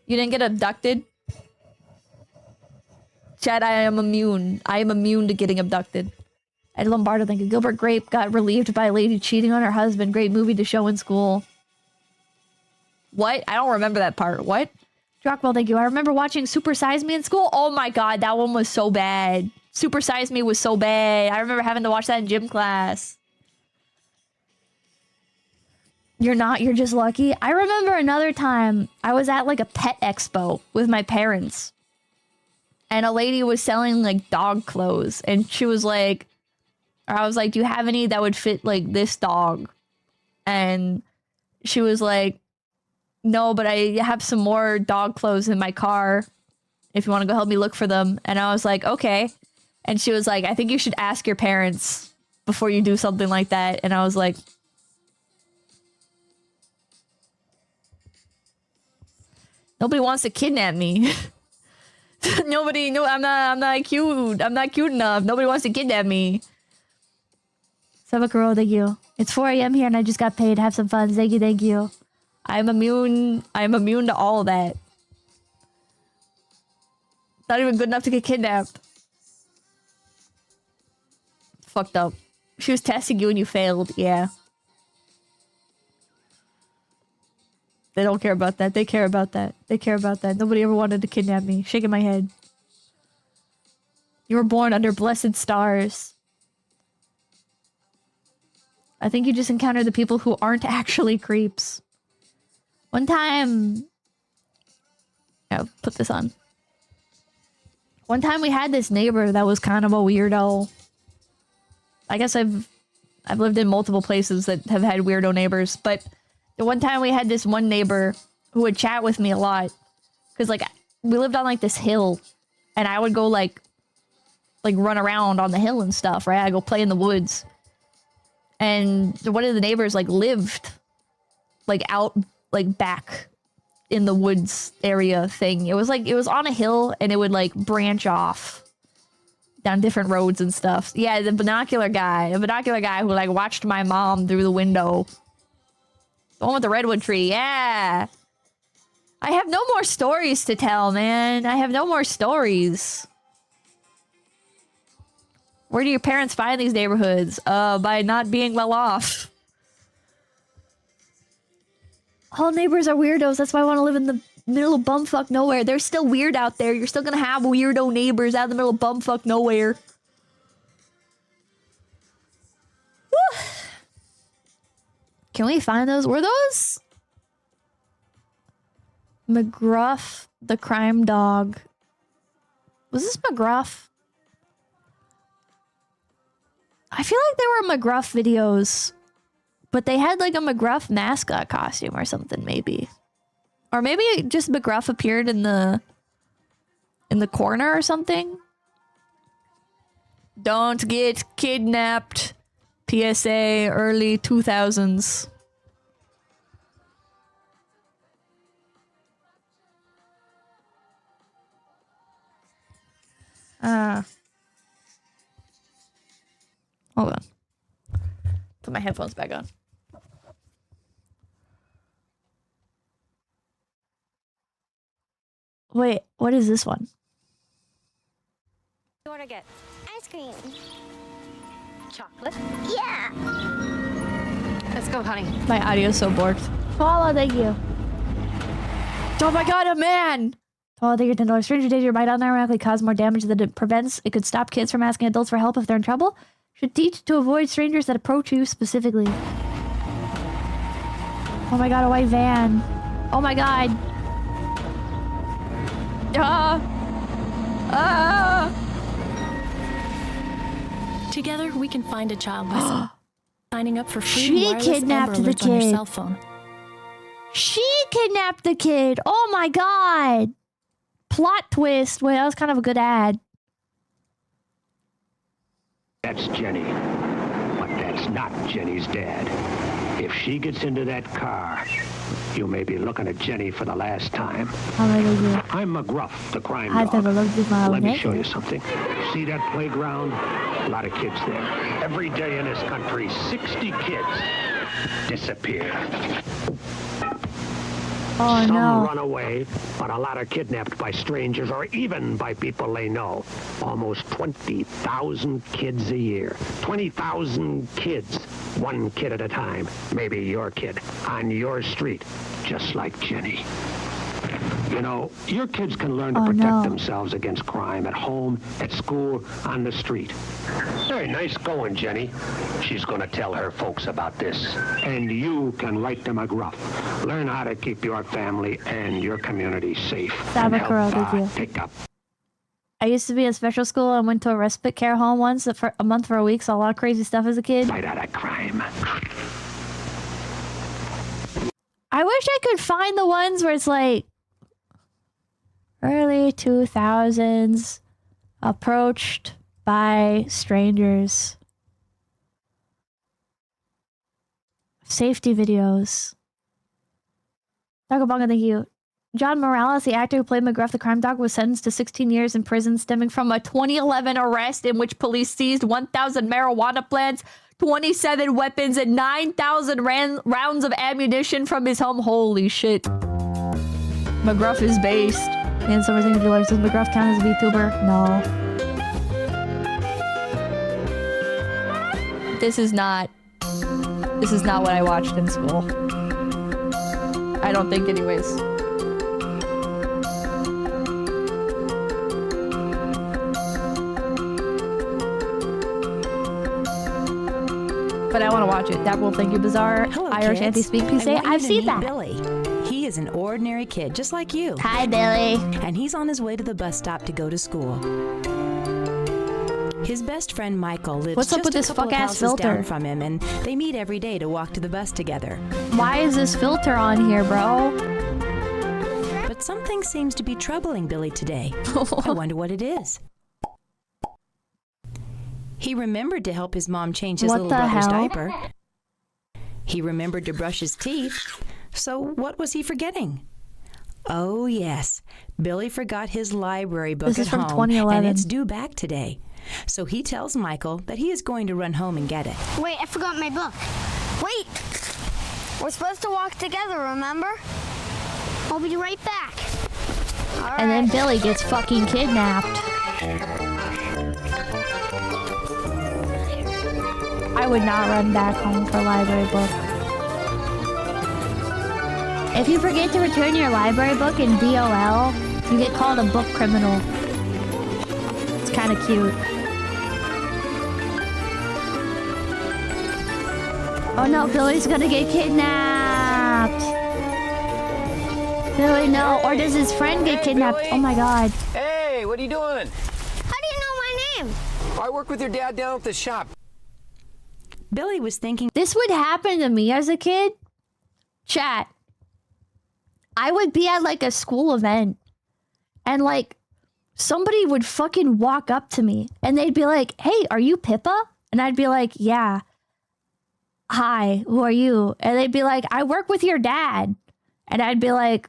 You didn't get abducted? Chad, I am immune. I am immune to getting abducted. Ed Lombardo, thank you. Gilbert Grape got relieved by a lady cheating on her husband. Great movie to show in school. What? I don't remember that part. What? Drockwell, thank you. I remember watching Super Size Me in school. Oh my god, that one was so bad. Super Size Me was so bad. I remember having to watch that in gym class. You're not, you're just lucky. I remember another time I was at like a pet expo with my parents, and a lady was selling like dog clothes, and she was like, or I was like, do you have any that would fit like this dog? And she was like, no, but I have some more dog clothes in my car if you want to go help me look for them. And I was like, okay. And she was like, I think you should ask your parents before you do something like that. And I was like, nobody wants to kidnap me. Nobody, no, I'm not cute. I'm not cute enough. Nobody wants to kidnap me. Sabakuro, thank you. It's 4 a.m. here and I just got paid. Have some fun. Thank you, thank you. I'm immune to all of that. Not even good enough to get kidnapped. Fucked up. She was testing you and you failed. Yeah. They don't care about that. They care about that. They care about that. Nobody ever wanted to kidnap me. Shaking my head. You were born under blessed stars. I think you just encountered the people who aren't actually creeps. One time... I'll put this on. One time we had this neighbor that was kind of a weirdo. I guess I've lived in multiple places that have had weirdo neighbors, but the one time we had this one neighbor who would chat with me a lot. Because, like, we lived on, like, this hill, and I would go, like, run around on the hill and stuff, right? I'd go play in the woods. And one of the neighbors, like, lived, like, out, like, back in the woods area thing. It was, like, it was on a hill, and it would, like, branch off down different roads and stuff. Yeah, the binocular guy who like watched my mom through the window. The one with the redwood tree. Yeah. I have no more stories to tell, man. I have no more stories. Where do your parents find these neighborhoods? By not being well off. All neighbors are weirdos. That's why I want to live in the middle of bumfuck nowhere. They're still weird out there. You're still gonna have weirdo neighbors out in the middle of bumfuck nowhere. Woo. Can we find those? Were those McGruff, the crime dog? Was this McGruff? I feel like there were McGruff videos, but they had like a McGruff mascot costume or something, maybe. Or maybe just McGruff appeared in the corner or something. Don't get kidnapped. PSA early 2000s. Hold on. Put my headphones back on. Wait, what is this one? You want to get ice cream? Chocolate? Yeah. Let's go, honey. My audio's so borked. Paula, thank you. Oh my god, a man! Paula, thank you, $10. Stranger danger might unironically cause more damage than it prevents. It could stop kids from asking adults for help if they're in trouble. Should teach to avoid strangers that approach you specifically. Oh my god, a white van. Oh my god. Together, we can find a child by signing up for free She wireless kidnapped Amber the Alerts on your kid. cell phone. She kidnapped the kid. Oh my god. Plot twist. Wait, that was kind of a good ad. That's Jenny, but that's not Jenny's dad. If she gets into that car, you may be looking at Jenny for the last time. I'm McGruff, the crime I've dog. never looked at my Let me neck. show you something. See that playground? A lot of kids there. Every day in this country, 60 kids disappear. Oh Some no. run away, but a lot are kidnapped by strangers or even by people they know. Almost 20,000 kids a year. 20,000 kids, one kid at a time. Maybe your kid, on your street, just like Jenny. You know, your kids can learn to protect themselves against crime at home, at school, on the street. Very nice going, Jenny. She's going to tell her folks about this. And you can write to McGruff. Learn how to keep your family and your community safe. And Sabakuro, help, thank you. pick up. I used to be in special school and went to a respite care home once for a month for a week. Saw a lot of crazy stuff as a kid. Fight out of crime. I wish I could find the ones where it's like early 2000s, approached by strangers. Safety videos. Dagobonga, thank you. John Morales, the actor who played McGruff the crime dog, was sentenced to 16 years in prison stemming from a 2011 arrest in which police seized 1,000 marijuana plants, 27 weapons, and 9,000 rounds of ammunition from his home. Holy shit. McGruff is based. And so does McGruff count as a VTuber? No. This is not what I watched in school. I don't think anyways. But I want to watch it. That will thank you, Bizarre. Hello, Irish kids. anti-speak I PC. want you I've to seen meet that. Billy. He is an ordinary kid, just like you. Hi, Billy. And he's on his way to the bus stop to go to school. His best friend Michael lives What's up just with a this couple of fuck-ass houses filter? down from him, and they meet every day to walk to the bus together. Why is this filter on here, bro? But something seems to be troubling Billy today. I wonder what it is. He remembered to help his mom change his What little the brother's hell? diaper. He remembered to brush his teeth. So what was he forgetting? Oh, yes. Billy forgot his library book This is at from home, 2011. and it's due back today. So he tells Michael that he is going to run home and get it. Wait, I forgot my book. Wait! We're supposed to walk together, remember? I'll be right back. All And then right. Billy gets fucking kidnapped. I would not run back home for a library book. If you forget to return your library book in DOL, you get called a book criminal. It's kind of cute. Oh no, Billy's gonna get kidnapped. Billy, no. Or does his friend get kidnapped? Billy. Oh my god. Hey, what are you doing? How do you know my name? I work with your dad down at the shop. Billy was thinking This would happen to me as a kid. Chat. I would be at like a school event and like somebody would fucking walk up to me and they'd be like, "Hey, are you Pippa?" And I'd be like, "Yeah." "Hi, who are you?" And they'd be like, "I work with your dad." And I'd be like,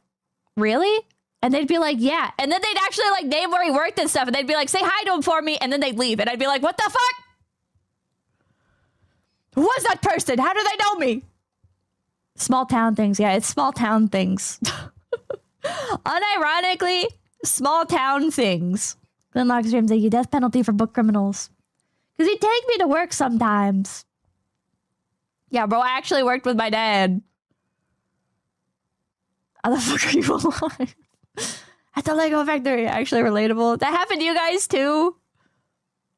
"Really?" And they'd be like, "Yeah." And then they'd actually like name where he worked and stuff. And they'd be like, "Say hi to him for me." And then they'd leave. And I'd be like, "What the fuck? Who was that person? How do they know me?" Small town things. Yeah, it's small town things. Unironically, small town things. Glenlock streams like, death penalty for book criminals. Because he'd take me to work sometimes. Yeah, bro, I actually worked with my dad. How the fuck are you alive? At the Lego factory. Actually relatable. That happened to you guys too?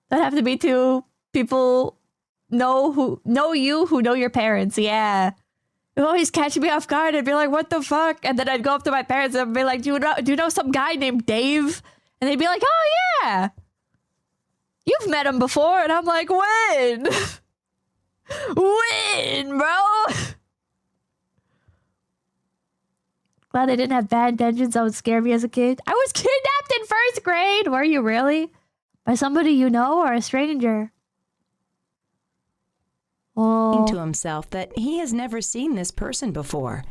That have to be two people who know your parents. Yeah. It would always catch me off guard. I'd be like, "What the fuck?" And then I'd go up to my parents and be like, do you know some guy named Dave?" And they'd be like, "Oh yeah, you've met him before." And I'm like, "When?" When, bro? Glad they didn't have bad intentions. That would scare me as a kid. I was kidnapped in 1st grade. Were you really? By somebody you know or a stranger? Oh. to himself that he has never seen this person before.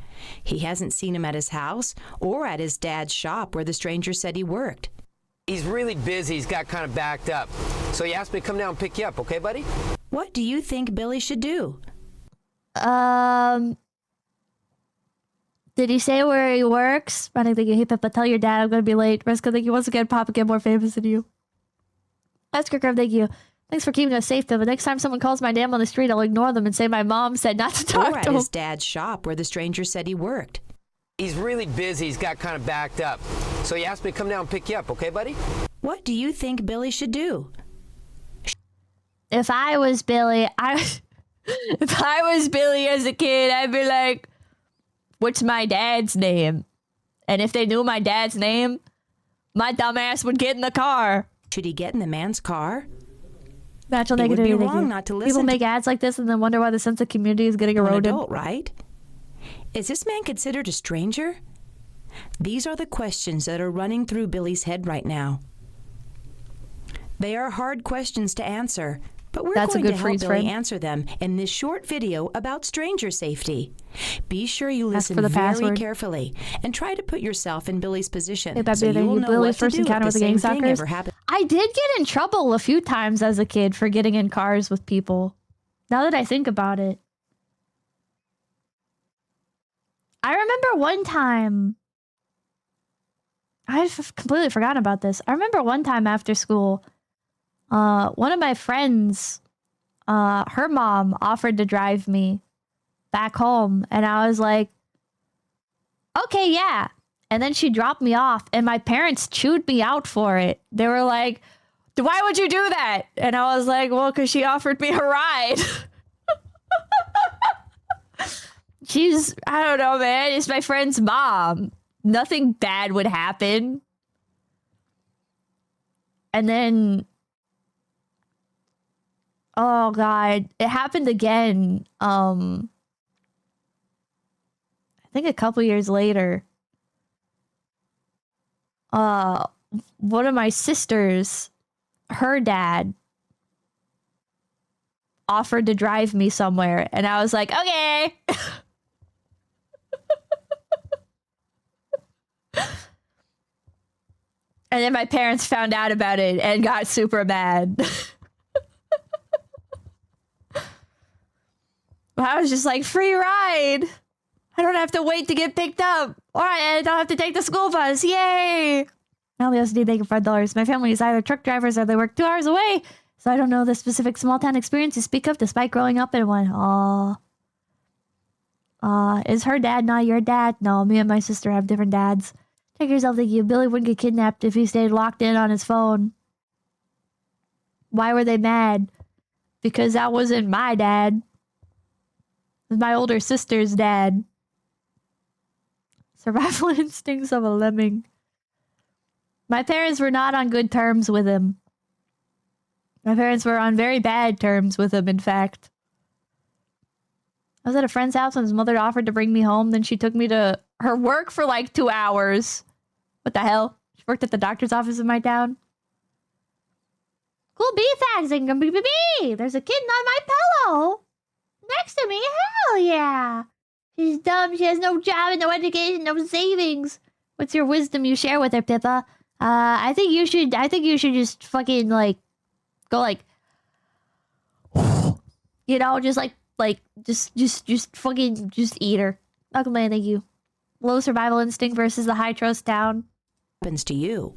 He hasn't seen him at his house or at his dad's shop where the stranger said he worked. He's really busy. He's got kind of backed up. So he asked me to come down and pick you up, okay, buddy? What do you think Billy should do? Did he say where he works? Running thinking, "Hey Pippa, tell your dad I'm gonna be late." Resco thinking, "Once again, Papa get more famous than you." That's Kirk, thank you. "Thanks for keeping us safe, Pippa. Next time someone calls my name on the street, I'll ignore them and say my mom said not to talk Or at to him." his dad's shop where the stranger said he worked. He's really busy. He's got kind of backed up. So he asked me to come down and pick you up, okay, buddy? What do you think Billy should do? If I was Billy, if I was Billy as a kid, I'd be like, "What's my dad's name?" And if they knew my dad's name, my dumbass would get in the car. Should he get in the man's car? Natural It would be negativity. wrong not to listen People to- make ads like this and then wonder why the sense of community is getting An eroded. adult, right? Is this man considered a stranger? These are the questions that are running through Billy's head right now. They are hard questions to answer, but we're That's a going good to help freeze Billy frame. answer them in this short video about stranger safety. Be sure you Ask listen for the very password. carefully and try to put yourself in Billy's position Hey, so you will know Billy's what to first do if encounter the with the same gang thing stalkers. ever happens. I did get in trouble a few times as a kid for getting in cars with people. Now that I think about it. I remember one time. I've completely forgotten about this. I remember one time after school, one of my friends, her mom offered to drive me back home. And I was like, "Okay, yeah." And then she dropped me off and my parents chewed me out for it. They were like, "Why would you do that?" And I was like, "Well, because she offered me a ride." I don't know, man. It's my friend's mom. Nothing bad would happen. And then, oh God, it happened again. I think a couple years later. One of my sisters, her dad offered to drive me somewhere, and I was like, "Okay." And then my parents found out about it and got super mad. I was just like, free ride. I don't have to wait to get picked up. All right, I don't have to take the school bus. Yay. I only also need making $5. My family is either truck drivers or they work 2 hours away. So I don't know the specific small town experience you speak of despite growing up in one. Is her dad not your dad? No, me and my sister have different dads. Take yourself thinking Billy wouldn't get kidnapped if he stayed locked in on his phone. Why were they mad? Because that wasn't my dad. It was my older sister's dad. Survival instincts of a lemming. My parents were not on good terms with him. My parents were on very bad terms with him, in fact. I was at a friend's house and his mother offered to bring me home. Then she took me to her work for like 2 hours. What the hell? She worked at the doctor's office in my town. Cool bee faxing. There's a kitten on my pillow. Next to me. Hell yeah. She's dumb. She has no job and no education, no savings. What's your wisdom you share with her, Pippa? I think you should just fucking like go like, you know, just fucking eat her. Welcome, man. Thank you. Low survival instinct versus the high trust town. Happens to you.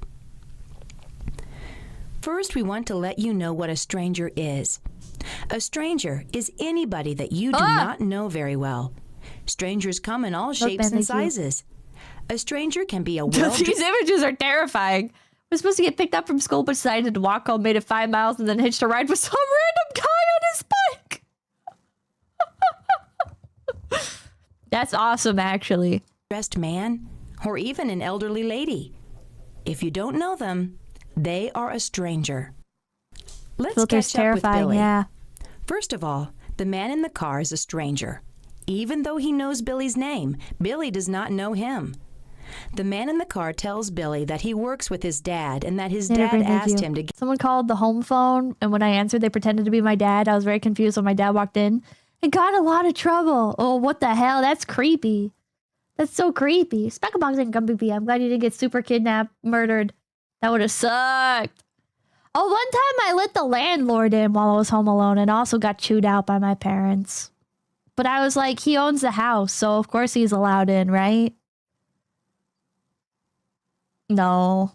First, we want to let you know what a stranger is. A stranger is anybody that you do not know very well. Strangers come in all shapes and sizes. A stranger can be a These images are terrifying. We're supposed to get picked up from school, but decided to walk home, made it 5 miles, and then hitched a ride with some random guy on his bike. That's awesome, actually. Dressed man, or even an elderly lady. If you don't know them, they are a stranger. Let's catch up with Billy. Yeah. First of all, the man in the car is a stranger. Even though he knows Billy's name, Billy does not know him. The man in the car tells Billy that he works with his dad and that his dad asked him to... Someone called the home phone, and when I answered, they pretended to be my dad. I was very confused when my dad walked in and got in a lot of trouble. Oh, what the hell? That's creepy. That's so creepy. Specklebox and Gumby, I'm glad you didn't get super kidnapped, murdered. That would have sucked. Oh, one time I let the landlord in while I was home alone and also got chewed out by my parents. But I was like, he owns the house, so of course he's allowed in, right? No.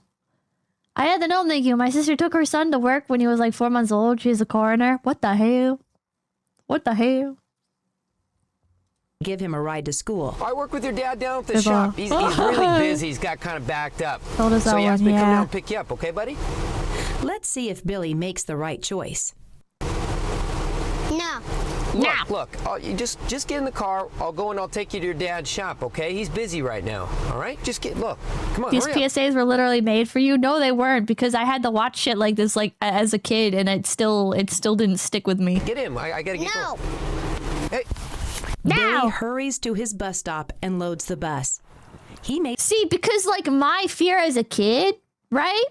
I had to know, thank you. My sister took her son to work when he was like 4 months old. She's a coroner. What the hell? What the hell? Give him a ride to school. I work with your dad down at the shop. He's really busy. He's got kind of backed up. So he asked me to come down and pick you up, okay, buddy? Let's see if Billy makes the right choice. No. Look, you just get in the car. I'll go and I'll take you to your dad's shop, okay? He's busy right now, all right? Look, come on, These hurry up. PSAs were literally made for you? No, they weren't, because I had to watch shit like this like as a kid, and it still didn't stick with me. Get in. I gotta get going. Hey. Billy hurries to his bus stop and loads the bus. See, because like my fear as a kid, right,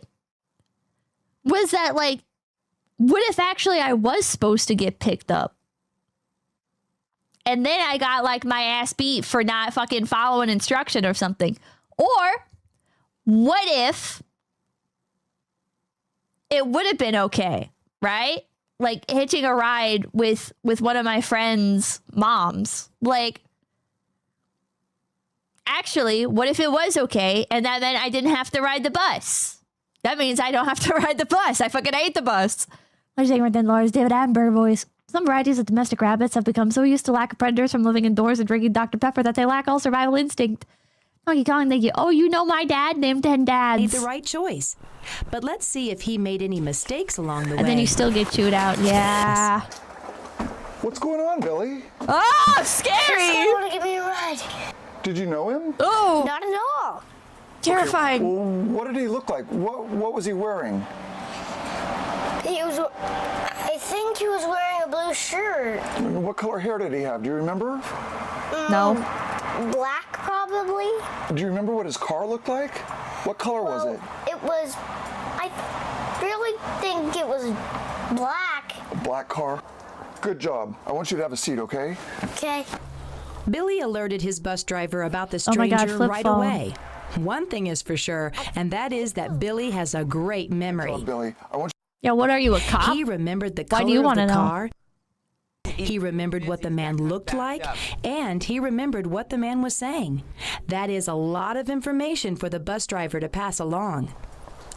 was that like, what if actually I was supposed to get picked up? And then I got like my ass beat for not fucking following instruction or something. Or what if it would have been okay, right? Like hitching a ride with one of my friends' moms. Like, actually, what if it was okay and that meant I didn't have to ride the bus? That means I don't have to ride the bus. I fucking hate the bus. Let's take Martin Lars, David Attenborough voice. Some varieties of domestic rabbits have become so used to lack of predators from living indoors and drinking Dr. Pepper that they lack all survival instinct. Monkey Kong, thank you. Oh, you know my dad named 10 dads. Made the right choice. But let's see if he made any mistakes along the way. And then you still get chewed out. Yeah. What's going on, Billy? Oh, scary! He's going to give me a ride. Did you know him? Oh! Not at all. Terrifying. Okay, well, what did he look like? What was he wearing? I think he was wearing a blue shirt. What color hair did he have? Do you remember? No. Black, probably. Do you remember what his car looked like? What color was it? It was, I really think it was black. A black car. Good job. I want you to have a seat, okay? Okay. Billy alerted his bus driver about the Oh my stranger God, flip right phone. away. One thing is for sure, and that is that Billy has a great memory. Oh, Billy, I want Yeah, what are you, a cop? He remembered the Why color do you of want the to know? car. He remembered what the man looked like, and he remembered what the man was saying. That is a lot of information for the bus driver to pass along.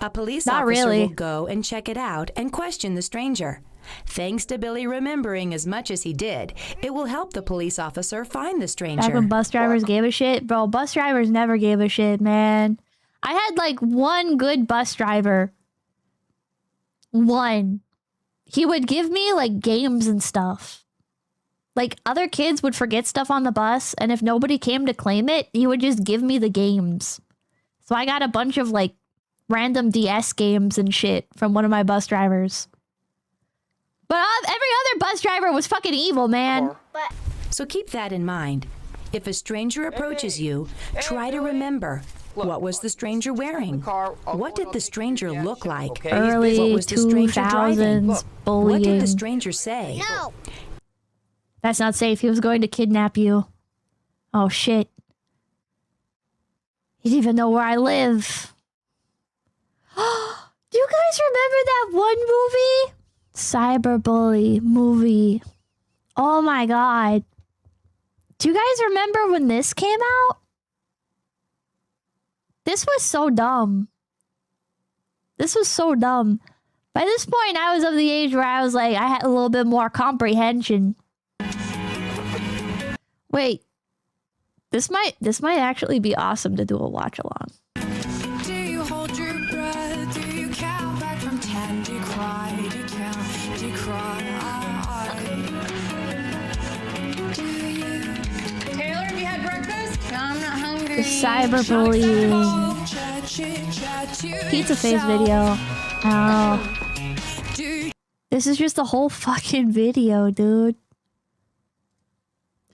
A police Not officer really. will go and check it out and question the stranger. Thanks to Billy remembering as much as he did, it will help the police officer find the Back stranger. when bus drivers gave a shit? Bro, bus drivers never gave a shit, man. I had like one good bus driver. One. He would give me like games and stuff. Like other kids would forget stuff on the bus, and if nobody came to claim it, he would just give me the games. So I got a bunch of like random DS games and shit from one of my bus drivers. But every other bus driver was fucking evil, man. So keep that in mind. If a stranger approaches you, try to remember, what was the stranger wearing? What did the stranger look like? Early What was the stranger driving? 2000s What did bullying. the stranger say? No. That's not safe. He was going to kidnap you. Oh, shit. He didn't even know where I live. Do you guys remember that one movie? Cyberbully movie. Oh my god. Do you guys remember when this came out? This was so dumb. This was so dumb. By this point, I was of the age where I was like, I had a little bit more comprehension. Wait. This might actually be awesome to do a watch along. Do you hold your breath? Do you count back from 10? Do you cry? Do you count? Do you cry? Do you? Taylor, have you had breakfast? No, I'm not hungry. The cyberbullying. Pizza face video. Oh. This is just the whole fucking video, dude.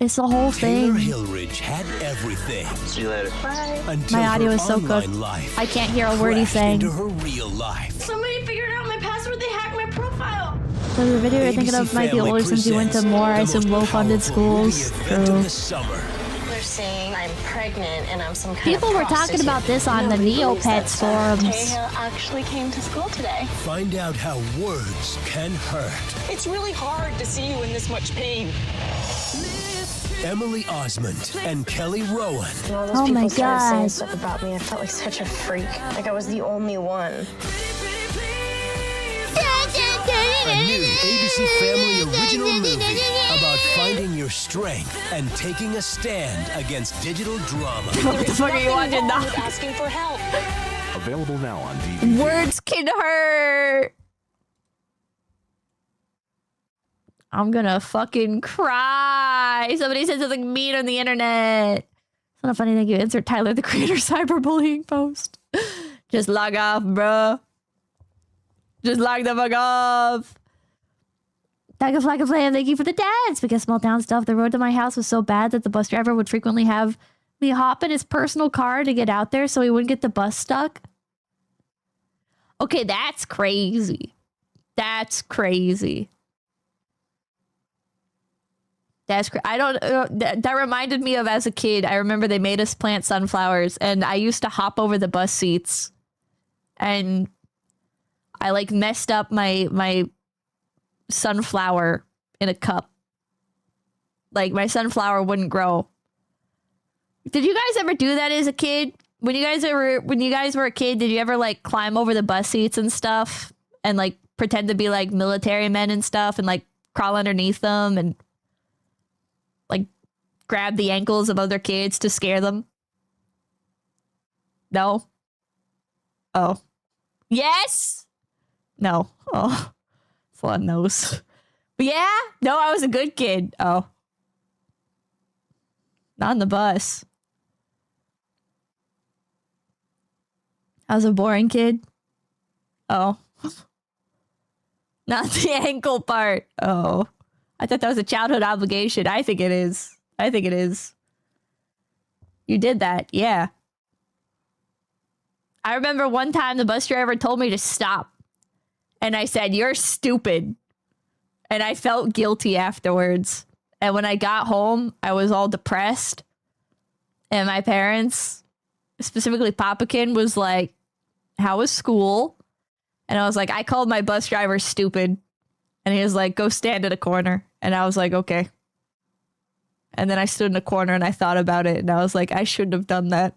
It's the whole Taylor thing. Hillridge had everything. See you later. Bye. Until My audio her is so online cooked. life I can't hear a word he's crashed saying. into her real life. Somebody figured out my password. They hacked my profile. So the video you're thinking of might be Family older since you went to presents more, I the assume, most low-funded powerful schools. movie event True. of the summer. They're saying I'm pregnant and I'm some kind People of were talking about this on the Neopets forums. 𝐒𝐿 actually came to school today. Find out how words can hurt. It's really hard to see you in this much pain. Emily Osmond and Kelly Rowan. When all those Oh my people started saying God. stuff about me, I felt like such a freak. Like I was the only one. A new ABC Family original movie about finding your strength and taking a stand against digital drama. What the fuck are you watching now? Asking for help. Available now on DVD. Words can hurt. I'm gonna fucking cry. Somebody said something mean on the internet. It's not a funny thing. You insert Tyler, the creator, cyberbullying post. Just log off, bro. Just log the fuck off. Flag a plan. Thank you for the dance. Because small town stuff. The road to my house was so bad that the bus driver would frequently have me hop in his personal car to get out there so he wouldn't get the bus stuck. Okay, that's crazy. That's crazy. I don't. That reminded me of as a kid. I remember they made us plant sunflowers, and I used to hop over the bus seats, and I like messed up my sunflower in a cup. Like my sunflower wouldn't grow. Did you guys ever do that as a kid? When you guys were a kid, did you ever like climb over the bus seats and stuff and like pretend to be like military men and stuff and like crawl underneath them and like grab the ankles of other kids to scare them? No? Oh. Yes? No. Oh. It's a lot of no's. But yeah? No, I was a good kid. Oh. Not on the bus. I was a boring kid. Oh. Not the ankle part. Oh. I thought that was a childhood obligation. I think it is. I think it is. You did that. Yeah. I remember one time the bus driver told me to stop. And I said, "You're stupid." And I felt guilty afterwards. And when I got home, I was all depressed. And my parents specifically Papakin, was like, how was school? And I was like, I called my bus driver stupid. And he was like, go stand at a corner. And I was like, okay. And then I stood in a corner and I thought about it. And I was like, I shouldn't have done that.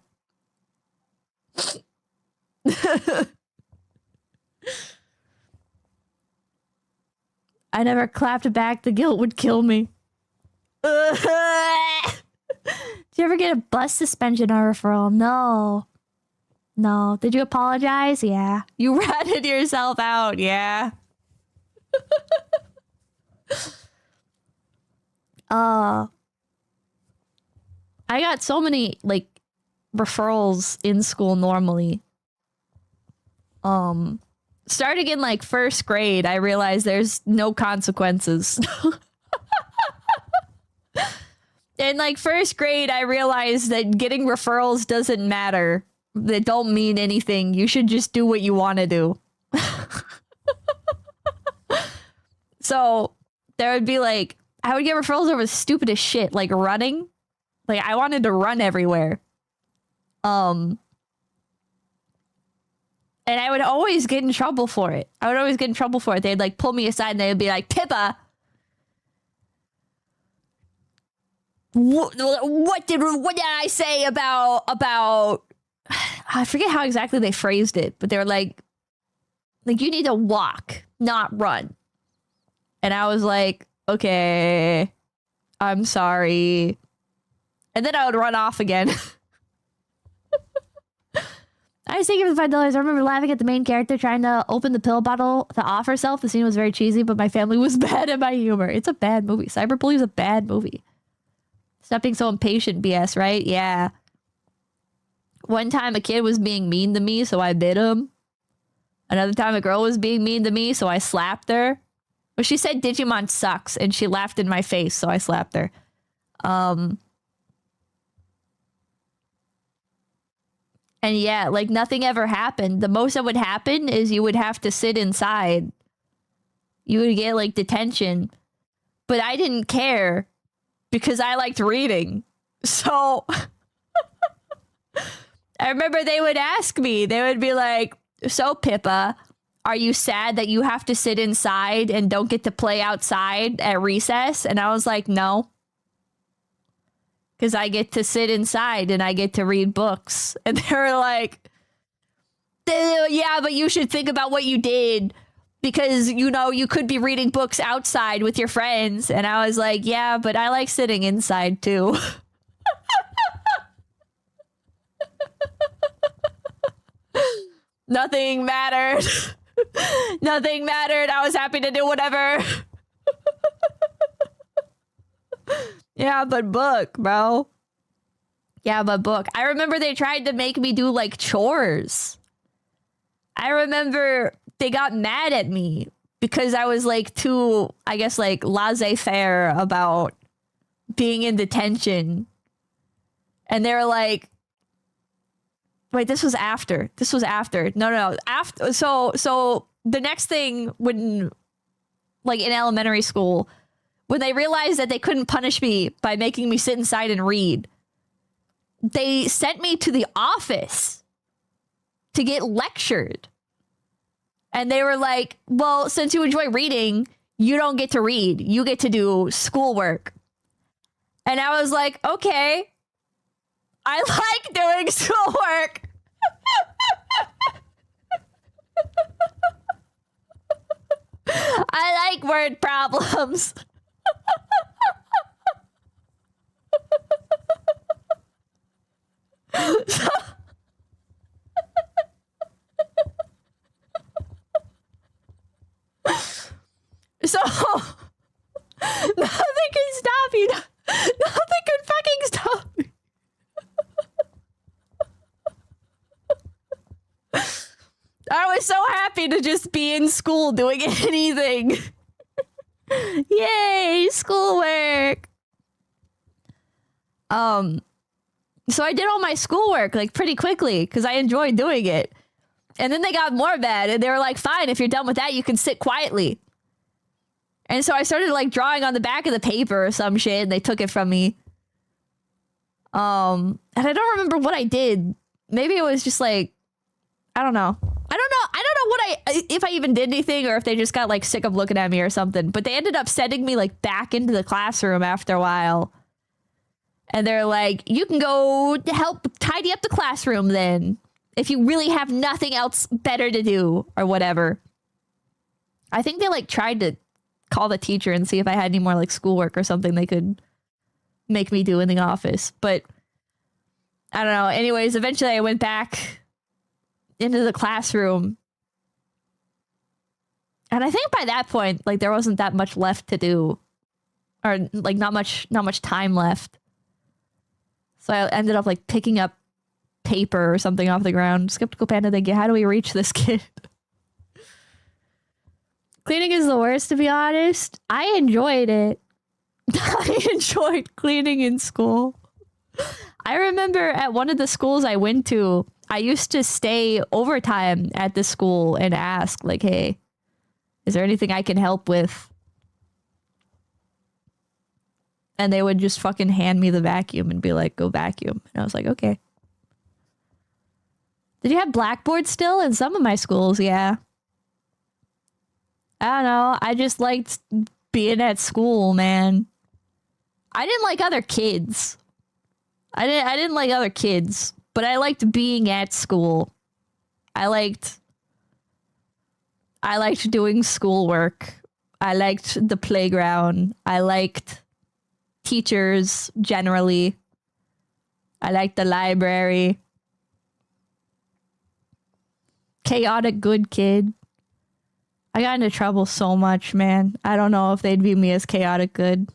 I never clapped back. The guilt would kill me. Did you ever get a bus suspension or referral? No. No. Did you apologize? Yeah. You ratted yourself out. Yeah. I got so many like referrals in school normally. Starting in like first grade, I realized there's no consequences. In like first grade, I realized that getting referrals doesn't matter. They don't mean anything. You should just do what you want to do. So there would be like, I would get referrals over the stupidest shit, like running. Like I wanted to run everywhere. And I would always get in trouble for it. They'd like pull me aside and they'd be like, Pippa, what did I say about I forget how exactly they phrased it, but they were like you need to walk, not run. And I was like, okay, I'm sorry. And then I would run off again. I was thinking for the $5. I remember laughing at the main character trying to open the pill bottle to off herself. The scene was very cheesy, but my family was bad at my humor. It's a bad movie. Cyberbully is a bad movie. Stop being so impatient, BS, right? Yeah. One time a kid was being mean to me, so I bit him. Another time a girl was being mean to me, so I slapped her. Well, she said Digimon sucks, and she laughed in my face, so I slapped her. And yeah, like nothing ever happened. The most that would happen is you would have to sit inside. You would get like detention. But I didn't care because I liked reading. So I remember they would ask me, they would be like, so Pippa, are you sad that you have to sit inside and don't get to play outside at recess? And I was like, no. Because I get to sit inside and I get to read books. And they were like, yeah, but you should think about what you did. Because, you know, you could be reading books outside with your friends. And I was like, yeah, but I like sitting inside too. Nothing mattered. Nothing mattered. I was happy to do whatever. Yeah, but book, bro. Yeah, but book. I remember they tried to make me do like chores. I remember they got mad at me because I was like too, I guess, like laissez-faire about being in detention. And they were like, wait, this was after. No. After. So the next thing when, like in elementary school, when they realized that they couldn't punish me by making me sit inside and read, they sent me to the office to get lectured. And they were like, well, since you enjoy reading, you don't get to read. You get to do schoolwork. And I was like, okay, I like doing schoolwork. I like word problems. So nothing can stop you. Nothing can fucking stop me. I was so happy to just be in school doing anything. Yay, schoolwork. So I did all my schoolwork like pretty quickly because I enjoyed doing it. And then they got more mad and they were like, fine, if you're done with that, you can sit quietly. And so I started like drawing on the back of the paper or some shit and they took it from me. And I don't remember what I did. maybe it was just like, I don't know. I don't know if I even did anything or if they just got like sick of looking at me or something. But they ended up sending me like back into the classroom after a while. And they're like, you can go help tidy up the classroom then, if you really have nothing else better to do or whatever. I think they like tried to call the teacher and see if I had any more like schoolwork or something they could make me do in the office. But I don't know. Anyways, eventually I went back into the classroom. And I think by that point, like there wasn't that much left to do, or like not much time left. So I ended up like picking up paper or something off the ground. Skeptical Panda thinking, how do we reach this kid? Cleaning is the worst, to be honest. I enjoyed it. I enjoyed cleaning in school. I remember at one of the schools I went to, I used to stay overtime at the school and ask like, hey, is there anything I can help with? And they would just fucking hand me the vacuum and be like, go vacuum. And I was like, okay. Did you have blackboard still in some of my schools? Yeah. I don't know. I just liked being at school, man. I didn't like other kids. I didn't like other kids, but I liked being at school. I liked doing schoolwork. I liked the playground. I liked teachers generally. I liked the library. Chaotic good kid. I got into trouble so much, man. I don't know if they'd view me as chaotic good.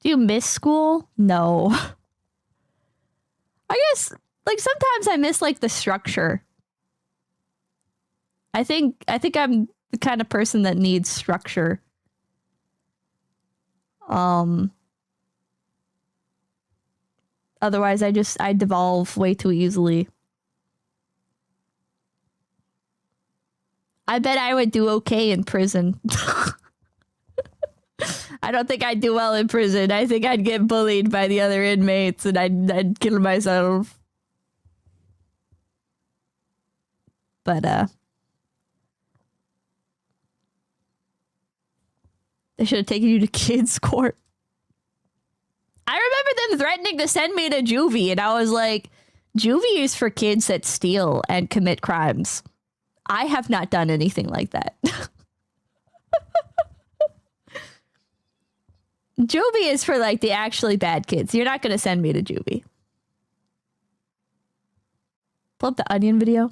Do you miss school? No. I guess, like, sometimes I miss, like, the structure. I think I'm the kind of person that needs structure. Otherwise, I devolve way too easily. I bet I would do okay in prison. I don't think I'd do well in prison. I think I'd get bullied by the other inmates and I'd kill myself. But, they should have taken you to kids' court. I remember them threatening to send me to juvie, and I was like, juvie is for kids that steal and commit crimes. I have not done anything like that. Juvie is for like the actually bad kids. You're not going to send me to juvie. Pull up the Onion video.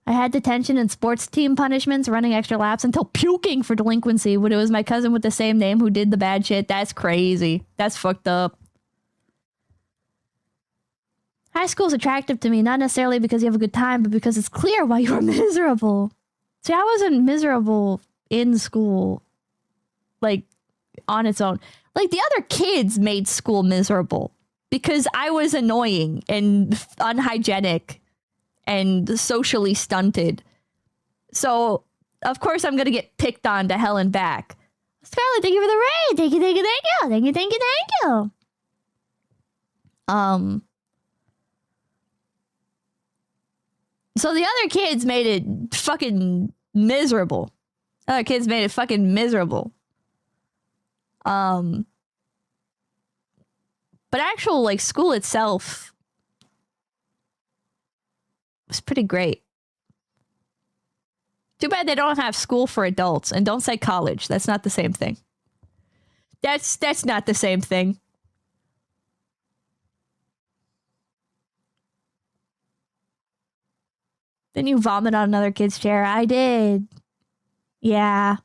I had detention and sports team punishments, running extra laps until puking for delinquency when it was my cousin with the same name who did the bad shit. That's crazy. That's fucked up. High school's attractive to me, not necessarily because you have a good time, but because it's clear why you were miserable. See, I wasn't miserable in school, like, on its own. Like, the other kids made school miserable because I was annoying and unhygienic and socially stunted. So, of course, I'm going to get picked on to hell and back. Scarlett, thank you for the raid. Thank you, thank you, thank you. Thank you, thank you, thank you. So the other kids made it fucking miserable. Other kids made it fucking miserable. But actual, like, school itself was pretty great. Too bad they don't have school for adults. And don't say college. That's not the same thing. That's not the same thing. Didn't you vomit on another kid's chair? I did. Yeah.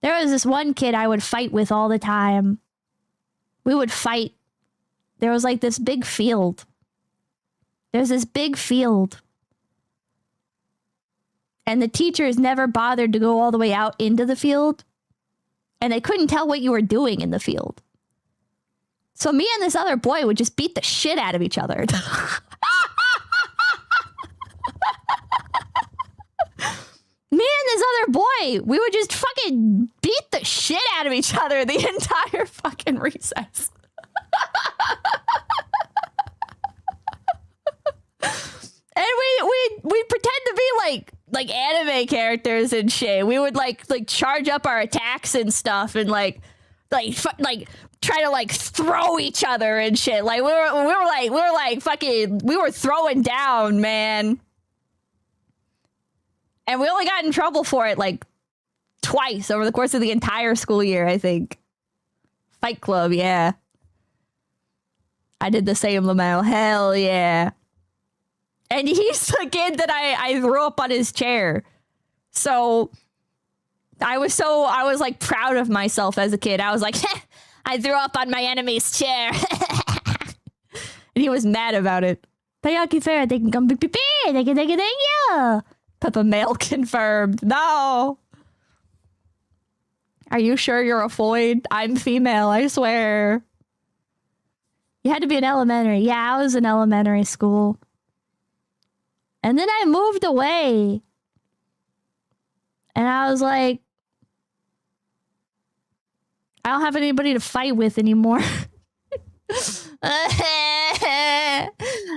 There was this one kid I would fight with all the time. We would fight. There was like this big field. There's this big field. And the teachers never bothered to go all the way out into the field. And they couldn't tell what you were doing in the field. So me and this other boy would just beat the shit out of each other. Me and this other boy, we would just fucking beat the shit out of each other the entire fucking recess. be like anime characters and shit. We would like charge up our attacks and stuff and like try to like throw each other and shit. Like we were throwing down, man. And we only got in trouble for it like twice over the course of the entire school year, I think. Fight Club, yeah. I did the same, Lamel. Hell yeah. And he's the kid that I threw up on his chair. So I was like proud of myself as a kid. I was like, I threw up on my enemy's chair. And he was mad about it. Tayaki Fair, they can come pick. Thank you. Peppa male confirmed. No. Are you sure you're a Floyd? I'm female, I swear. You had to be in elementary. Yeah, I was in elementary school. And then I moved away. And I was like, I don't have anybody to fight with anymore. I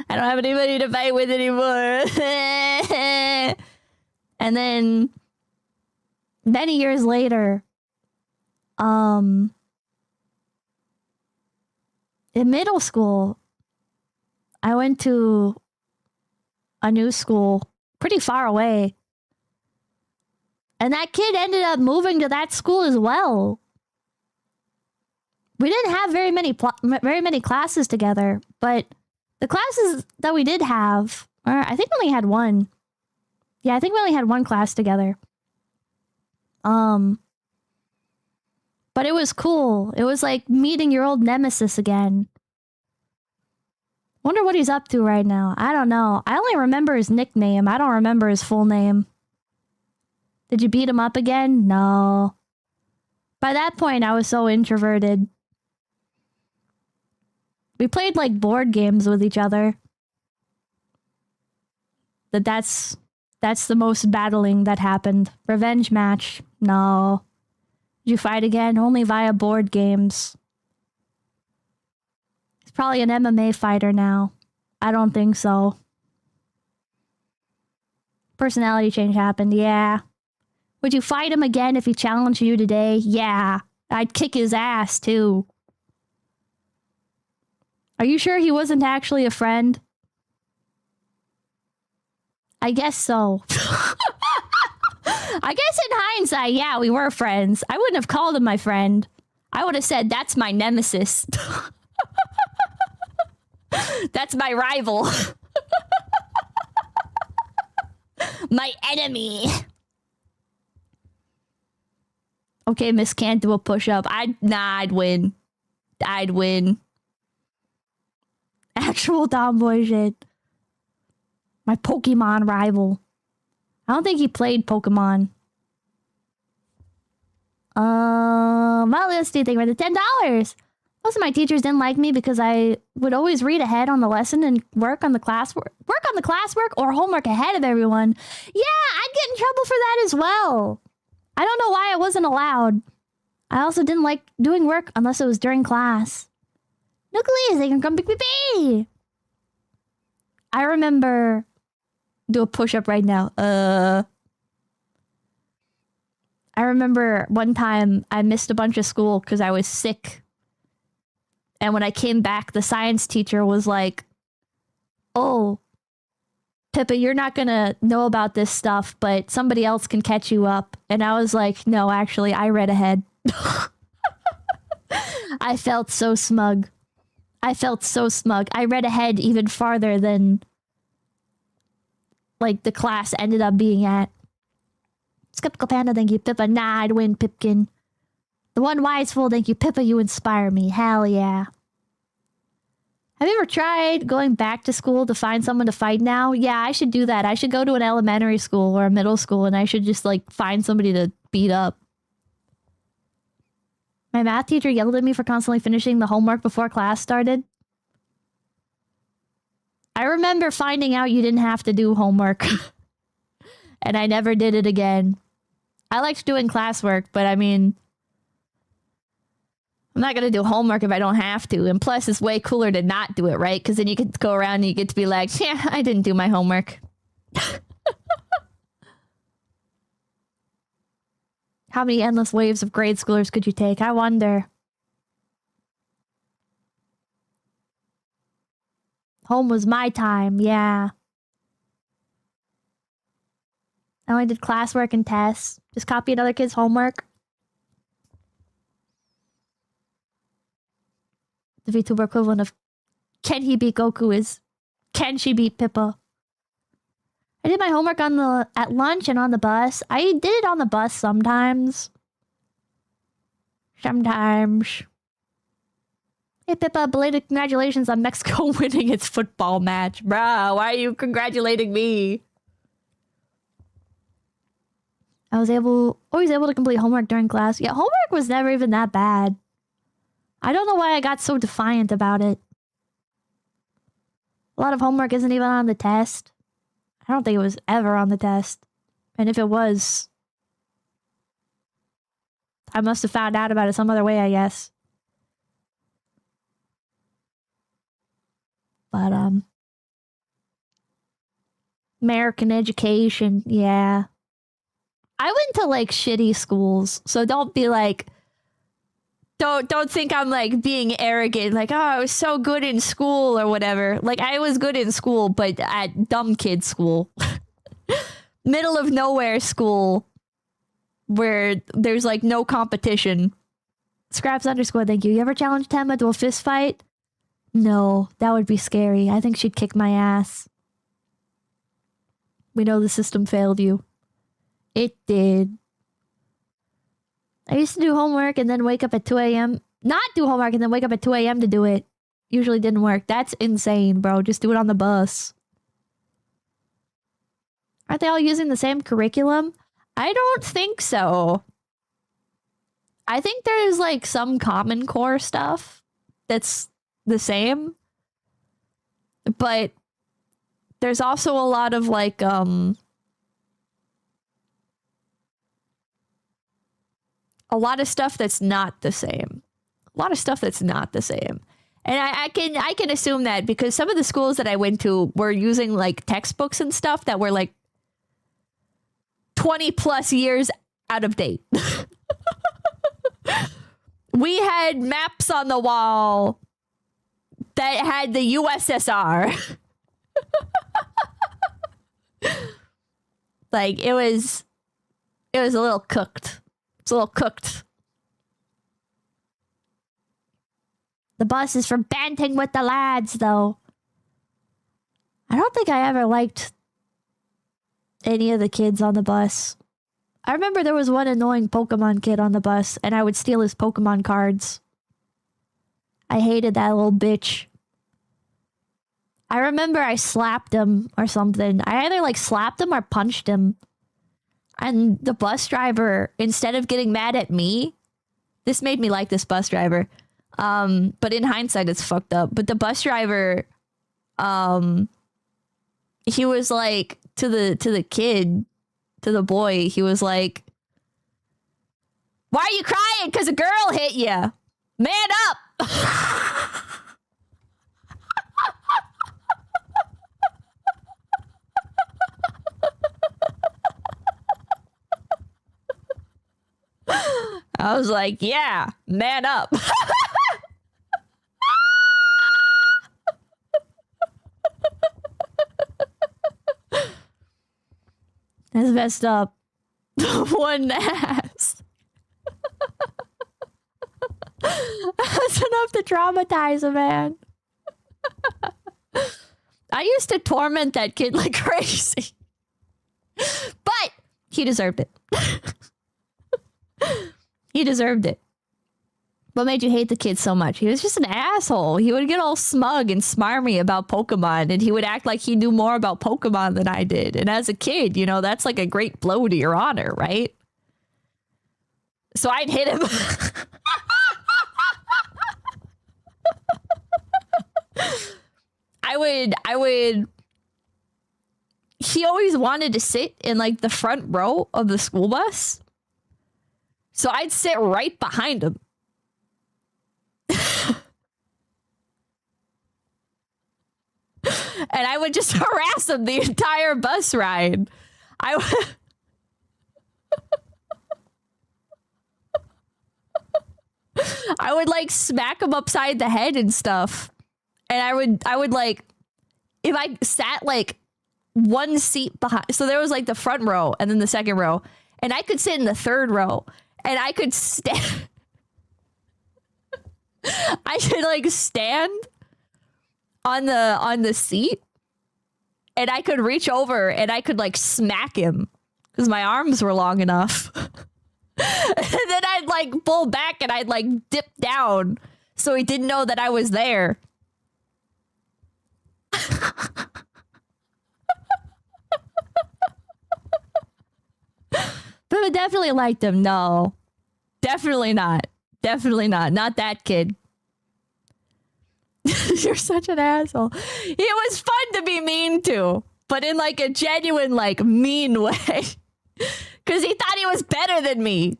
don't have anybody to fight with anymore. And then many years later, in middle school, I went to a new school pretty far away. And that kid ended up moving to that school as well. We didn't have very many classes together, but the classes that we did have, or I think we only had one. Yeah, I think we only had one class together. But it was cool. It was like meeting your old nemesis again. Wonder what he's up to right now. I don't know. I only remember his nickname. I don't remember his full name. Did you beat him up again? No. By that point, I was so introverted. We played like board games with each other. That's the most battling that happened. Revenge match? No. Did you fight again? Only via board games. He's probably an MMA fighter now. I don't think so. Personality change happened, yeah. Would you fight him again if he challenged you today? Yeah. I'd kick his ass, too. Are you sure he wasn't actually a friend? I guess so. I guess in hindsight, yeah, we were friends. I wouldn't have called him my friend. I would have said, that's my nemesis. That's my rival. My enemy. Okay, Miss can't do a push-up. I'd win. I'd win. Actual tomboy shit. My Pokemon rival. I don't think he played Pokemon. Let's do thank you for the $10. Most of my teachers didn't like me because I would always read ahead on the lesson and work on the classwork or homework ahead of everyone. Yeah, I'd get in trouble for that as well. I don't know why I wasn't allowed. I also didn't like doing work unless it was during class. Nucleus, they can come pick me. I remember... Do a push-up right now. I remember one time I missed a bunch of school because I was sick. And when I came back, the science teacher was like, oh, Pippa, you're not going to know about this stuff, but somebody else can catch you up. And I was like, no, actually, I read ahead. I felt so smug. I read ahead even farther than... like the class ended up being at. Skeptical Panda, thank you, Pippa. Nah, I'd win, Pipkin. The One Wise Fool, thank you, Pippa. You inspire me. Hell yeah. Have you ever tried going back to school to find someone to fight now? Yeah, I should do that. I should go to an elementary school or a middle school and I should just like find somebody to beat up. My math teacher yelled at me for constantly finishing the homework before class started. I remember finding out you didn't have to do homework. And I never did it again. I liked doing classwork, but I mean... I'm not going to do homework if I don't have to. And plus, it's way cooler to not do it, right? Because then you get to go around and you get to be like, yeah, I didn't do my homework. How many endless waves of grade schoolers could you take? I wonder. Home was my time, yeah. I only did classwork and tests. Just copied other kids' homework. The VTuber equivalent of can he beat Goku is can she beat Pippa? I did my homework at lunch and on the bus. I did it on the bus sometimes. Sometimes. Hey Pippa, belated congratulations on Mexico winning its football match. Bro, why are you congratulating me? I was always able to complete homework during class. Yeah, homework was never even that bad. I don't know why I got so defiant about it. A lot of homework isn't even on the test. I don't think it was ever on the test. And if it was, I must have found out about it some other way, I guess. But, American education, yeah. I went to, like, shitty schools, so don't be like, don't think I'm, like, being arrogant, like, oh, I was so good in school or whatever. Like, I was good in school, but at dumb kid school. Middle of nowhere school, where there's, like, no competition. Scraps underscore, thank you. You ever challenge Tenma to a fist fight? No, that would be scary. I think she'd kick my ass. We know the system failed you. It did. I used to do homework and then wake up at 2 a.m. Not do homework and then wake up at 2 a.m. to do it. Usually didn't work. That's insane, bro. Just do it on the bus. Aren't they all using the same curriculum? I don't think so. I think there's like some Common Core stuff that's the same. But there's also a lot of like a lot of stuff that's not the same. A lot of stuff that's not the same. And I can assume that because some of the schools that I went to were using like textbooks and stuff that were like 20 plus years out of date. We had maps on the wall that had the USSR. Like it was a little cooked. It's a little cooked. The bus is for banting with the lads, though. I don't think I ever liked any of the kids on the bus. I remember there was one annoying Pokemon kid on the bus, and I would steal his Pokemon cards. I hated that little bitch. I remember I slapped him or something. I either like slapped him or punched him. And the bus driver, instead of getting mad at me, this made me like this bus driver. But in hindsight, it's fucked up. But the bus driver, he was like to the kid, to the boy, he was like, "Why are you crying? Because a girl hit you. Man up." I was like, yeah, man up. That's messed up. One ass. That's enough to traumatize a man. I used to torment that kid like crazy. But he deserved it. He deserved it. What made you hate the kid so much? He was just an asshole. He would get all smug and smarmy about Pokemon, and he would act like he knew more about Pokemon than I did. And as a kid, you know, that's like a great blow to your honor, right? So I'd hit him. I would. He always wanted to sit in like the front row of the school bus. So I'd sit right behind him. And I would just harass him the entire bus ride. I would like smack him upside the head and stuff. And I would like, if I sat like one seat behind, so there was like the front row and then the second row, and I could sit in the third row and I could stand. I could like stand on the seat and I could reach over and I could like smack him because my arms were long enough. And then I'd like pull back and I'd like dip down so he didn't know that I was there. But I definitely liked him. No, definitely not. Definitely not. Not that kid. You're such an asshole. It was fun to be mean to, but in like a genuine, like mean way. Because he thought he was better than me.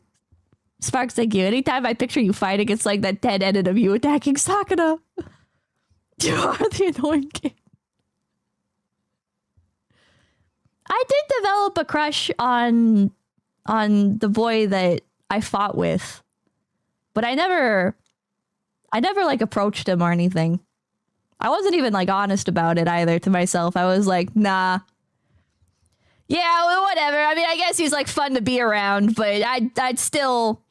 Sparks, thank you. Anytime I picture you fighting, it's like that 10 edit of you attacking Sakura. You are the annoying kid. I did develop a crush on the boy that I fought with, but I never like approached him or anything. I wasn't even like honest about it either to myself. I was like, nah. Yeah, well, whatever. I mean, I guess he's like fun to be around, but I'd still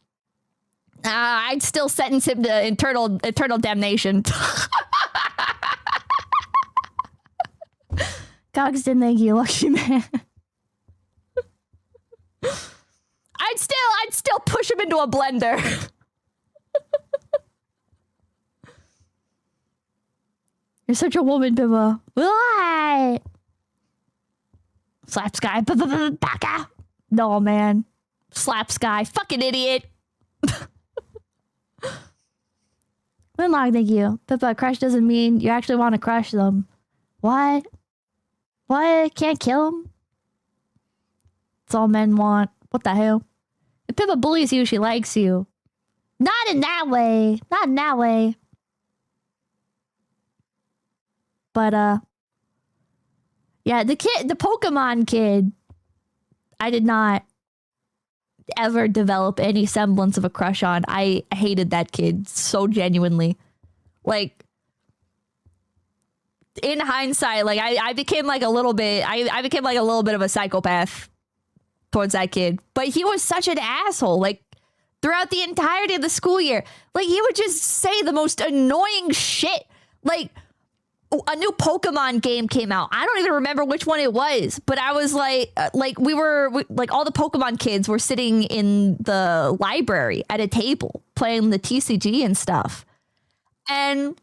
sentence him to eternal damnation. Cogston, thank you, lucky man. I'd still push him into a blender. You're such a woman, Bibba. Why? Slap Sky. Baka. No, man. Slap Sky. Fucking idiot. Winlock, thank you. Bibba, crush doesn't mean you actually want to crush them. What? What? Can't kill them? That's all men want. What the hell? If Pippa bullies you, she likes you. Not in that way. Not in that way. But, yeah, the Pokemon kid, I did not ever develop any semblance of a crush on. I hated that kid so genuinely. Like, in hindsight, like, I became like a little bit, I became like a little bit of a psychopath towards that kid. But he was such an asshole, like, throughout the entirety of the school year. Like, he would just say the most annoying shit. Like, a new Pokemon game came out. I don't even remember which one it was, but I was like we were like all the Pokemon kids were sitting in the library at a table playing the TCG and stuff. And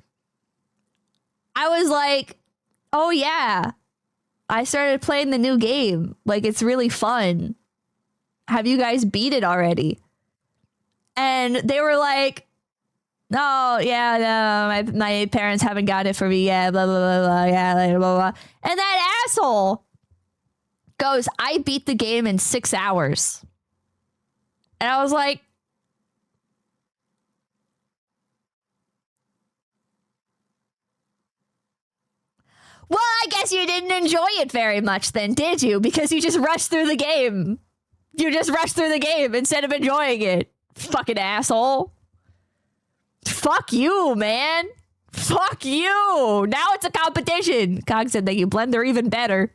I was like, oh yeah, I started playing the new game. Like, it's really fun. Have you guys beat it already? And they were like, no, yeah, no, my parents haven't got it for me yet, blah, blah, blah, blah, yeah, blah, blah, blah. And that asshole goes, I beat the game in 6 hours. And I was like, well, I guess you didn't enjoy it very much then, did you? Because you just rushed through the game. You just rushed through the game instead of enjoying it. Fucking asshole. Fuck you, man. Fuck you. Now it's a competition. Cog said that you blend, they're even better.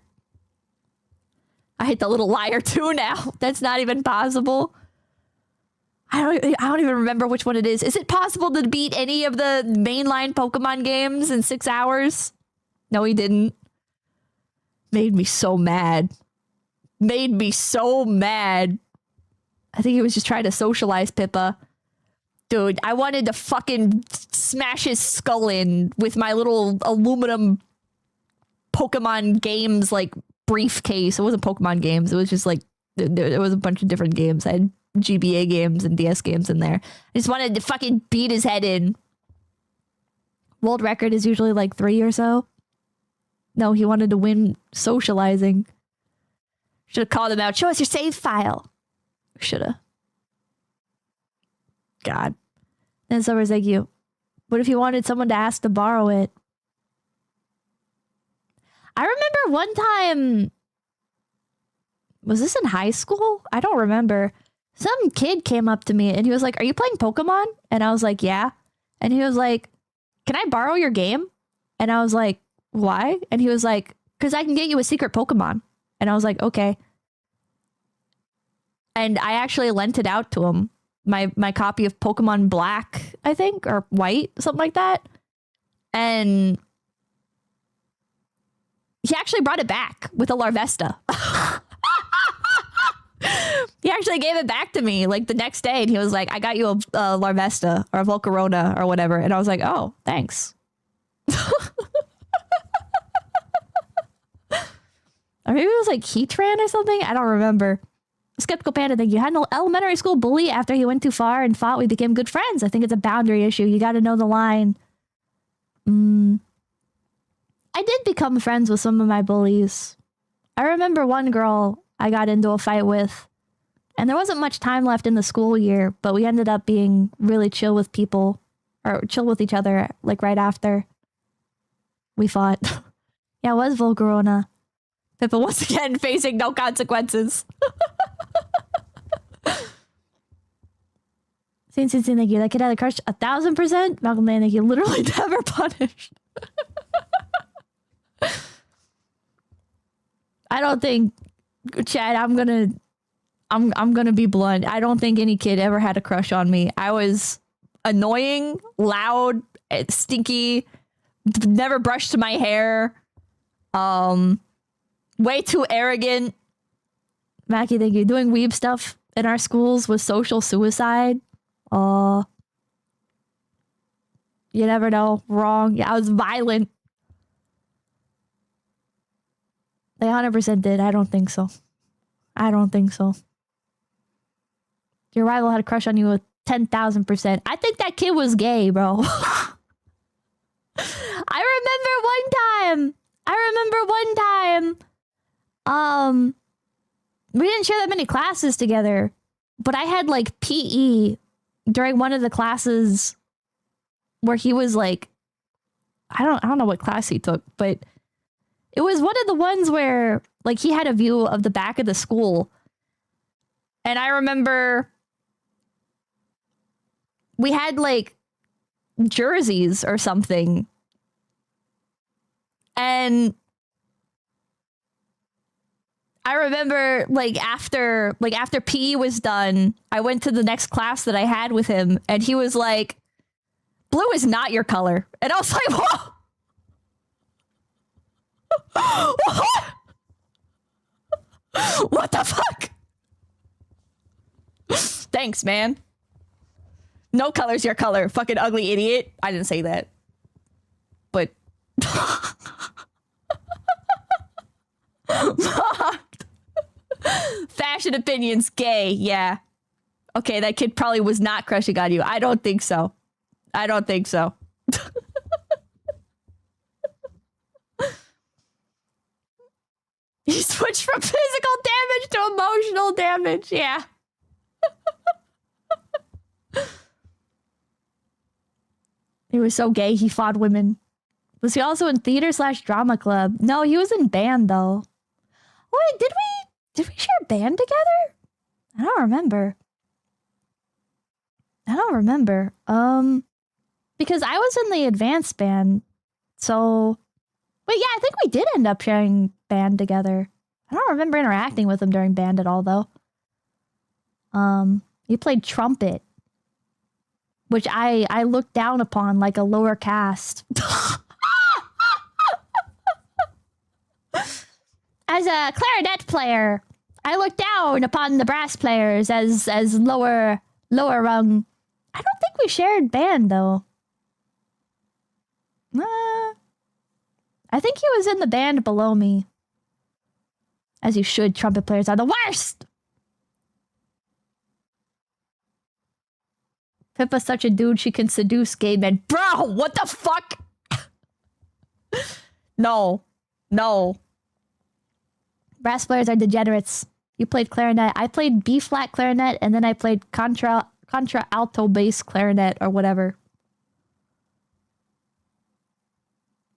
I hit the little liar too now. That's not even possible. I don't even remember which one it is. Is it possible to beat any of the mainline Pokemon games in 6 hours? No, he didn't. Made me so mad. Made me so mad. I think he was just trying to socialize Pippa. Dude, I wanted to fucking smash his skull in with my little aluminum Pokemon games, like, briefcase. It wasn't Pokemon games. It was just, like, there was a bunch of different games. I had GBA games and DS games in there. I just wanted to fucking beat his head in. World record is usually, like, 3 or so. No, he wanted to win socializing. Should have called him out. Show us your save file. Should have. God. Then Summer's like, you. What if you wanted someone to ask to borrow it? I remember one time. Was this in high school? I don't remember. some kid came up to me and he was like, "Are you playing Pokemon?" And I was like, "Yeah." And he was like, "Can I borrow your game?" And I was like, "Why?" And he was like, "Because I can get you a secret Pokemon." And I was like, "Okay." And I actually lent it out to him. My copy of Pokemon Black, I think, or White, something like that. And he actually brought it back with a Larvesta. He actually gave it back to me like the next day, and he was like, "I got you a Larvesta or a Volcarona or whatever." And I was like, "Oh, thanks." Or maybe it was like Heatran or something. I don't remember. Skeptical Panda, thank you. Had an elementary school bully after he went too far and fought. We became good friends. I think it's a boundary issue. You got to know the line. I did become friends with some of my bullies. I remember one girl I got into a fight with, and there wasn't much time left in the school year, but we ended up being really chill with people, or chill with each other, like right after we fought. Yeah, it was Volcarona. Pippa once again facing no consequences. Thank you. That kid had a crush 1,000%. Malcolm Man, thank you. Literally never punished. I don't think, Chad, I'm gonna be blunt. I don't think any kid ever had a crush on me. I was annoying, loud, stinky, never brushed my hair, way too arrogant. Mackie, thank you. Doing weeb stuff in our schools was social suicide. You never know. Wrong. Yeah, I was violent. They 100% did. I don't think so. I don't think so. Your rival had a crush on you with 10,000%. I think that kid was gay, bro. I remember one time. We didn't share that many classes together, but I had like PE during one of the classes where he was like, I don't know what class he took, but it was one of the ones where like he had a view of the back of the school. And I remember we had like jerseys or something. And I remember like after PE was done, I went to the next class that I had with him, and he was like, "Blue is not your color." And I was like, "Whoa." What the fuck? Thanks, man. No color's your color, fucking ugly idiot. I didn't say that. But fashion opinions, gay, yeah. Okay, that kid probably was not crushing on you. I don't think so. You switched from physical damage to emotional damage, yeah. He was so gay, he fought women. Was he also in theater/drama club? No, he was in band, though. Wait, did we share band together? I don't remember. Because I was in the advanced band, so... But yeah, I think we did end up sharing band together. I don't remember interacting with him during band at all, though. He played trumpet, which I looked down upon like a lower caste. As a clarinet player, I look down upon the brass players as lower rung. I don't think we shared band, though. I think he was in the band below me. As you should, trumpet players are the worst! Pippa's such a dude, she can seduce gay men. Bro, what the fuck? No. Brass players are degenerates. You played clarinet. I played B-flat clarinet, and then I played contra alto bass clarinet, or whatever.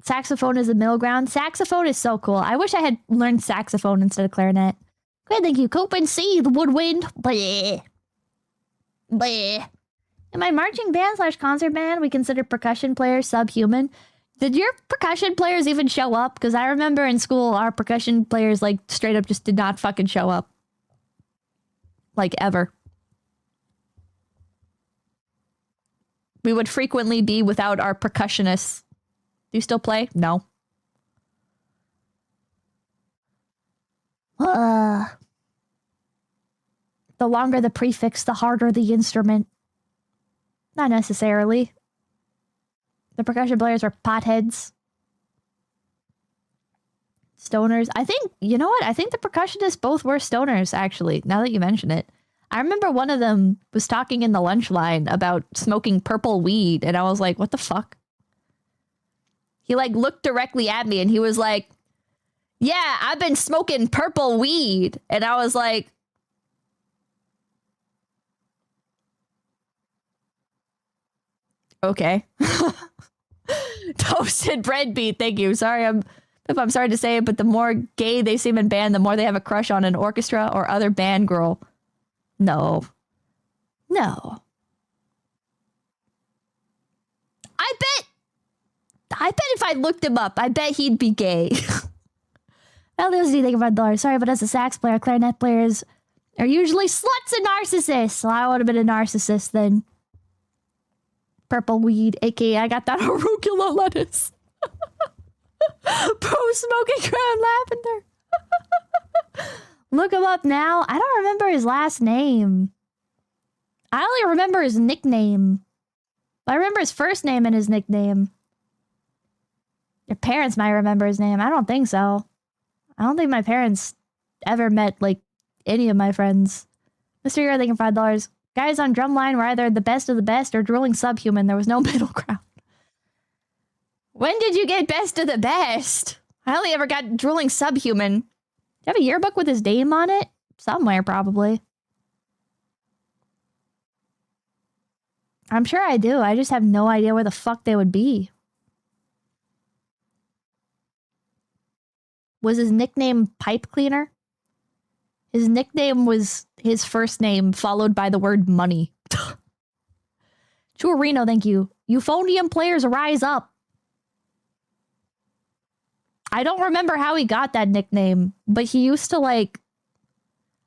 Saxophone is the middle ground. Saxophone is so cool. I wish I had learned saxophone instead of clarinet. Great, thank you. Cope and see the woodwind. Bleh. Bleh. In my marching band / concert band, we consider percussion players subhuman. Did your percussion players even show up? Because I remember in school, our percussion players, like, straight up just did not fucking show up. Like, ever. We would frequently be without our percussionists. Do you still play? No. The longer the prefix, the harder the instrument. Not necessarily. The percussion players were potheads. Stoners. I think, you know what? I think the percussionists both were stoners, actually, now that you mention it. I remember one of them was talking in the lunch line about smoking purple weed, and I was like, what the fuck? He, like, looked directly at me, and he was like, yeah, I've been smoking purple weed. And I was like, okay. Toasted bread beat, thank you. Sorry, I'm sorry to say it, but the more gay they seem in band, the more they have a crush on an orchestra or other band girl. No. No. I bet if I looked him up, I bet he'd be gay. Well, what do you think about dollars? Sorry, but as a sax player, clarinet players are usually sluts and narcissists. So I would have been a narcissist then. Purple weed, aka I got that arugula lettuce. Pro smoking ground lavender. Look him up now. I don't remember his last name. I only remember his nickname. I remember his first name and his nickname. Your parents might remember his name. I don't think so. I don't think my parents ever met, like, any of my friends. Mr. You're thinking $5. Guys on drumline were either the best of the best or drooling subhuman. There was no middle ground. When did you get best of the best? I only ever got drooling subhuman. Do you have a yearbook with his name on it? Somewhere, probably. I'm sure I do. I just have no idea where the fuck they would be. Was his nickname Pipe Cleaner? His nickname was his first name followed by the word money. Churrino, thank you. Euphonium players rise up. I don't remember how he got that nickname, but he used to, like,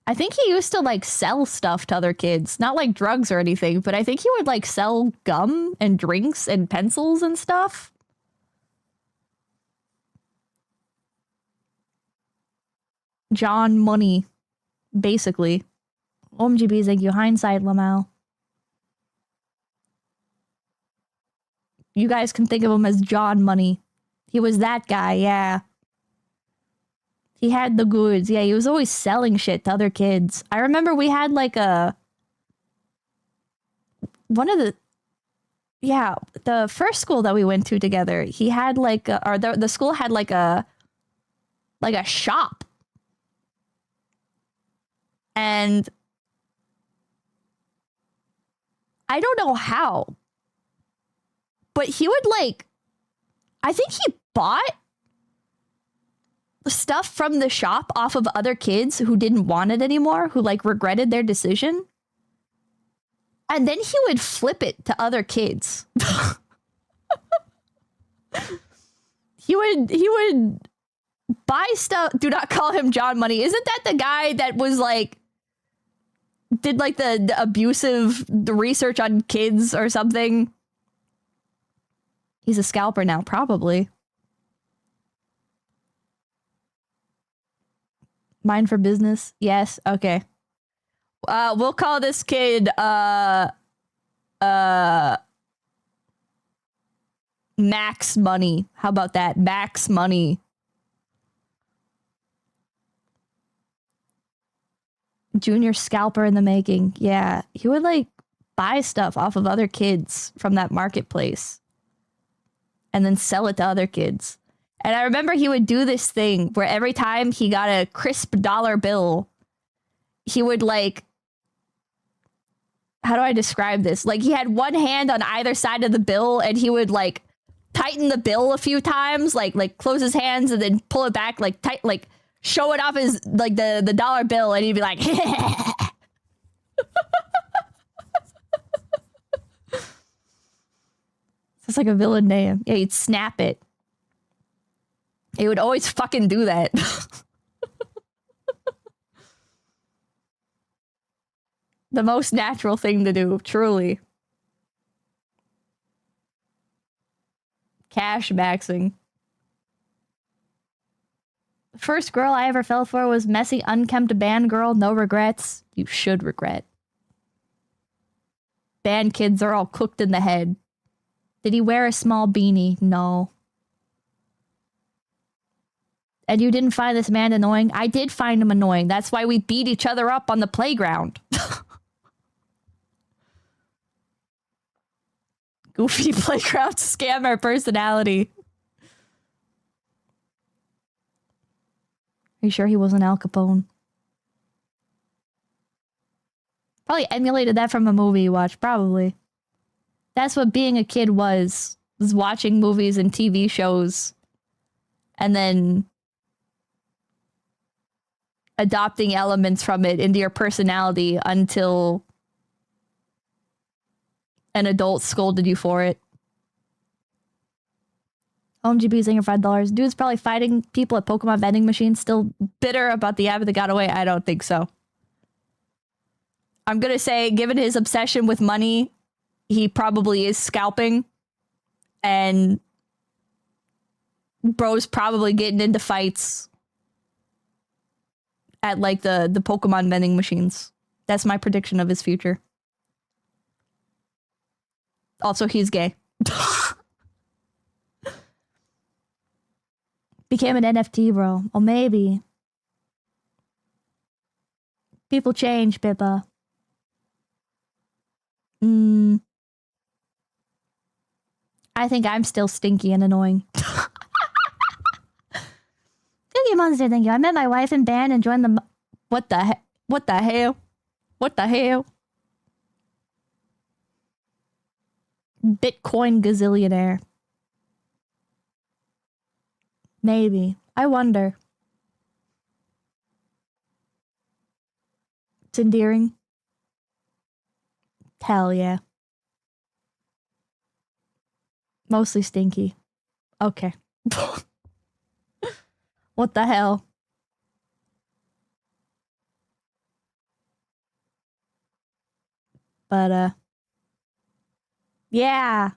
I think he used to, like, sell stuff to other kids. Not like drugs or anything, but I think he would, like, sell gum and drinks and pencils and stuff. John Money, basically. OMGB, thank you. Hindsight, Lamau. You guys can think of him as John Money. He was that guy, yeah. He had the goods. Yeah, he was always selling shit to other kids. I remember we had like a... One of the... Yeah, the first school that we went to together, he had like a... Or the school had like a... Like a shop. And... I don't know how. But he would like... I think he bought stuff from the shop off of other kids who didn't want it anymore, who like regretted their decision. And then he would flip it to other kids. He would buy stuff. Do not call him John Money. Isn't that the guy that was like, did like the abusive research on kids or something? He's a scalper now, probably. Mind for business? Yes. Okay. We'll call this kid Max Money. How about that? Max Money. Junior scalper in the making. Yeah. He would like buy stuff off of other kids from that marketplace and then sell it to other kids. And I remember he would do this thing where every time he got a crisp dollar bill, he would like, how do I describe this? Like he had one hand on either side of the bill and he would like tighten the bill a few times, like close his hands and then pull it back, like tight, like show it off as like the dollar bill, and he'd be like, It's like a villain name. Yeah, he'd snap it. He would always fucking do that. The most natural thing to do, truly. Cash maxing. The first girl I ever fell for was messy, unkempt band girl. No regrets. You should regret. Band kids are all cooked in the head. Did he wear a small beanie? No. And you didn't find this man annoying? I did find him annoying. That's why we beat each other up on the playground. Goofy playground scammer personality. Are you sure he wasn't Al Capone? Probably emulated that from a movie you watched, probably. That's what being a kid was watching movies and TV shows and then adopting elements from it into your personality until an adult scolded you for it. OMGB saying $5. Dude's probably fighting people at Pokemon vending machines, still bitter about the abbot that got away. I don't think so. I'm gonna say, given his obsession with money, he probably is scalping. And bro's probably getting into fights at like the Pokemon vending machines. That's my prediction of his future. Also, he's gay. Became an NFT, bro. Oh, maybe. People change, Pippa. I think I'm still stinky and annoying. Thank you, Monster. Thank you. I met my wife in band and joined the... What the hell? What the hell? What the hell? Bitcoin gazillionaire. Maybe. I wonder. It's endearing. Hell yeah. Mostly stinky. Okay. What the hell? But, yeah.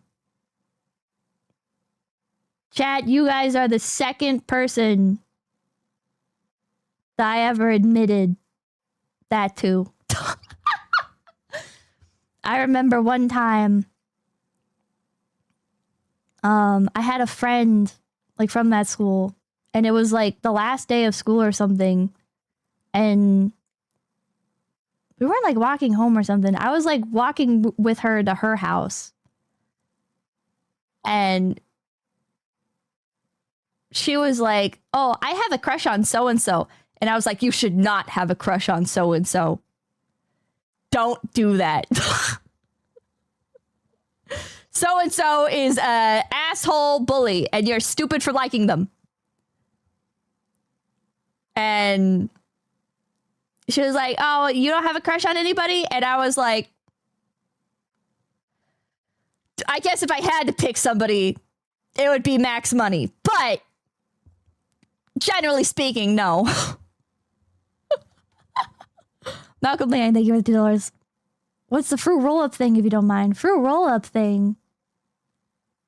Chat, you guys are the second person that I ever admitted that to. I remember one time, I had a friend, like, from that school, and it was, like, the last day of school or something, and we weren't, like, walking home or something. I was, like, walking with her to her house, and she was like, oh, I have a crush on so-and-so. And I was like, you should not have a crush on so-and-so. Don't do that. So-and-so is a asshole bully, and you're stupid for liking them. And she was like, oh, you don't have a crush on anybody? And I was like, I guess if I had to pick somebody, it would be Max Money. But generally speaking, no. Malcolm Lane, thank you for the $2. What's the fruit roll-up thing, if you don't mind? Fruit roll-up thing.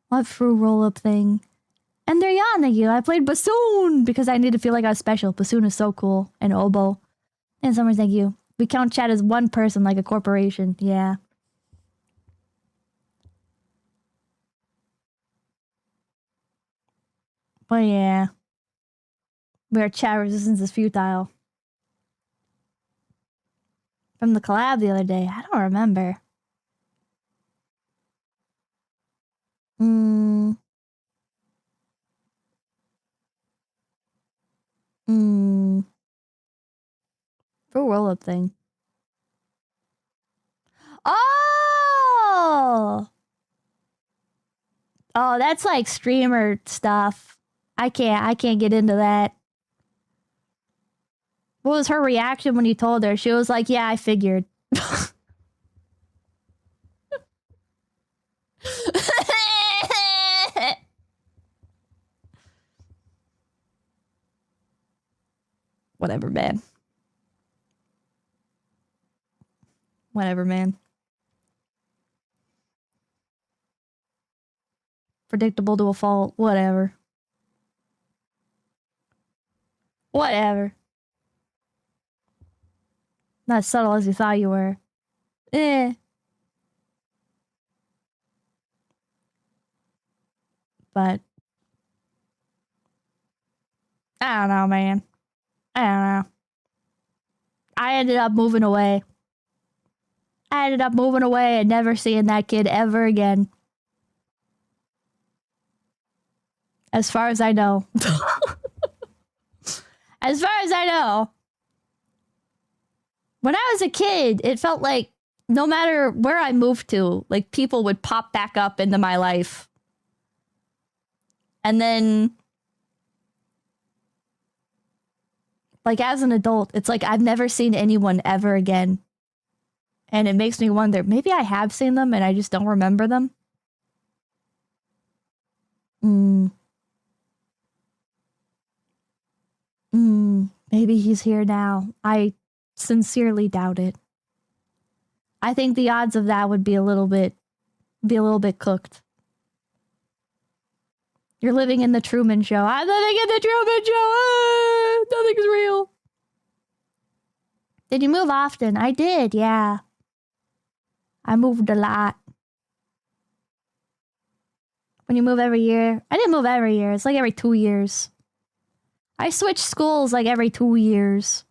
What fruit roll-up thing? And they're young, thank you. I played bassoon because I need to feel like I was special. Bassoon is so cool. And oboe. And Summers, thank you. We count chat as one person like a corporation. Yeah. But yeah. Where chat resistance is futile. From the collab the other day. I don't remember. For roll-up thing. Oh! Oh, that's like streamer stuff. I can't get into that. What was her reaction when you told her? She was like, yeah, I figured. Whatever, man. Whatever, man. Predictable to a fault. Whatever. Whatever. Not as subtle as you thought you were. Eh. But I don't know, man. I don't know. I ended up moving away. And never seeing that kid ever again. As far as I know. As far as I know. When I was a kid, it felt like no matter where I moved to, like people would pop back up into my life. And then, like as an adult, it's like I've never seen anyone ever again. And it makes me wonder, maybe I have seen them and I just don't remember them. Maybe he's here now. I sincerely doubt it. I think the odds of that would be a little bit cooked. You're living in the Truman Show. I'm living in the Truman Show. Nothing's real. Did you move often? I did, yeah. I moved a lot. When you move every year. I didn't move every year. It's like every 2 years. I switched schools like every 2 years.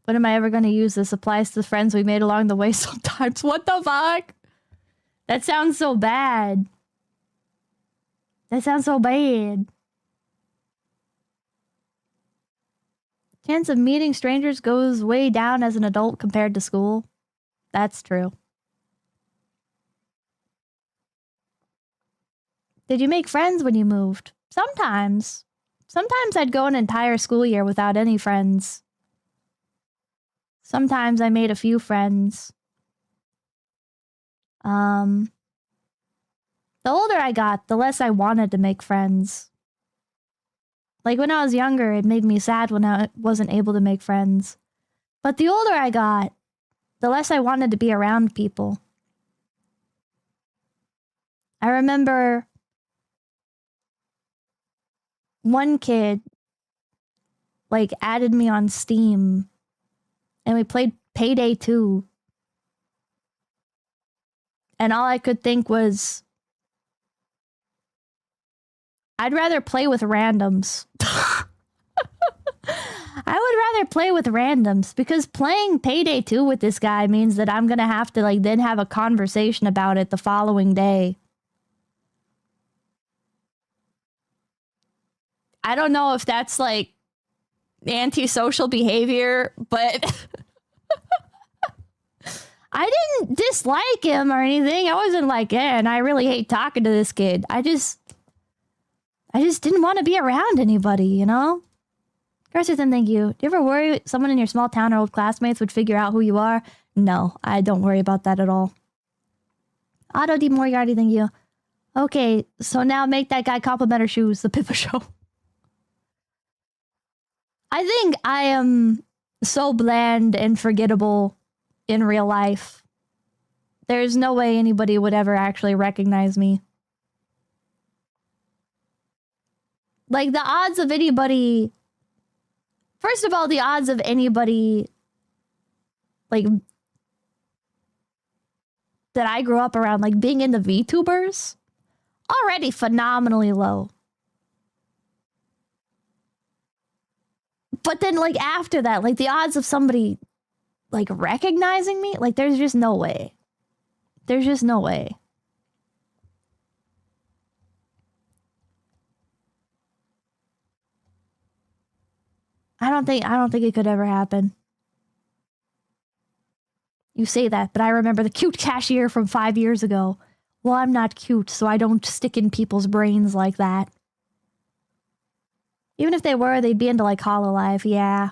When am I ever going to use this? Applies to the friends we made along the way sometimes. What the fuck? That sounds so bad. That sounds so bad. Chance of meeting strangers goes way down as an adult compared to school. That's true. Did you make friends when you moved? Sometimes. Sometimes I'd go an entire school year without any friends. Sometimes I made a few friends. The older I got, the less I wanted to make friends. Like when I was younger, it made me sad when I wasn't able to make friends. But the older I got, the less I wanted to be around people. I remember one kid like added me on Steam and we played Payday 2. And all I could think was, I'd rather play with randoms. I would rather play with randoms because playing Payday 2 with this guy means that I'm going to have to like then have a conversation about it the following day. I don't know if that's like antisocial behavior, but I didn't dislike him or anything. I wasn't like, and I really hate talking to this kid. I just didn't want to be around anybody, you know? Carson, thank you. Do you ever worry someone in your small town or old classmates would figure out who you are? No, I don't worry about that at all. Otto D. Moriarty, thank you. Okay, so now make that guy compliment her shoes. The Pippa Show. I think I am so bland and forgettable in real life. There's no way anybody would ever actually recognize me. Like, the odds of anybody... First of all, the odds of anybody, like, that I grew up around, like, being into VTubers, already phenomenally low. But then, like, after that, like, the odds of somebody, like, recognizing me, like, there's just no way. There's just no way. I don't think it could ever happen. You say that, but I remember the cute cashier from 5 years ago. Well, I'm not cute, so I don't stick in people's brains like that. Even if they were, they'd be into like Hololive, yeah.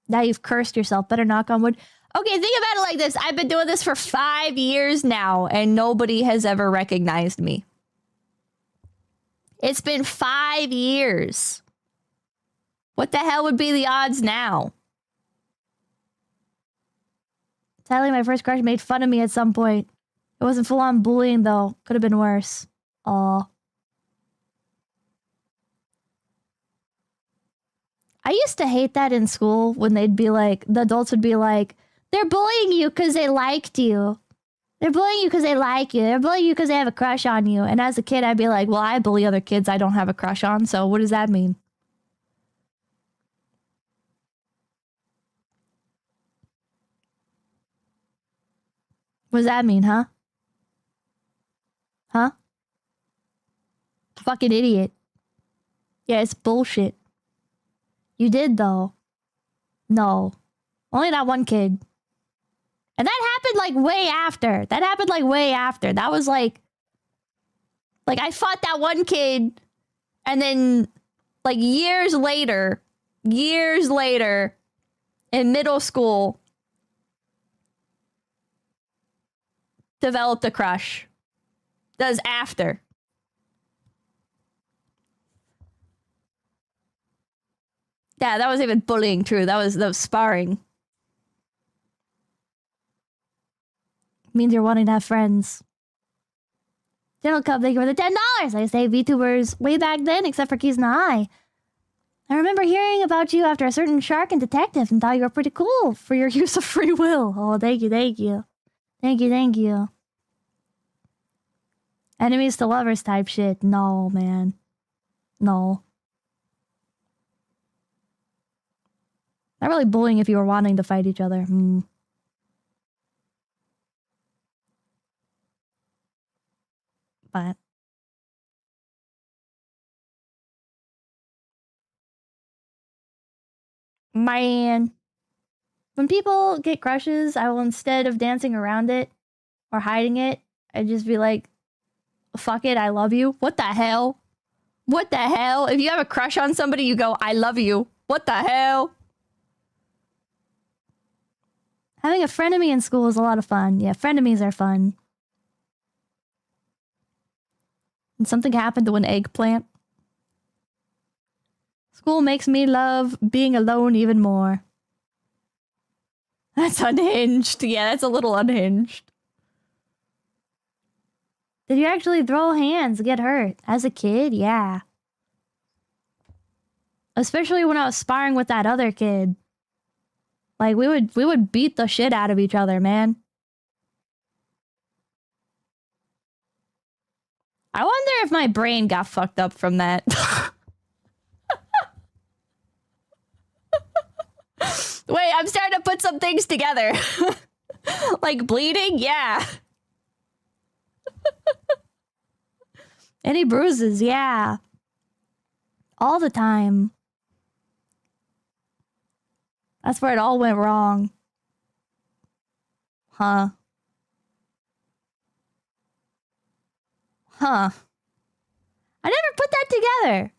Now you've cursed yourself. Better knock on wood. Okay, think about it like this. I've been doing this for 5 years now, and nobody has ever recognized me. It's been 5 years. What the hell would be the odds now? Sadly, my first crush made fun of me at some point. It wasn't full-on bullying, though. Could have been worse. Aw. I used to hate that in school when they'd be like, the adults would be like, they're bullying you because they liked you. They're bullying you because they like you. They're bullying you because they have a crush on you. And as a kid, I'd be like, well, I bully other kids I don't have a crush on, so what does that mean? What does that mean, huh? Huh? Fucking idiot. Yeah, it's bullshit. You did, though. No. Only that one kid. And that happened, like, way after. That happened, like, way after. That was, like, I fought that one kid, and then, like, years later, in middle school, developed a crush. That was after. Yeah, that wasn't even bullying, true. That was sparring. Means you're wanting to have friends. General Cub, thank you for the $10. I say VTubers way back then, except for Keys and I. I remember hearing about you after a certain Shark and Detective and thought you were pretty cool for your use of free will. Oh, thank you, thank you. Thank you, thank you. Enemies to lovers type shit. No, man. No. Not really bullying if you were wanting to fight each other. But man, when people get crushes, I will, instead of dancing around it or hiding it, I'd just be like, fuck it, I love you. What the hell? What the hell? If you have a crush on somebody, you go, I love you. What the hell? Having a frenemy in school is a lot of fun. Yeah, frenemies are fun. And something happened to an eggplant. School makes me love being alone even more. That's unhinged. Yeah, that's a little unhinged. Did you actually throw hands, get hurt? As a kid? Yeah. Especially when I was sparring with that other kid. Like, we would beat the shit out of each other, man. I wonder if my brain got fucked up from that. Wait, I'm starting to put some things together. Like bleeding? Yeah. Any bruises? Yeah. All the time. That's where it all went wrong. Huh. Huh. I never put that together.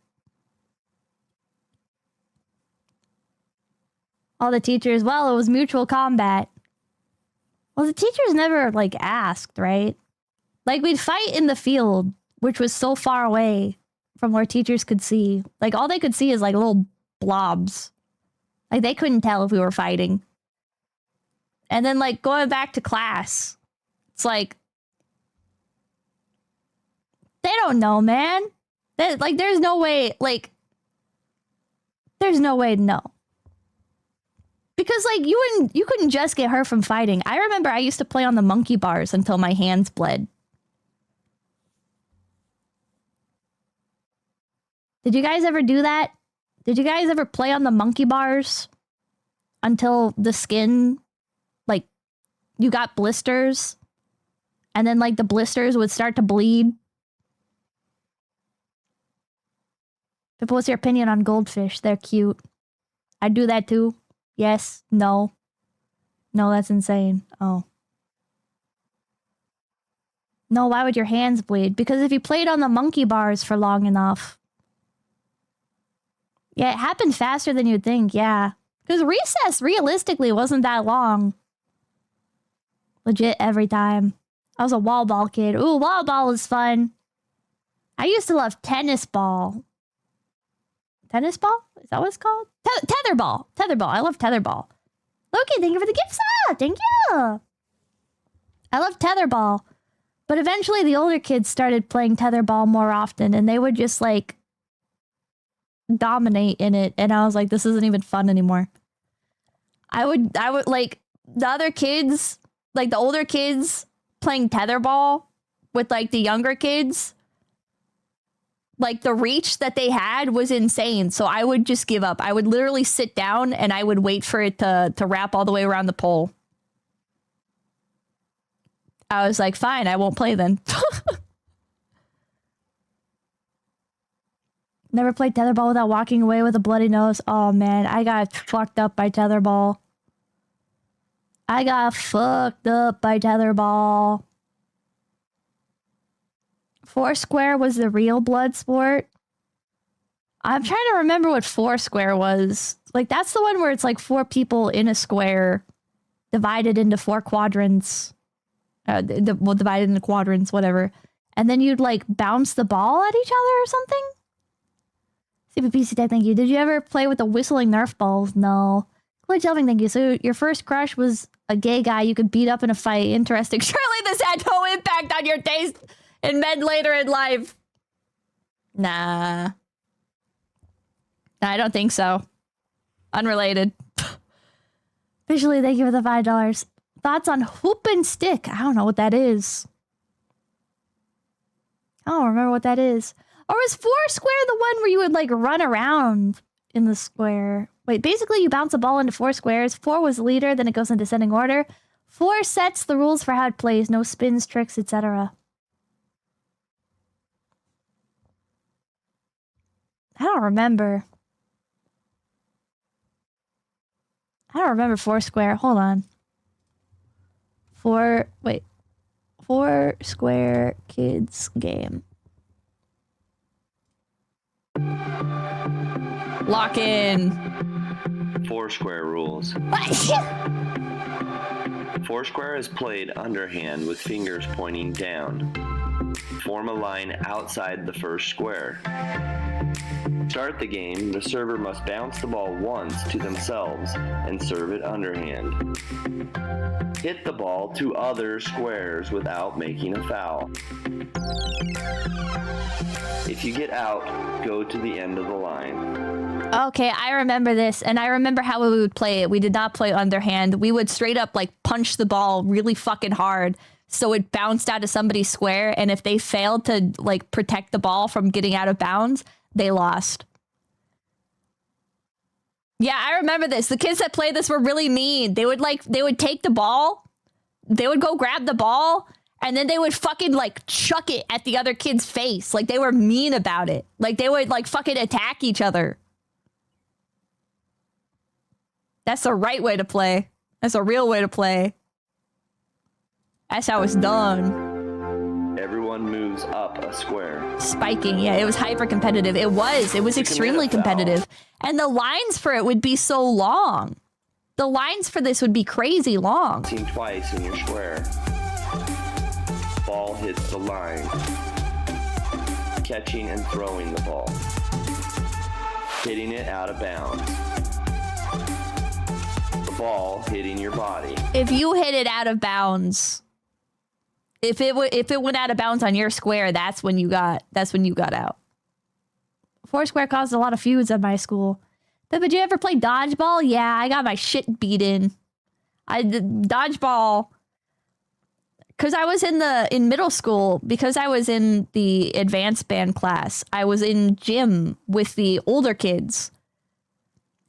All the teachers, well, it was mutual combat. Well, the teachers never, like, asked, right? Like, we'd fight in the field, which was so far away from where teachers could see. Like, all they could see is, like, little blobs. Like, they couldn't tell if we were fighting. And then, like, going back to class, it's like, they don't know, man. Like, there's no way, like, there's no way to know. Because, like, you couldn't just get hurt from fighting. I remember I used to play on the monkey bars until my hands bled. Did you guys ever do that? Did you guys ever play on the monkey bars until the skin, like, you got blisters? And then, like, the blisters would start to bleed? People, what's your opinion on goldfish? They're cute. I'd do that too. Yes. No. No, that's insane. Oh. No, why would your hands bleed? Because if you played on the monkey bars for long enough. Yeah, it happened faster than you'd think, yeah. Because recess, realistically, wasn't that long. Legit every time. I was a wall ball kid. Ooh, wall ball is fun. I used to love tennis ball. Tennis ball? Is that what it's called? Tetherball. Tetherball. I love tetherball. Loki, thank you for the gift sub. Thank you. I love tetherball. But eventually the older kids started playing tetherball more often, and they would just like dominate in it. And I was like, this isn't even fun anymore. I would like the other kids, like the older kids playing tetherball with like the younger kids. Like the reach that they had was insane. So I would just give up. I would literally sit down and I would wait for it to wrap all the way around the pole. I was like, fine, I won't play then. Never played tetherball without walking away with a bloody nose. Oh man, I got fucked up by tetherball. I got fucked up by tetherball. Foursquare was the real blood sport. I'm trying to remember what Foursquare was. Like, that's the one where it's like 4 people in a square divided into 4 quadrants. Well, divided into quadrants, whatever. And then you'd like bounce the ball at each other or something? CPPC Tech, thank you. Did you ever play with the whistling Nerf balls? No. Glitch Elving, thank you. So your first crush was a gay guy you could beat up in a fight. Interesting. Surely this had no impact on your taste in men later in life. Nah. I don't think so. Unrelated. Visually, thank you for the $5. Thoughts on hoop and stick? I don't know what that is. I don't remember what that is. Or was Foursquare the one where you would like run around in the square? Wait, basically you bounce a ball into 4 squares. 4 was the leader, then it goes in descending order. 4 sets the rules for how it plays. No spins, tricks, etc. I don't remember. I don't remember Foursquare. Hold on. Foursquare kids game. Lock in. Foursquare rules. Foursquare is played underhand with fingers pointing down. Form a line outside the first square. Start the game, the server must bounce the ball once to themselves and serve it underhand. Hit the ball to other squares without making a foul. If you get out, go to the end of the line. Okay, I remember this, and I remember how we would play it. We did not play underhand. We would straight up like punch the ball really fucking hard so it bounced out of somebody's square, and if they failed to like protect the ball from getting out of bounds, they lost. Yeah, I remember this. The kids that played this were really mean. They would take the ball, they would go grab the ball, and then they would fucking like chuck it at the other kid's face. Like they were mean about it. Like they would like fucking attack each other. That's the right way to play. That's a real way to play. That's how it's done. Everyone moves up a square. Spiking, yeah, it was hyper competitive. It was extremely competitive. And the lines for it would be so long. The lines for this would be crazy long. Seen twice in your square. Ball hits the line. Catching and throwing the ball. Hitting it out of bounds. The ball hitting your body. If you hit it out of bounds, if it went out of bounds on your square, that's when you got out. Foursquare caused a lot of feuds at my school. But did you ever play dodgeball? Yeah, I got my shit beaten. I did dodgeball because I was in middle school, because I was in the advanced band class. I was in gym with the older kids.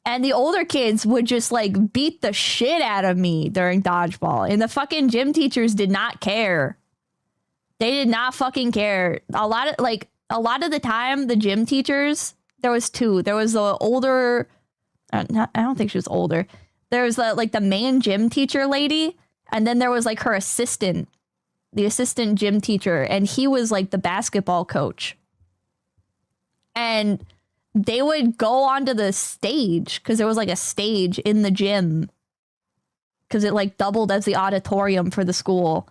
And the older kids would just like beat the shit out of me during dodgeball. And the fucking gym teachers did not care. They did not fucking care. A lot of the time, the gym teachers, there was 2. There was the older, I don't think she was older. There was the main gym teacher lady. And then there was like her assistant, the assistant gym teacher. And he was like the basketball coach. And they would go onto the stage, because there was like a stage in the gym, because it like doubled as the auditorium for the school.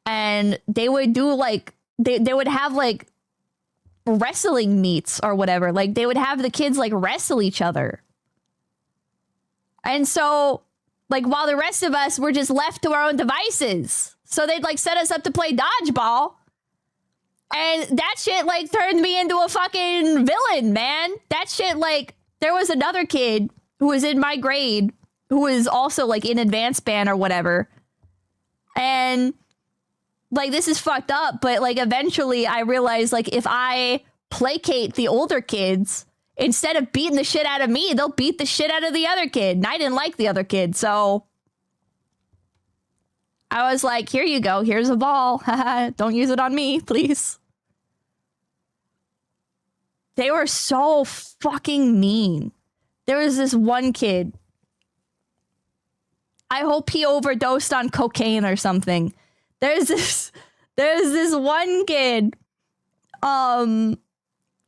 And they would do like, they would have like wrestling meets or whatever. Like they would have the kids like wrestle each other. And so like while the rest of us were just left to our own devices. So they'd like set us up to play dodgeball. And that shit like turned me into a fucking villain, man. That shit like, there was another kid who was in my grade who was also like in advanced band or whatever. And like, this is fucked up, but like eventually I realized like if I placate the older kids, instead of beating the shit out of me, they'll beat the shit out of the other kid. And I didn't like the other kid, so I was like, here you go, here's a ball. Don't use it on me, please. They were so fucking mean. There was this one kid. I hope he overdosed on cocaine or something. There's this one kid.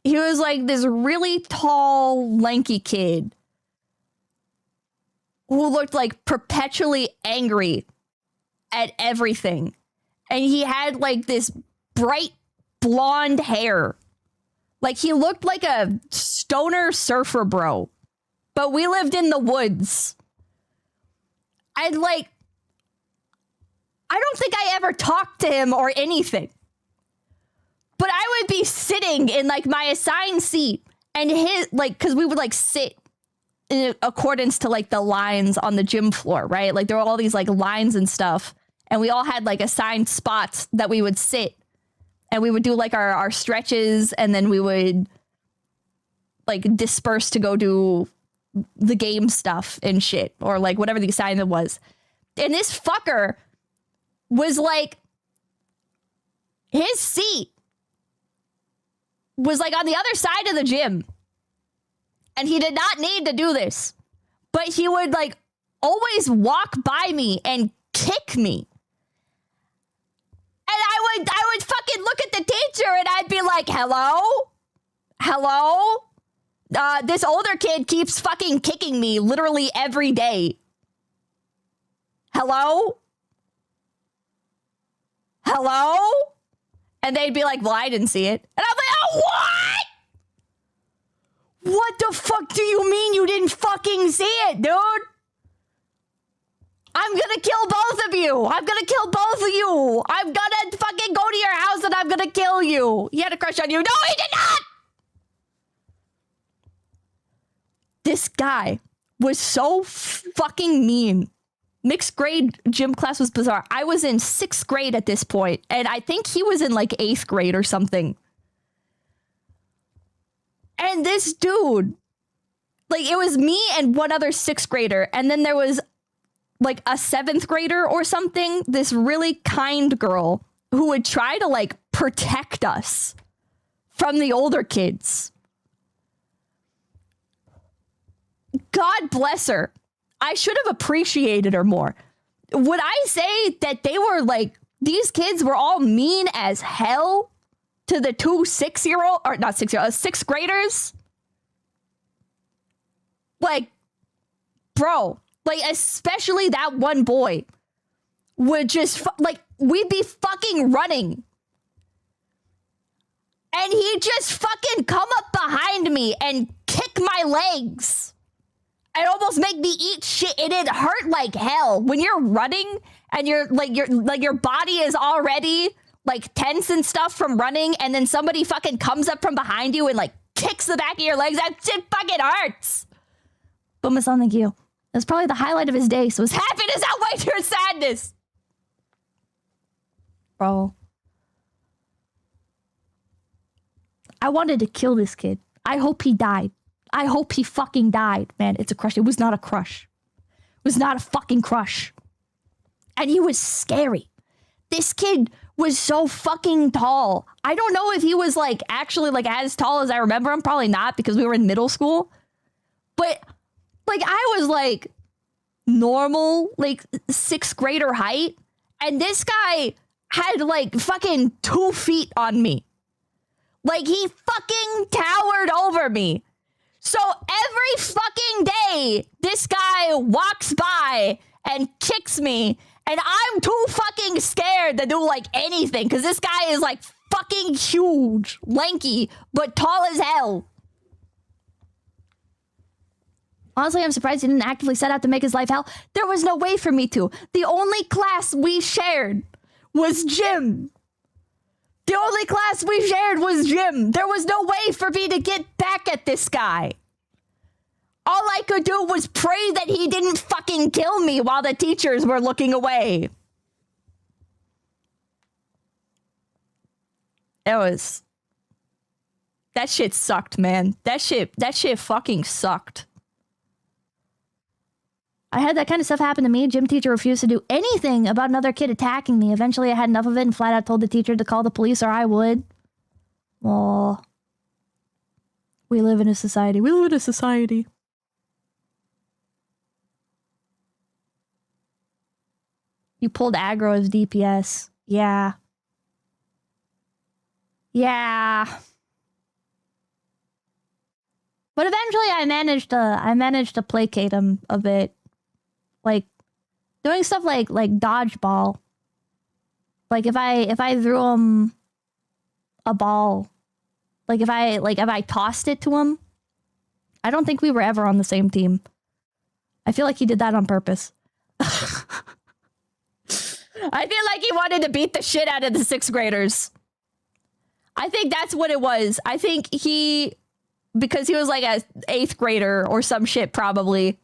He was like this really tall, lanky kid who looked like perpetually angry at everything. And he had like this bright blonde hair. Like he looked like a stoner surfer bro. But we lived in the woods. And like, I don't think I ever talked to him or anything. But I would be sitting in like my assigned seat and his like, cause we would like sit in accordance to like the lines on the gym floor, right? Like there were all these like lines and stuff. And we all had like assigned spots that we would sit and we would do like our stretches and then we would like disperse to go do the game stuff and shit or like whatever the assignment was. And this fucker was like, his seat was like on the other side of the gym. And he did not need to do this. But he would like always walk by me and kick me. And I would fucking look at the teacher and I'd be like, hello? Hello? This older kid keeps fucking kicking me literally every day. Hello? Hello? And they'd be like, well, I didn't see it. And I'm like, oh, what? What the fuck do you mean you didn't fucking see it, dude? I'm gonna kill both of you. I'm gonna kill both of you. I'm gonna fucking go to your house and I'm gonna kill you. He had a crush on you. No, he did not! This guy was so fucking mean. Mixed grade gym class was bizarre. I was in 6th grade at this point, and I think he was in like 8th grade or something. And this dude, like it was me and one other 6th grader, and then there was like a 7th grader or something, this really kind girl who would try to like protect us from the older kids. God bless her. I should have appreciated her more. Would I say that they were like, these kids were all mean as hell to the two 6-year-old, or not 6-year-old, 6th graders? Like, bro, like especially that one boy would just like, we'd be fucking running. And he'd just fucking come up behind me and kick my legs. And almost make me eat shit, and it hurt like hell. When you're running and your body is already like tense and stuff from running, and then somebody fucking comes up from behind you and like kicks the back of your legs, that shit fucking hurts. But my son, thank you. It was probably the highlight of his day, so his happiness outweighed your sadness. Bro. I wanted to kill this kid. I hope he died. I hope he fucking died, man. It's a crush. It was not a crush. It was not a fucking crush. And he was scary. This kid was so fucking tall. I don't know if he was like actually like as tall as I remember him. Probably not, because we were in middle school. But like I was like normal, like 6th grader height. And this guy had like fucking 2 feet on me. Like he fucking towered over me. So every fucking day, this guy walks by and kicks me, and I'm too fucking scared to do like anything because this guy is like fucking huge, lanky, but tall as hell. Honestly, I'm surprised he didn't actively set out to make his life hell. There was no way for me to. The only class we shared was gym. The only class we shared was gym. There was no way for me to get back at this guy. All I could do was pray that he didn't fucking kill me while the teachers were looking away. That shit sucked, man. That shit fucking sucked. I had that kind of stuff happen to me. Gym teacher refused to do anything about another kid attacking me. Eventually, I had enough of it and flat out told the teacher to call the police or I would. Well, we live in a society. We live in a society. You pulled aggro as DPS. Yeah. Yeah. But eventually I managed to placate him a bit. Like doing stuff like dodgeball. Like if I threw him a ball, like if I tossed it to him, I don't think we were ever on the same team. I feel like he did that on purpose. I feel like he wanted to beat the shit out of the 6th graders. I think that's what it was. I think because he was like a 8th grader or some shit probably.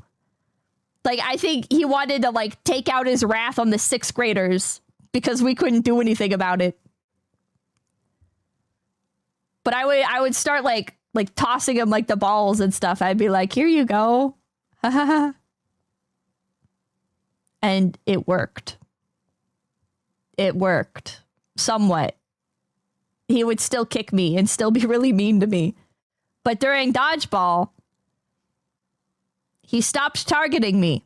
Like, I think he wanted to, like, take out his wrath on the 6th graders because we couldn't do anything about it. But I would start, like tossing him, like, the balls and stuff. I'd be like, here you go. And it worked. It worked. Somewhat. He would still kick me and still be really mean to me. But during dodgeball, he stopped targeting me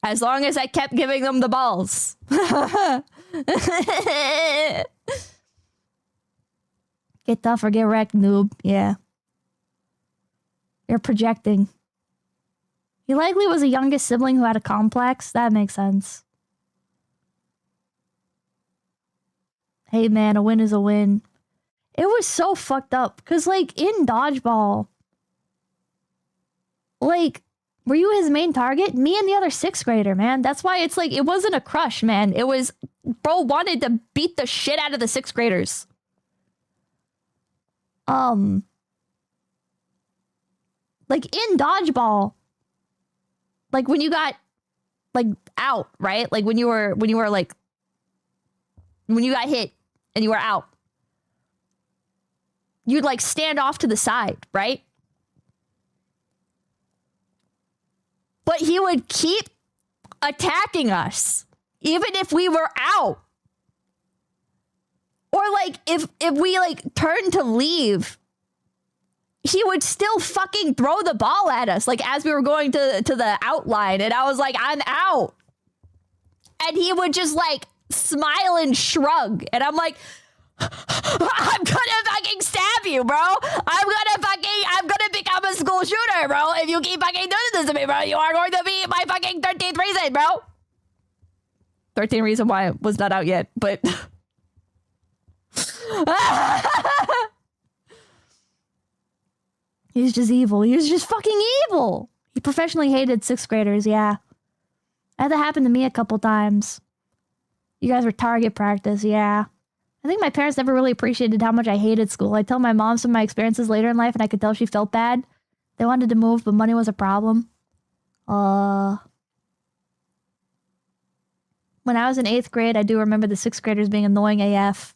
as long as I kept giving them the balls. Get tough or get wrecked, noob. Yeah. You're projecting. He likely was a youngest sibling who had a complex. That makes sense. Hey man, a win is a win. It was so fucked up. Because, like, in dodgeball, like, were you his main target? Me and the other 6th grader, man. That's why it's like, it wasn't a crush, man. It was, bro wanted to beat the shit out of the 6th graders. Like, in dodgeball, like, when you got, like, out, right? Like, when you got hit and you were out, you'd, like, stand off to the side, right? But he would keep attacking us, even if we were out. Or, like, if we, like, turned to leave, he would still fucking throw the ball at us, like, as we were going to the outline. And I was like, I'm out. And he would just, like, smile and shrug. And I'm like, I'm gonna fucking stab you, bro. I'm gonna become a school shooter, bro. If you keep fucking doing this to me, bro, you are going to be my fucking 13th reason, bro. 13th reason why it was not out yet, but... He's just evil. He was just fucking evil. He professionally hated 6th graders, yeah. That happened to me a couple times. You guys were target practice, yeah. I think my parents never really appreciated how much I hated school. I tell my mom some of my experiences later in life, and I could tell she felt bad. They wanted to move, but money was a problem. When I was in 8th grade, I do remember the 6th graders being annoying AF.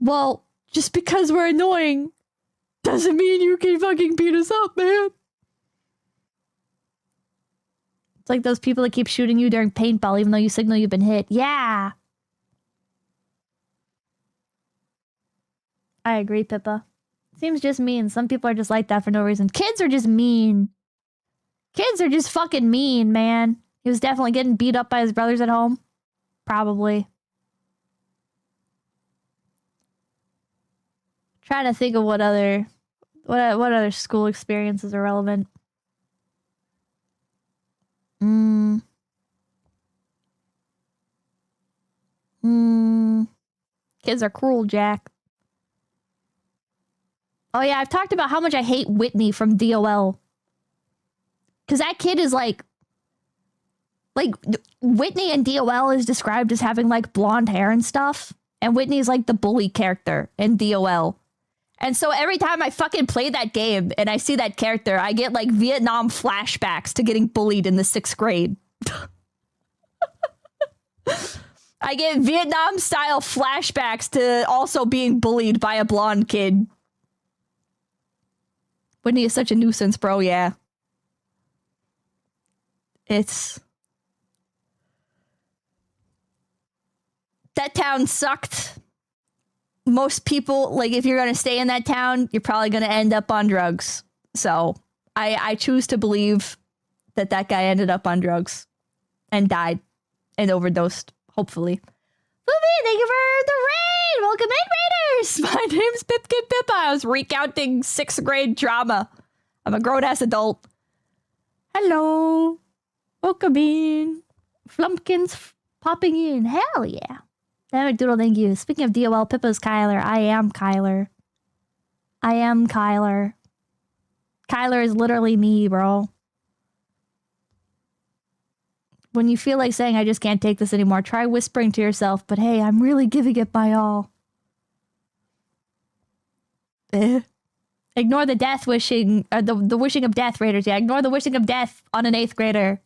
Well, just because we're annoying doesn't mean you can fucking beat us up, man. It's like those people that keep shooting you during paintball even though you signal you've been hit. Yeah. I agree, Pippa. Seems just mean. Some people are just like that for no reason. Kids are just mean. Kids are just fucking mean, man. He was definitely getting beat up by his brothers at home. Probably. Trying to think of what other school experiences are relevant. Kids are cruel, Jack. Oh yeah, I've talked about how much I hate Whitney from DOL. Because that kid is like, Whitney in DOL is described as having like blonde hair and stuff. And Whitney's like the bully character in DOL. And so every time I fucking play that game and I see that character, I get like Vietnam flashbacks to getting bullied in the 6th grade. I get Vietnam style flashbacks to also being bullied by a blonde kid. Whitney is such a nuisance, bro, yeah. That town sucked. Most people, like, if you're going to stay in that town, you're probably going to end up on drugs. So I choose to believe that guy ended up on drugs and died and overdosed, hopefully. Booby, thank you for the raid. Welcome in, Raiders. My name's Pipkin Pippa. I was recounting 6th grade drama. I'm a grown-ass adult. Hello. Welcome in. Flumpkins popping in. Hell yeah. Damn it, Doodle, thank you. Speaking of DOL, Pippa's Kyler. I am Kyler. I am Kyler. Kyler is literally me, bro. When you feel like saying, I just can't take this anymore, try whispering to yourself, but hey, I'm really giving it my all. Ignore the death wishing, or the wishing of death, Raiders. Yeah, ignore the wishing of death on an 8th grader.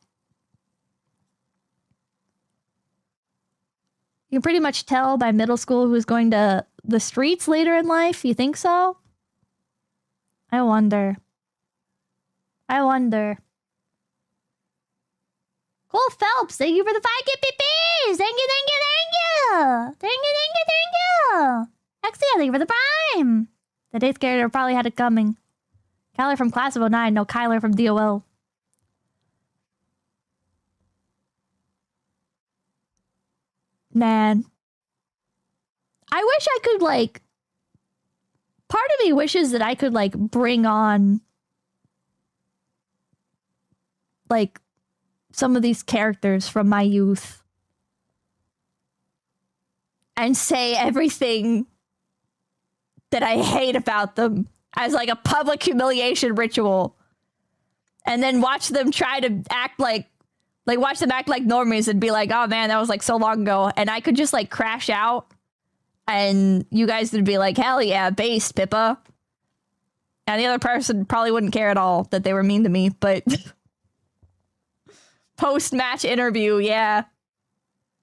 You can pretty much tell by middle school who's going to the streets later in life. You think so? I wonder. I wonder. Cole Phelps, thank you for the 5 KPPs. Thank you, thank you, thank you. Thank you, thank you, thank you. Exia, thank you for the prime. The 8th grader probably had it coming. Kyler from class of 09. No, Kyler from DOL. Man. I wish I could, like... Part of me wishes that I could, like, bring on... like... some of these characters from my youth and say everything that I hate about them as like a public humiliation ritual, and then watch them try to act like watch them act like normies and be like, oh man, that was like so long ago, and I could just like crash out and you guys would be like, hell yeah, based, Pippa. And the other person probably wouldn't care at all that they were mean to me, but post-match interview, yeah.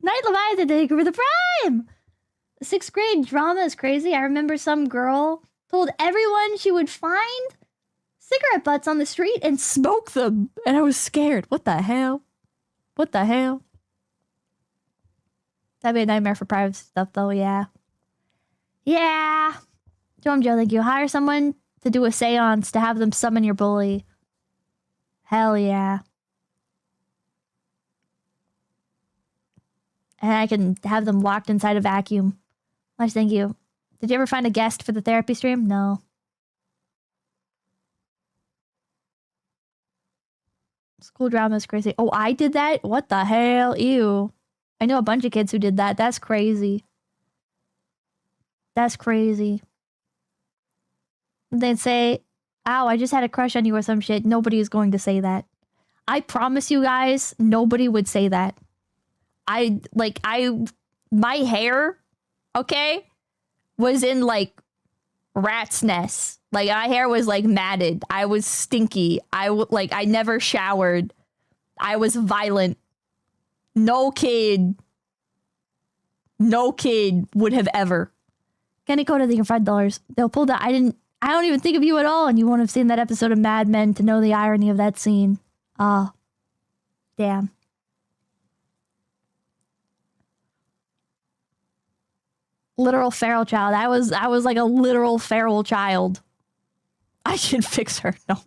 Night Leviathan, thank you for the prime! The 6th grade drama is crazy. I remember some girl told everyone she would find cigarette butts on the street and smoke them. And I was scared. What the hell? What the hell? That'd be a nightmare for privacy stuff, though, yeah. Yeah. Joe, thank you. Hire someone to do a seance to have them summon your bully. Hell yeah. And I can have them locked inside a vacuum. Nice, thank you. Did you ever find a guest for the therapy stream? No. School drama is crazy. Oh, I did that? What the hell? Ew. I know a bunch of kids who did that. That's crazy. That's crazy. They'd say, ow, I just had a crush on you or some shit. Nobody is going to say that. I promise you guys, nobody would say that. My hair, okay, was in, like, rat's nest. Like, my hair was, like, matted. I was stinky. I never showered. I was violent. No kid would have ever. Kaneko to the $5. They'll pull that. I don't even think of you at all, and you won't have seen that episode of Mad Men to know the irony of that scene. Ah. Damn. Literal feral child. I was like a literal feral child. I should fix her. No.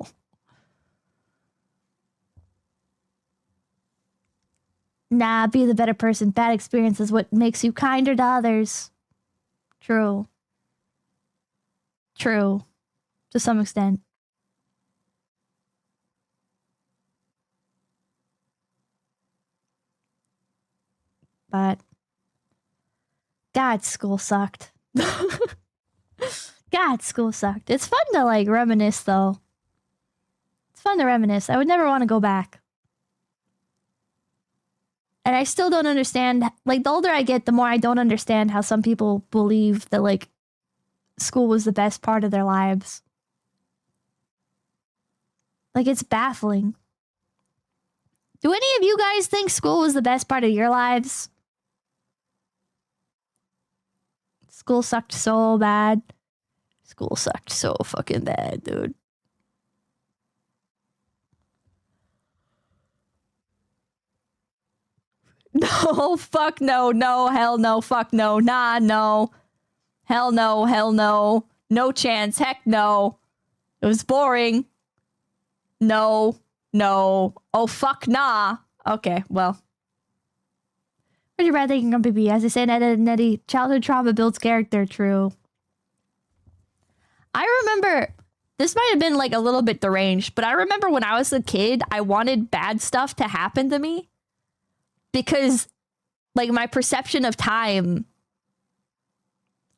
Nah, be the better person. Bad experience is what makes you kinder to others. True. True. To some extent. but God, school sucked. God, school sucked. It's fun to like reminisce though. It's fun to reminisce. I would never want to go back. And I still don't understand, like the older I get, the more I don't understand how some people believe that like school was the best part of their lives. Like it's baffling. Do any of you guys think school was the best part of your lives? School sucked so bad. School sucked so fucking bad, dude. No, fuck no, no, hell no, fuck no, nah, no. Hell no, hell no. No chance, heck no. It was boring. No, no. Oh, fuck nah. Okay, well. Would you rather think on BB? As I said, Nettie, childhood trauma builds character, true. I remember, this might have been like a little bit deranged, but I remember when I was a kid, I wanted bad stuff to happen to me. Because, like, my perception of time,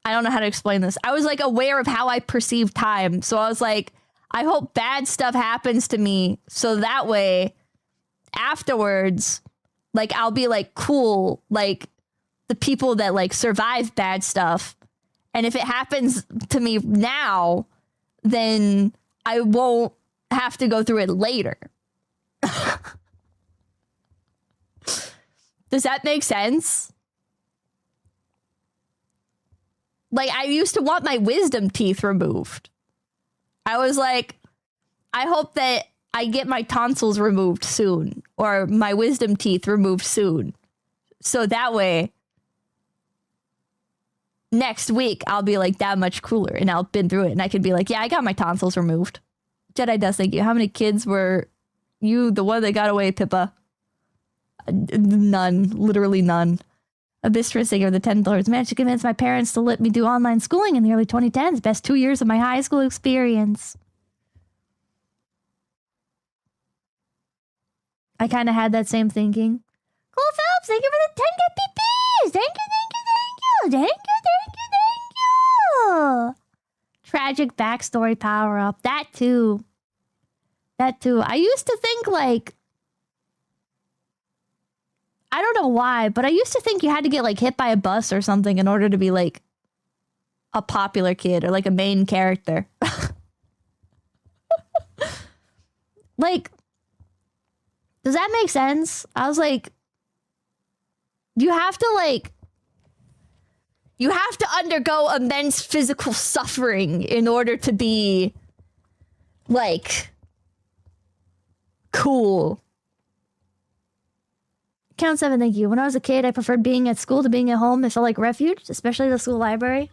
I don't know how to explain this. I was, like, aware of how I perceive time. So I was like, I hope bad stuff happens to me. So that way, afterwards, like, I'll be, like, cool. Like, the people that, like, survive bad stuff. And if it happens to me now, then I won't have to go through it later. Does that make sense? Like, I used to want my wisdom teeth removed. I was like, I hope that I get my tonsils removed soon, or my wisdom teeth removed soon. So that way, next week, I'll be like that much cooler and I'll been through it and I can be like, yeah, I got my tonsils removed. Jedi does, thank you. How many kids were you the one that got away, Pippa? None. Literally none. A mistress singer of the $10 managed to convince my parents to let me do online schooling in the early 2010s. Best 2 years of my high school experience. I kind of had that same thinking. Cool Phelps, thank you for the 10 PPs. Thank you, thank you, thank you. Thank you, thank you, thank you. Tragic backstory power up. That too. That too. I used to think like, I don't know why, but I used to think you had to get like hit by a bus or something in order to be like a popular kid or like a main character. Like, does that make sense? I was like, you have to undergo immense physical suffering in order to be like cool. Count 7, thank you. When I was a kid, I preferred being at school to being at home. It felt like refuge, especially the school library.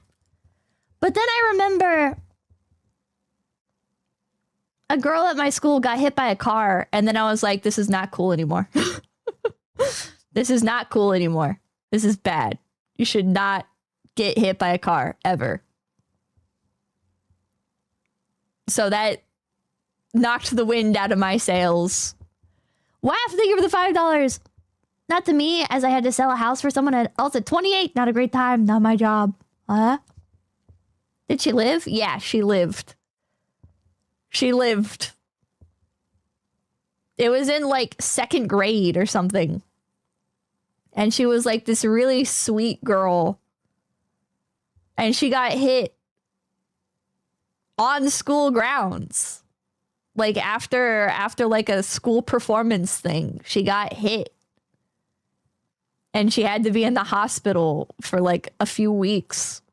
But then I remember a girl at my school got hit by a car, and then I was like, this is not cool anymore. This is not cool anymore. This is bad. You should not get hit by a car, ever. So that knocked the wind out of my sails. Wow, thank you for the $5. Not to me, as I had to sell a house for someone else at 28. Not a great time. Not my job. Huh? Did she live? Yeah, she lived. She lived. It was in like 2nd grade or something. And she was like this really sweet girl. And she got hit on school grounds. Like after like a school performance thing, she got hit. And she had to be in the hospital for like a few weeks.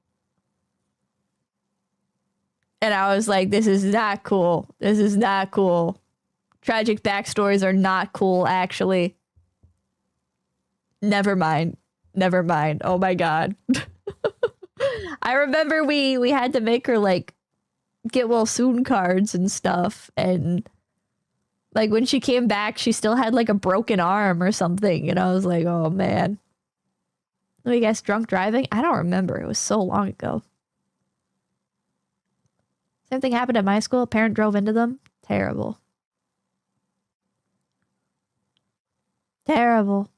And I was like, this is not cool. This is not cool. Tragic backstories are not cool, actually. Never mind. Never mind. Oh my God. I remember we had to make her like get well soon cards and stuff. And like when she came back, she still had like a broken arm or something. And I was like, oh man. Let me guess, drunk driving? I don't remember. It was so long ago. Same thing happened at my school. A parent drove into them. Terrible. Terrible.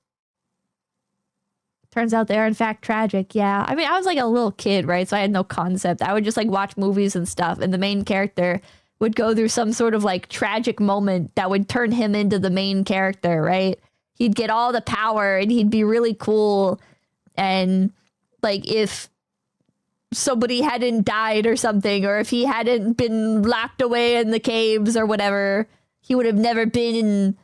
Turns out they're in fact tragic. Yeah. I mean, I was like a little kid, right? So I had no concept. I would just like watch movies and stuff, and the main character would go through some sort of like tragic moment that would turn him into the main character, right? He'd get all the power and he'd be really cool. And like if somebody hadn't died or something, or if he hadn't been locked away in the caves or whatever, he would never become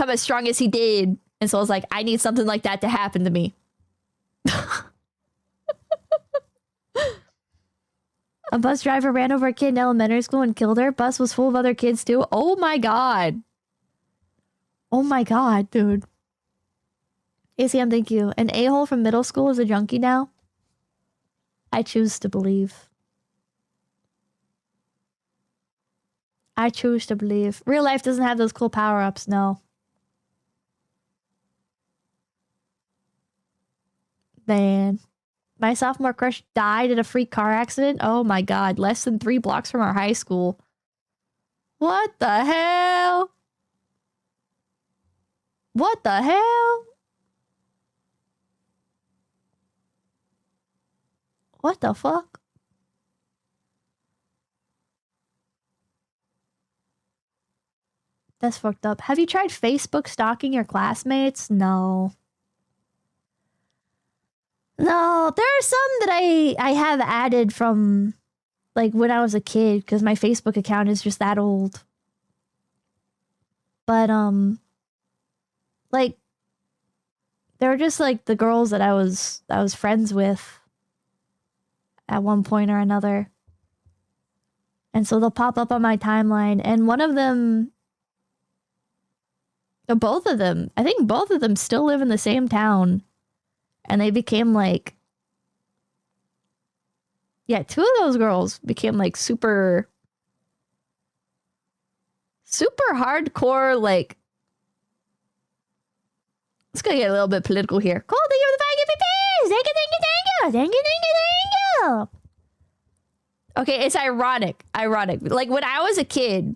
as strong as he did. And so I was like, I need something like that to happen to me. A bus driver ran over a kid in elementary school and killed her. Bus was full of other kids too. Oh my god. Oh my god, dude. ACM, thank you. An a-hole from middle school is a junkie now? I choose to believe. I choose to believe. Real life doesn't have those cool power-ups, no. Man. My sophomore crush died in a freak car accident. Oh my god. Less than 3 blocks from our high school. What the hell? What the hell? What the fuck? That's fucked up. Have you tried Facebook stalking your classmates? No. No, there are some that I have added from like when I was a kid because my Facebook account is just that old. But like they were just like the girls that I was friends with at one point or another. And so they'll pop up on my timeline, and one of them, or both of them, I think both of them still live in the same town. And they became like, yeah, 2 of those girls became like super hardcore, like, it's gonna get a little bit political here. Cool, thank you for the 5 gifted pays! Thank you! Okay, it's ironic. Like, when I was a kid,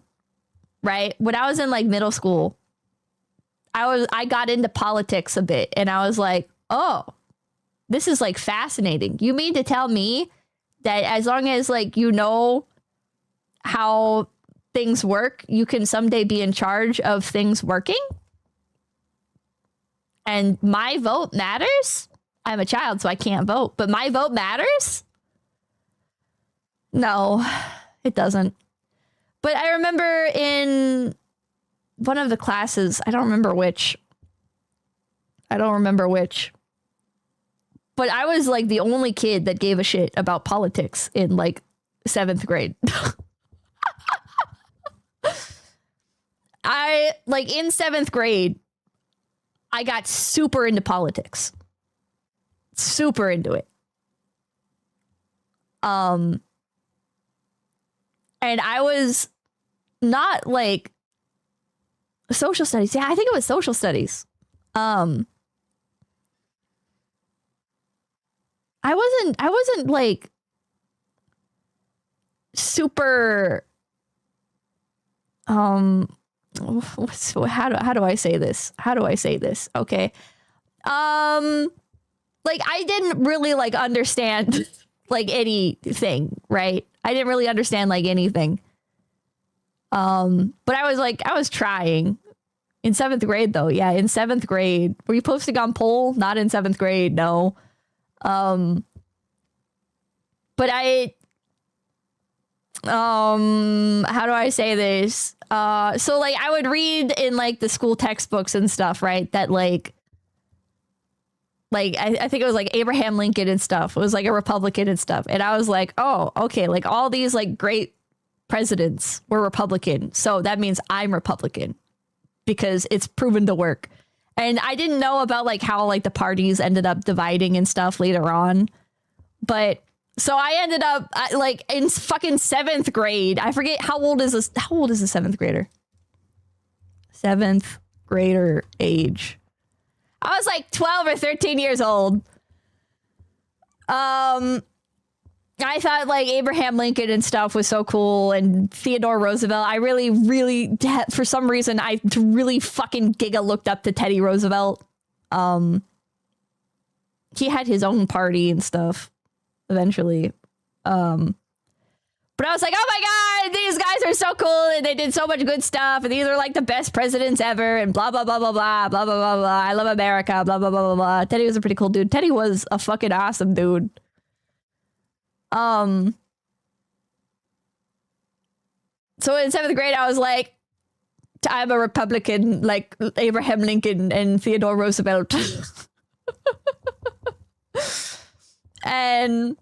right? When I was in like middle school, I got into politics a bit, and I was like, oh, this is like fascinating. You mean to tell me that as long as like you know how things work, you can someday be in charge of things working? And my vote matters? I'm a child, so I can't vote, but my vote matters? No, it doesn't. But I remember in one of the classes, I don't remember which. But I was like the only kid that gave a shit about politics in like 7th grade. I like in 7th grade, I got super into politics. Super into it. And I was not like social studies. Yeah, I think it was social studies. I wasn't like super how do I say this? Okay. Like I didn't really like understand like anything, right? I didn't really understand like anything. But I was trying. In 7th grade though, yeah, in 7th grade. Were you posting on poll? Not in 7th grade, no. But I how do I say this? So like I would read in like the school textbooks and stuff, right? That like I think it was like Abraham Lincoln and stuff. It was like a Republican and stuff. And I was like, oh, okay, like all these like great presidents were Republican. So that means I'm Republican because it's proven to work. And I didn't know about like how like the parties ended up dividing and stuff later on. But so I ended up like in fucking 7th grade. I forget how old is this? How old is a 7th grader? 7th grader age. I was like 12 or 13 years old. I thought like Abraham Lincoln and stuff was so cool, and Theodore Roosevelt. I really, for some reason, I really fucking giga looked up to Teddy Roosevelt. he had his own party and stuff eventually. But I was like, oh my God, these guys are so cool and they did so much good stuff and these are like the best presidents ever and blah, blah, blah, blah, blah, blah, blah, blah, blah. I love America, blah, blah, blah, blah, blah. Teddy was a pretty cool dude. Teddy was a fucking awesome dude. So in 7th grade, I was like, I'm a Republican, like Abraham Lincoln and Theodore Roosevelt. And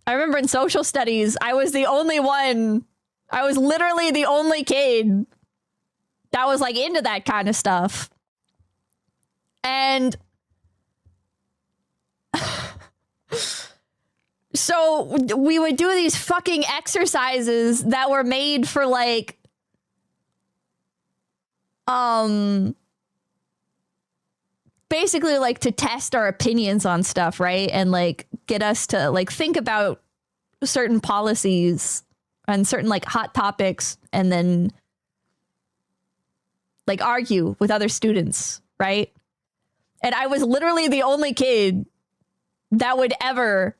I remember in social studies, I was the only one. I was literally the only kid that was like into that kind of stuff. And so we would do these fucking exercises that were made for like, basically like to test our opinions on stuff, right? And like get us to like think about certain policies and certain like hot topics and then like argue with other students, right? And I was literally the only kid that would ever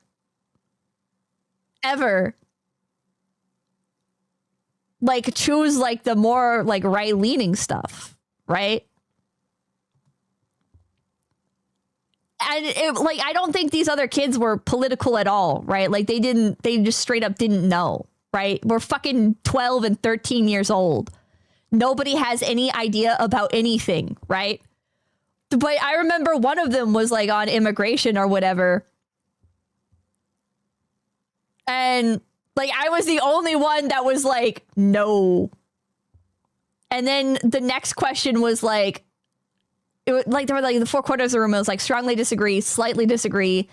like choose like the more like right-leaning stuff, right? And it, like, I don't think these other kids were political at all, right? Like they just straight up didn't know, right? We're fucking 12 and 13 years old. Nobody has any idea about anything, right? But I remember one of them was like on immigration or whatever. And like, I was the only one that was like, no. And then the next question was like, like there were like the 4 quarters of the room. It was like strongly disagree, slightly disagree,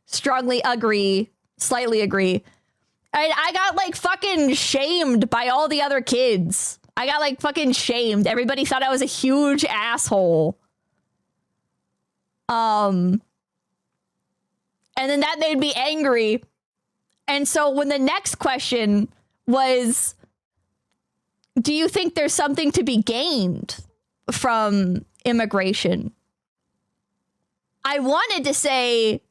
strongly agree, slightly agree. And I got like fucking shamed by all the other kids. I got like fucking shamed. Everybody thought I was a huge asshole. And then that made me angry. And so when the next question was, do you think there's something to be gained from immigration? I wanted to say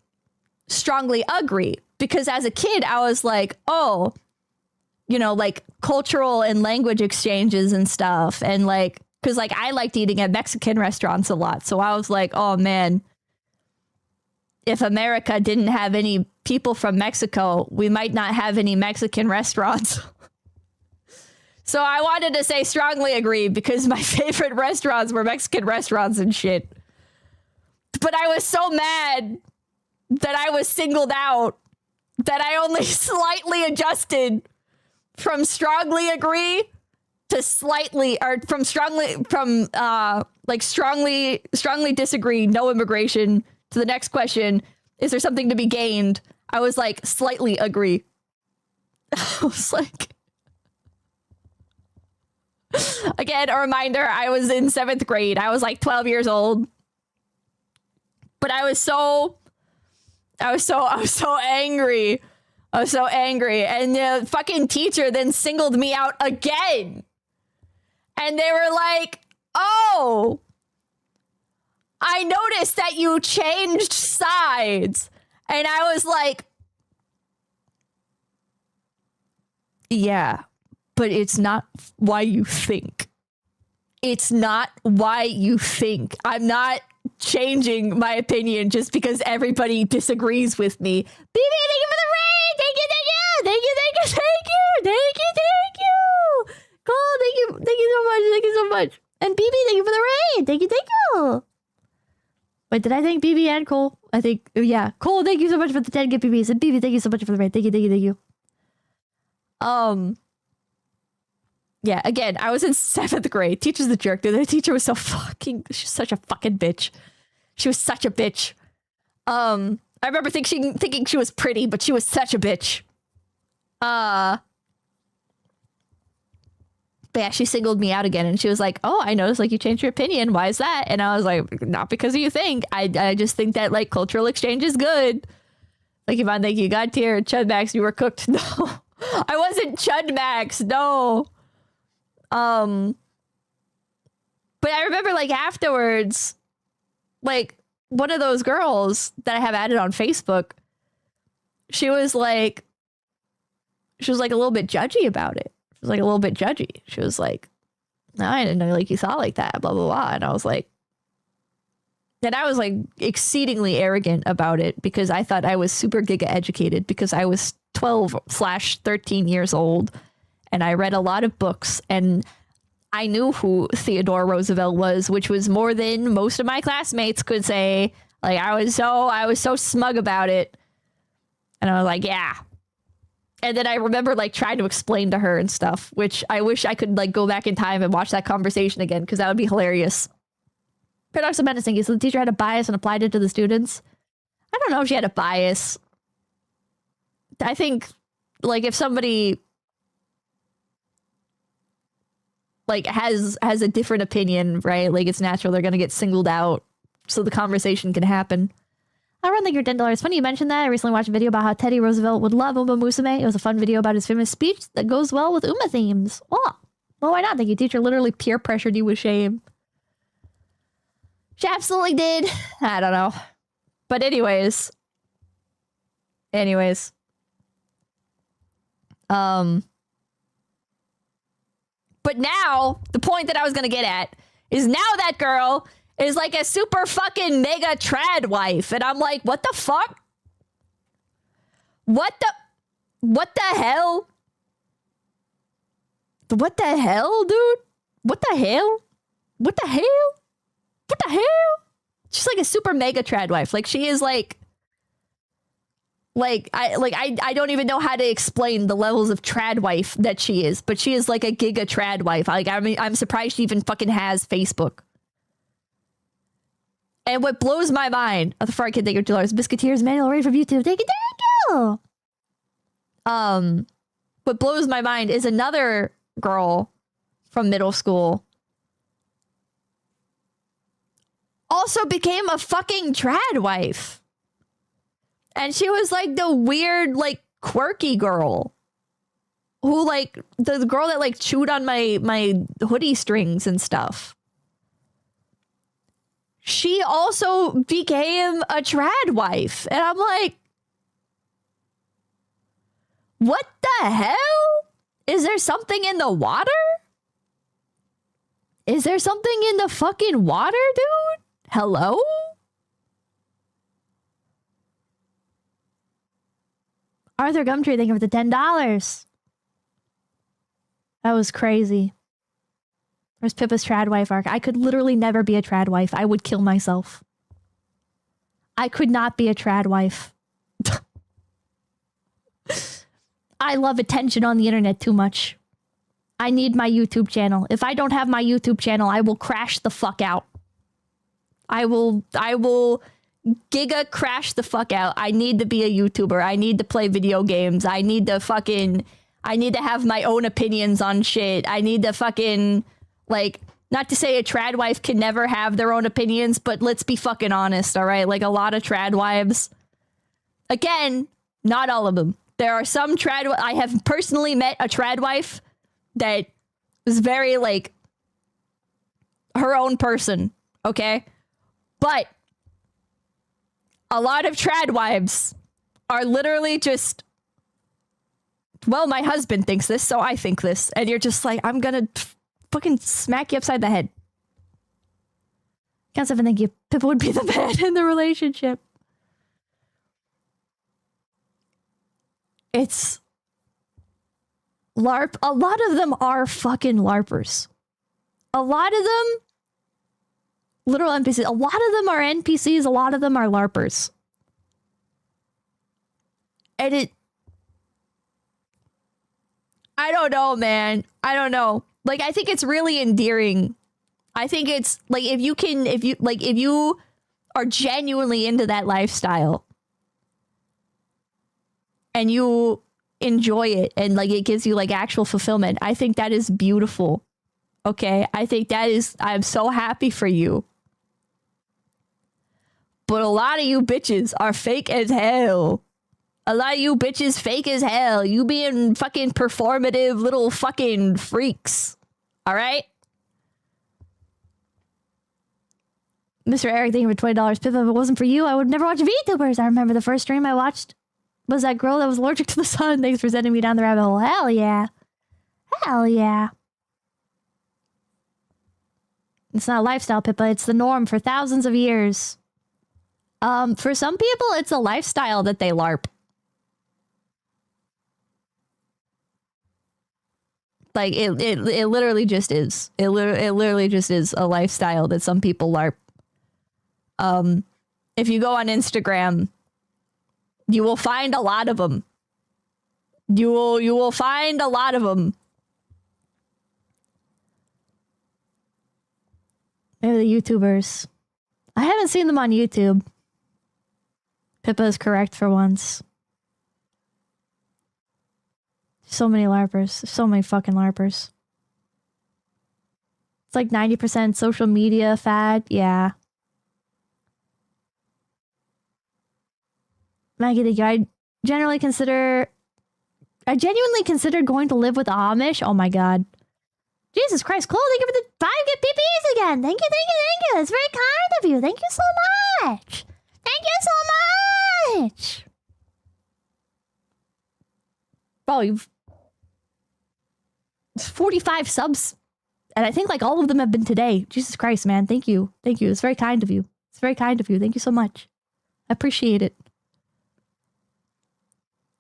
strongly agree because as a kid, I was like, oh, you know, like cultural and language exchanges and stuff. And like, because like I liked eating at Mexican restaurants a lot. So I was like, oh man, if America didn't have any people from Mexico, we might not have any Mexican restaurants. So I wanted to say strongly agree because my favorite restaurants were Mexican restaurants and shit. But I was so mad that I was singled out that I only slightly adjusted from strongly agree to slightly, or from strongly disagree, no immigration, to the next question, is there something to be gained? I was like, slightly agree. I was like, again, a reminder, I was in 7th grade. I was like 12 years old. But I was so angry. I was so angry. And the fucking teacher then singled me out again. And they were like, oh, I noticed that you changed sides. And I was like, yeah, but it's not why you think. It's not why you think. I'm not changing my opinion just because everybody disagrees with me. BB, thank you for the raid. Thank you, thank you. Thank you, thank you, thank you. Thank you, thank you. Cole, thank you. Thank you so much. Thank you so much. And BB, thank you for the raid. Thank you, thank you. Wait, did I thank BB and Cole? I think, yeah. Cole, thank you so much for the 10 gift BBs. And BB, thank you so much for the raid. Thank you, thank you, thank you. Yeah, again, I was in 7th grade. Teacher's the jerk, dude. The teacher was so fucking, she's such a fucking bitch. She was such a bitch. I remember thinking she was pretty, but she was such a bitch. But yeah, she singled me out again and she was like, oh, I noticed like you changed your opinion. Why is that? And I was like, not because of you think. I just think that like cultural exchange is good. Like, Yvonne, thank you. God tier, Chud Max, you were cooked. No, I wasn't Chud Max. No. But I remember like afterwards, like one of those girls that I have added on Facebook, she was like a little bit judgy about it. She was like a little bit judgy. She was like, no, I didn't know like you thought like that, blah, blah, blah. And I was like exceedingly arrogant about it because I thought I was super giga educated because I was 12/13 years old and I read a lot of books and I knew who Theodore Roosevelt was, which was more than most of my classmates could say. Like I was so smug about it. And I was like, yeah. And then I remember like trying to explain to her and stuff, which I wish I could like go back in time and watch that conversation again because that would be hilarious. Paradox of Menacing is the teacher had a bias and applied it to the students. I don't know if she had a bias. I think like if somebody like has a different opinion, right? Like it's natural they're gonna get singled out so the conversation can happen. I run like your $10. It's funny you mentioned that. I recently watched a video about how Teddy Roosevelt would love Uma Musume. It was a fun video about his famous speech that goes well with Uma themes. Oh, well, why not? Thank you, teacher. Literally peer pressured you with shame. She absolutely did. I don't know. But anyways. But now, the point that I was going to get at is now that girl is like a super fucking mega trad wife. And I'm like, what the fuck? What the hell? What the hell, dude? What the hell? What the hell? What the hell? She's like a super mega trad wife. Like she is I don't even know how to explain the levels of trad wife that she is, but she is like a giga trad wife. Like I mean, I'm surprised she even fucking has Facebook. And what blows my mind, the far kid, thank you $2. Biscuiteers manual ready from YouTube. Thank you. What blows my mind is another girl from middle school also became a fucking trad wife. And she was like the weird, like quirky girl who like the girl that like chewed on my hoodie strings and stuff. She also became a trad wife. And I'm like, what the hell? Is there something in the water? Is there something in the fucking water, dude? Hello? Arthur Gumtree, thank you for the $10. That was crazy. There's Pippa's trad wife arc. I could literally never be a trad wife. I would kill myself. I could not be a trad wife. I love attention on the internet too much. I need my YouTube channel. If I don't have my YouTube channel, I will crash the fuck out. I will giga crash the fuck out. I need to be a YouTuber. I need to play video games. I need to have my own opinions on shit. I need to fucking, like, not to say a trad wife can never have their own opinions, but let's be fucking honest, all right? Like, a lot of trad wives, again, not all of them. There are some I have personally met a trad wife that was very, like, her own person, okay? But a lot of trad wives are literally just, well, my husband thinks this, so I think this. And you're just like, I'm gonna fucking smack you upside the head. Can't even think you. Pippa would be the bad in the relationship. It's LARP. A lot of them are fucking LARPers. A lot of them, literal NPCs. A lot of them are NPCs. A lot of them are LARPers. And I don't know, man. I don't know. Like, I think it's really endearing. I think it's like if you are genuinely into that lifestyle and you enjoy it and like it gives you like actual fulfillment, I think that is beautiful. Okay? I think that is, I'm so happy for you. But a lot of you bitches are fake as hell. A lot of you bitches fake as hell. You being fucking performative little fucking freaks. All right? Mr. Eric, thank you for $20. Pippa, if it wasn't for you, I would never watch VTubers. I remember the first stream I watched was that girl that was allergic to the sun. Thanks for sending me down the rabbit hole. Hell yeah. Hell yeah. It's not a lifestyle, Pippa. It's the norm for thousands of years. For some people, it's a lifestyle that they LARP. Like, it literally just is. It literally just is a lifestyle that some people LARP. If you go on Instagram, you will find a lot of them. You will find a lot of them. Maybe the YouTubers. I haven't seen them on YouTube. Pippa is correct for once. So many LARPers. So many fucking LARPers. It's like 90% social media fad. Yeah. Maggie, I genuinely considered going to live with the Amish. Oh my god. Jesus Christ, Cole, thank you for the 5 get PPs again. Thank you, thank you, thank you. That's very kind of you. Thank you so much. Thank you so much. Bro, you've 45 subs. And I think like all of them have been today. Jesus Christ, man. Thank you. Thank you. It's very kind of you. It's very kind of you. Thank you so much. I appreciate it.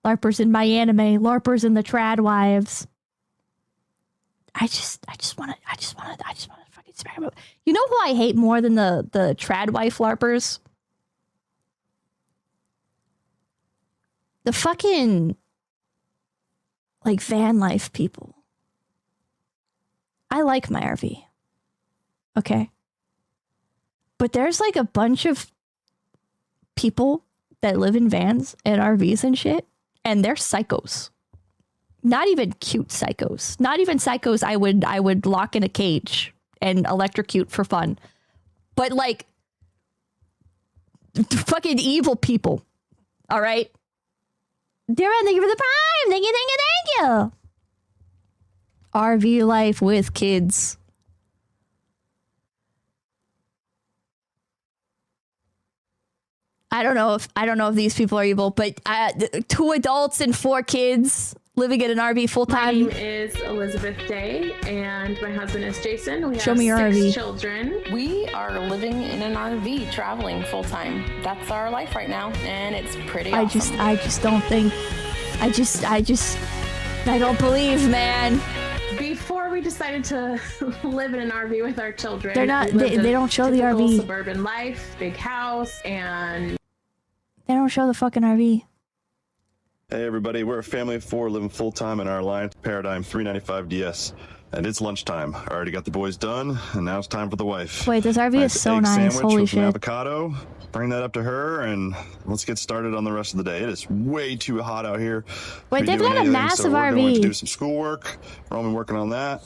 LARPers in my anime. LARPers in the trad wives. I just want to fucking smack him up. You know who I hate more than the trad wife LARPers? The fucking, like, van life people. I like my RV. Okay. But there's like a bunch of people that live in vans and RVs and shit, and they're psychos. Not even cute psychos. Not even psychos I would lock in a cage and electrocute for fun. But like fucking evil people. All right? Darren, thank you for the prime. Thank you, thank you, thank you. RV life with kids. I don't know if these people are evil, but 2 adults and 4 kids living in an RV full time. My name is Elizabeth Day, and my husband is Jason. We Show have me your 6 RV. children. We are living in an RV, traveling full time. That's our life right now, and it's pretty awesome. I just don't think. I don't believe, man. Before we decided to live in an RV with our children, They're not. we lived They a don't show the typical RV. suburban life, big house, and They don't show the fucking RV. Hey everybody, we're a family of 4 living full-time in our Alliance Paradigm 395 DS. And it's lunchtime. I already got the boys done, and now it's time for the wife. Wait, this RV is so nice. Holy with shit. An avocado. Bring that up to her, and let's get started on the rest of the day. It is way too hot out here. Wait, they've got a massive We're RV. going to do some schoolwork. We're only working on that.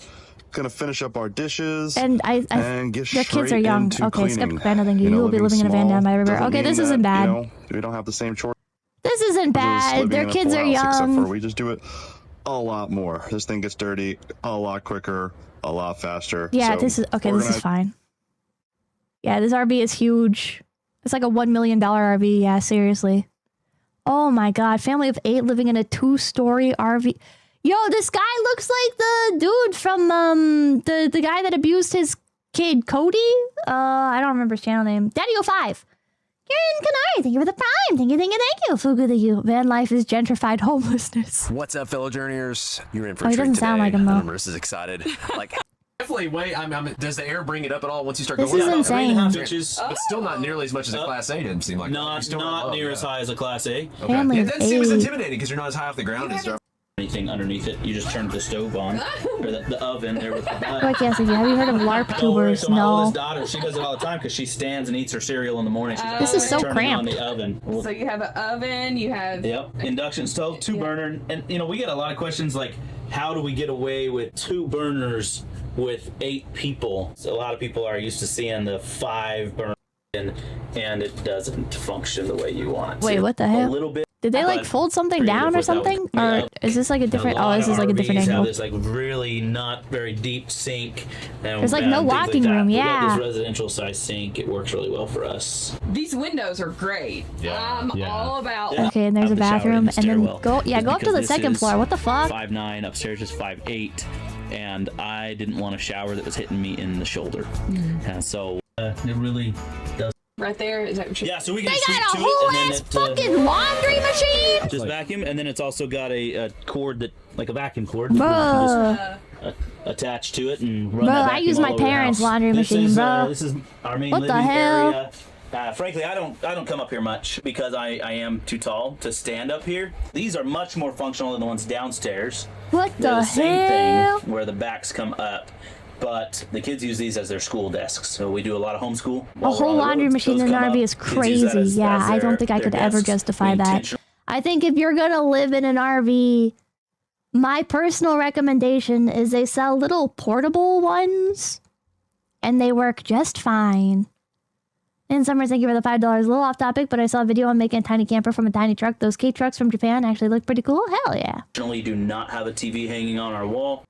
Gonna finish up our dishes And get their kids are straight young. into Okay, skip cleaning. Brandon, thank you. You will be living in a van down by the river. doesn't Okay, mean this isn't that, bad. we don't have the same chores. This isn't bad. Their kids are Except for young. we just do it a lot more. This thing gets dirty a lot quicker, a lot faster. Yeah, So this is okay. This is organize- fine. Yeah, this RV is huge. It's like a $1 million RV. Yeah, seriously. Oh my god, family of 8 living in a 2-story RV. Yo, this guy looks like the dude from the guy that abused his kid, Cody. I don't remember his channel name. Daddy05. Kieran Canary, thank you for the prime. Thank you, thank you, thank you. Fugu, thank you. Van life is gentrified homelessness. What's up, fellow journeyers? You're in for Oh, a he treat doesn't today. sound like him, though. Marissa's excited. Like, definitely wait. Does the air bring it up at all once you start This going? is About insane. 3.5 inches, but still not nearly as much as a Class A. Didn't seem like. Not near as high as a Class A. Okay. Family Yeah, of that seems 8. intimidating because you're not as high off the ground as. Anything underneath it, you just turn the stove on or the oven there with the butt. Quick, yes, have you heard of LARP Don't worry, tubers? so my No. oldest daughter, she does it all the time because she stands and eats her cereal in the morning. She's This is so turning cramped. on the oven. So you have an oven, you have... Yep, induction stove, 2 burner, and you know we get a lot of questions like, how do we get away with 2 burners with 8 people? So a lot of people are used to seeing the 5 burner, and it doesn't function the way you want. Wait, So what the hell? A little bit. Did they like fold something down or something? Or is this like a different? Oh, this is like a different angle. This like really not very deep sink. And, There's like no walking room. Yeah. We got this residential size sink. It works really well for us. These windows are great. Yeah. I'm all about. Okay, and there's a bathroom, and then go up to the second floor. What the fuck? 5'9", upstairs is 5'8", and I didn't want a shower that was hitting me in the shoulder, and so it really does. Right there, is that what you? Yeah, so we can. They got a whole ass fucking laundry machine. Just vacuum, and then it's also got a cord that, like a vacuum cord, that you can just, attach to it and run. Bro, that I use my parents' laundry machine, bro. This is our main what living the hell? area. Frankly, I don't come up here much because I am too tall to stand up here. These are much more functional than the ones downstairs. What They're the same hell? thing where the backs come up. But the kids use these as their school desks, so we do a lot of homeschool. A whole laundry machine in an RV is crazy. Yeah, I don't think I could ever justify that. I think if you're gonna live in an RV, my personal recommendation is they sell little portable ones, and they work just fine. And Summer, thank you for the $5. A little off topic, but I saw a video on making a tiny camper from a tiny truck. Those K trucks from Japan actually look pretty cool. Hell yeah. Unfortunately, do not have a TV hanging on our wall.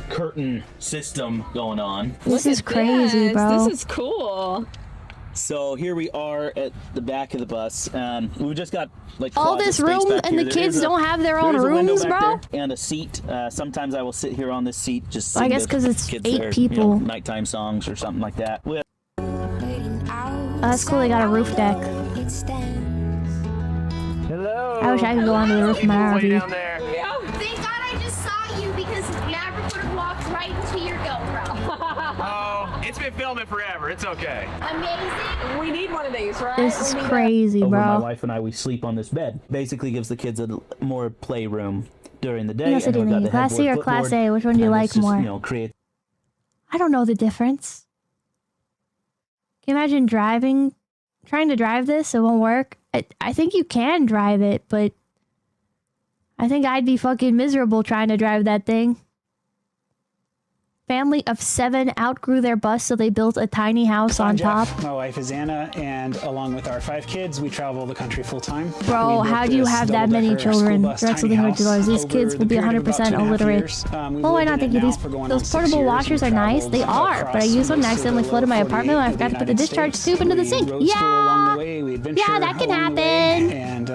Curtain system going on. This is crazy, bro. This is cool. So here we are at the back of the bus, and we've just got like all this room, and the kids don't have their own rooms, bro. And a seat. Sometimes I will sit here on this seat, just. I guess because it's 8 people. You know, nighttime songs or something like that. That's cool. They got a roof deck. Hello. I wish I could go onto the roof of my RV. Thank God I just saw you because Maverick would have walked right into your GoPro. Oh, it's been filming forever. It's okay. Amazing. We need one of these, right? This is crazy, bro. My wife and I, we sleep on this bed. Basically gives the kids a more playroom during the day. Yes, Class C or Class A? Which one do you like more? You know, I don't know the difference. Can you imagine trying to drive this? It won't work. I think you can drive it, but I think I'd be fucking miserable trying to drive that thing. Family of 7 outgrew their bus, so they built a tiny house on top. My wife is Anna, and along with our 5 kids, we travel the country full time. Bro, how do you have that many children? Drexel, $100. These kids will be 100% illiterate. Oh, why not? Thank you. Those portable washers are nice. They are, but I used one and accidentally flooded my apartment when I forgot to put the discharge tube into the sink. Yeah, that can happen. And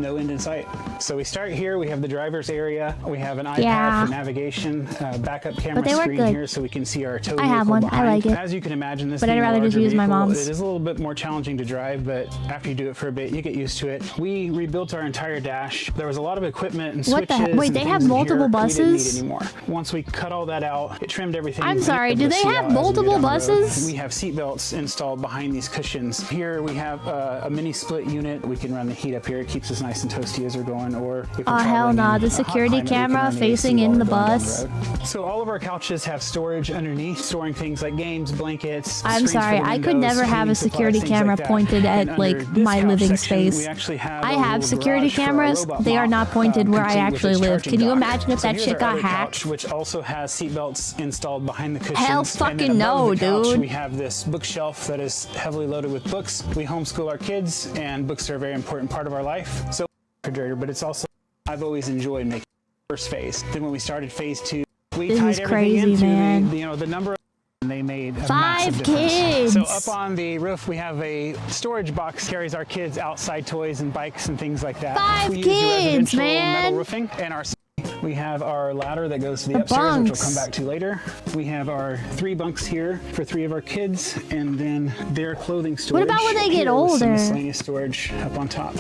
no end in sight. So we start here. We have the driver's area. We have an iPad for navigation, backup camera screen here, so we can see our tow vehicle. I have one. Behind. I like it. As you can imagine, this but I'd rather just use my mom's. It is a little bit more challenging to drive, but after you do it for a bit, you get used to it. We rebuilt our entire dash. There was a lot of equipment and switches. What the? Wait, they have multiple buses? We didn't need anymore. Once we cut all that out, it trimmed everything. I'm sorry. Do they have multiple buses? We have seat belts installed behind these cushions. Here we have a mini split unit. We can run the heat up here. It keeps us nice and toasty as we're going. Or oh hell no! The security camera facing in the bus. So all of our couches have storage underneath, storing things like games, blankets. I'm sorry, I could never have a security camera pointed at like my living space. I have security cameras. They are not pointed where I actually live. Can you imagine if that shit got hacked? Which also has seat belts installed behind the cushions. Hell fucking no, dude. We have this bookshelf that is heavily loaded with books. We homeschool our kids, and books are a very important part of our life. So refrigerator, but it's also I've always enjoyed making the first phase. Then when we started phase 2, we tied everything into the number of they made a 5 kids. So up on the roof we have a storage box carries our kids outside toys and bikes and things like that. 5 we kids, use man. Metal roofing, and we have our ladder that goes to the upstairs, which we'll come back to later. We have our 3 bunks here for 3 of our kids, and then their clothing storage. What about when they get older? Some miscellaneous storage up on top.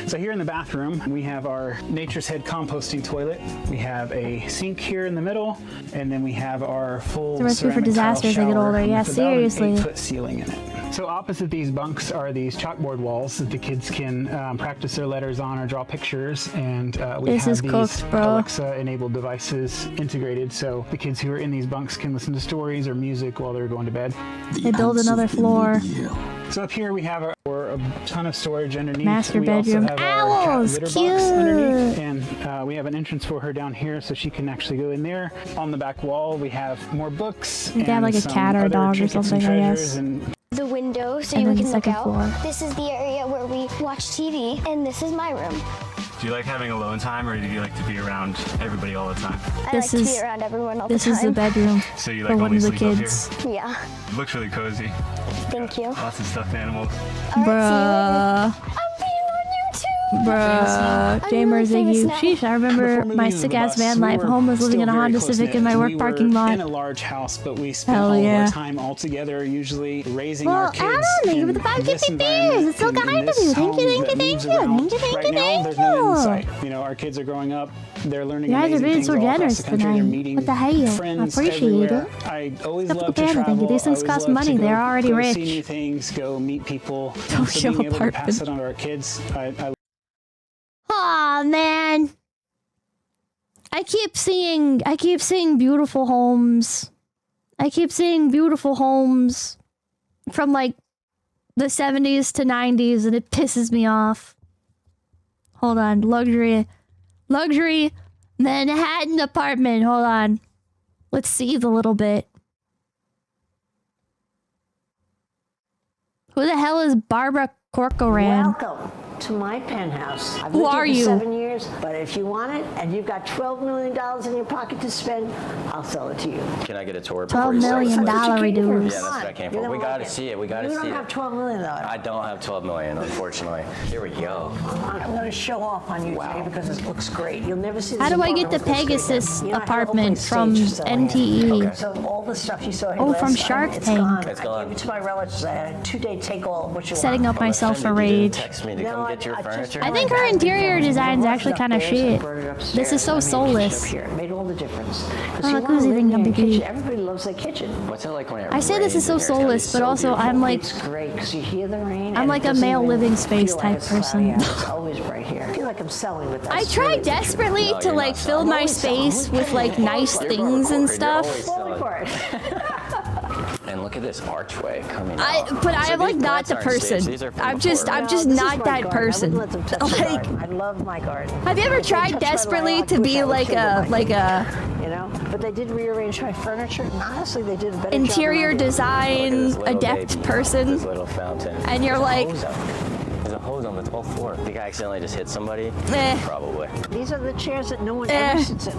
So here in the bathroom, we have our Nature's Head composting toilet. We have a sink here in the middle, and then we have our full it's a recipe for disaster as they get older. Yeah, seriously. 8-foot ceiling in it. So opposite these bunks are these chalkboard walls that the kids can practice their letters on or draw pictures, and we have these Alexa-enabled devices integrated, so the kids who are in these bunks can listen to stories or music while they're going to bed. They build another floor. So up here we have a ton of storage underneath. Master bedroom. Owls, cute. Underneath, and we have an entrance for her down here, so she can actually go in there. On the back wall, we have more books. They have like a cat or a dog or something, I guess. The the window so And you then can the look second out. floor. This is the area where we watch TV, and this is my room. Do you like having alone time, or do you like to be around everybody all the time? I like to be around everyone all the time. This is the bedroom So you for like one only of the sleep up kids. here? Yeah. It looks really cozy. Thank you. Lots of stuffed animals. Bruh. Bruh, Jamer Ziggy. Sheesh, I remember my sick ass van life. Home was living in a Honda Civic in my work parking lot. In a large house, but we spent Hell all of yeah. our time all together, usually raising Well, our kids. Adam, thank you for the 5 gifted beers. It's so kind of you. Thank you, thank you, thank you. Thank you, thank Right you, now, there's thank no end in you. sight. You know, our kids are growing up. They're learning You guys are amazing being things so all across generous the country. They're tonight. meeting What the hell? I friends appreciate everywhere. it. I always Except love the to panda, thank travel. you. These things I always cost love money. to They're go already see rich. new things, go meet people. Don't So show being able to apartment. pass it on to our kids, I Aw, man. I keep seeing beautiful homes. I keep seeing beautiful homes from like the 70s to 90s, and it pisses me off. Hold on. Luxury Manhattan apartment. Hold on. Let's see a little bit. Who the hell is Barbara Corcoran? Welcome to my penthouse. I've Who lived are here you? for 7 years, but if you want it and you've got $12 million in your pocket to spend, I'll sell it to you. Can I get a tour? $12 million dudes. Yeah, that's what I came for. We gotta see it. We gotta see it. You don't have $12 million, though. I don't have 12 million, unfortunately. Here we go. I'm going to show off on you today because it looks great. You'll never see this How do I get apartment the look this great Pegasus again. You know, I have a whole apartment place from staged for sale. NTE? So all the stuff you saw here Oh, last from time, Shark it's Tank. gone. It's I gone. gave it to my relatives. I had a 2-day take all of what you Setting want. up myself for You didn't raid. text me to come get your furniture. I think her interior design is actually kind of shit. This is so soulless. Here, it made all the difference. Because Oh, you look want who's to live eating in a your baby. kitchen. Everybody loves their kitchen. What's it like when it I say this is so rains in here? It's soulless, gotta but be also so I'm like, It's great because you hear the rain. I'm and like it a doesn't male even living space feel like type it's cloudy person. out. It's always bright here. I feel like I'm selling with that. I try desperately to like fill my space with like nice things and stuff. Falling for it. And look at this archway coming out. But I So am like these not plants the aren't staged. person. These are from I'm before, just right? This not is my that garden. person. I wouldn't let them touch the Like, garden. I love my garden. have you ever If they tried touch my desperately lawn, to I wish be I would like kill them. a You know, but they did rearrange my furniture. And honestly, they did a better interior job than I did. design This little adept baby, person, This little fountain. and you're like, There's a hose on the 12th floor. I think I accidentally just hit somebody. Eh. Probably. These are the chairs that no one Eh. ever sits in.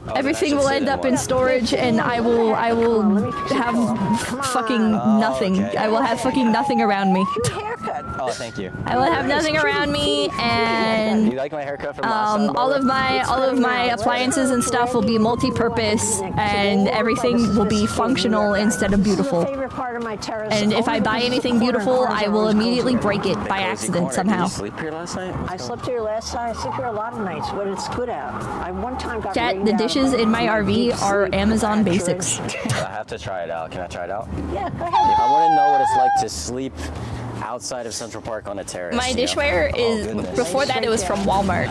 Oh, everything then I will should end sit up in in one. storage, and I will have fucking nothing. okay. I will have fucking nothing around me. Oh, thank you. I will have nothing around me, Do and you like my haircut from last time? all of my appliances and stuff will be multi-purpose, and everything will be functional instead of beautiful. Favorite part of my terrace. And if I Only buy because anything the corner beautiful, corners I are will always immediately cozy. break it by Cozy accident corner. somehow. Did you sleep here last night? I slept here last night. I sleep here a lot of nights when it's good out. I one time got Chat, rained the out dishes in my from deep RV are sleep. Amazon Basics. I have to try it out. Can I try it out? Yeah, go ahead. I want to know what it's like to sleep outside of Central Park on a terrace. My you know? dishware is, goodness. before that it was from Walmart.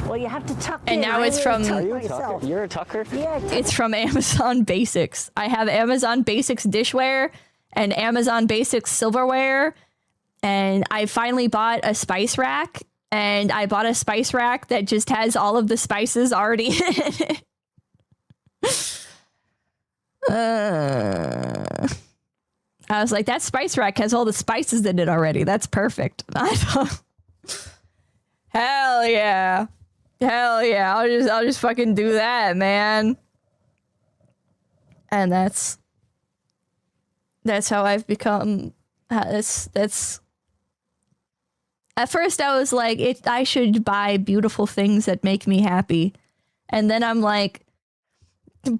Well, you have to tuck And in. now I it's really from- tuck Are you a myself. tucker? You're a tucker? Yeah. It's from Amazon Basics. I have Amazon Basics dishware and Amazon Basics silverware, and I finally bought a spice rack, and I bought a spice rack that just has all of the spices already in it. I was like, that spice rack has all the spices in it already. That's perfect. Hell yeah. Hell yeah. I'll just fucking do that, man. And that's how I've become. That's at first I was like, I should buy beautiful things that make me happy. And then I'm like,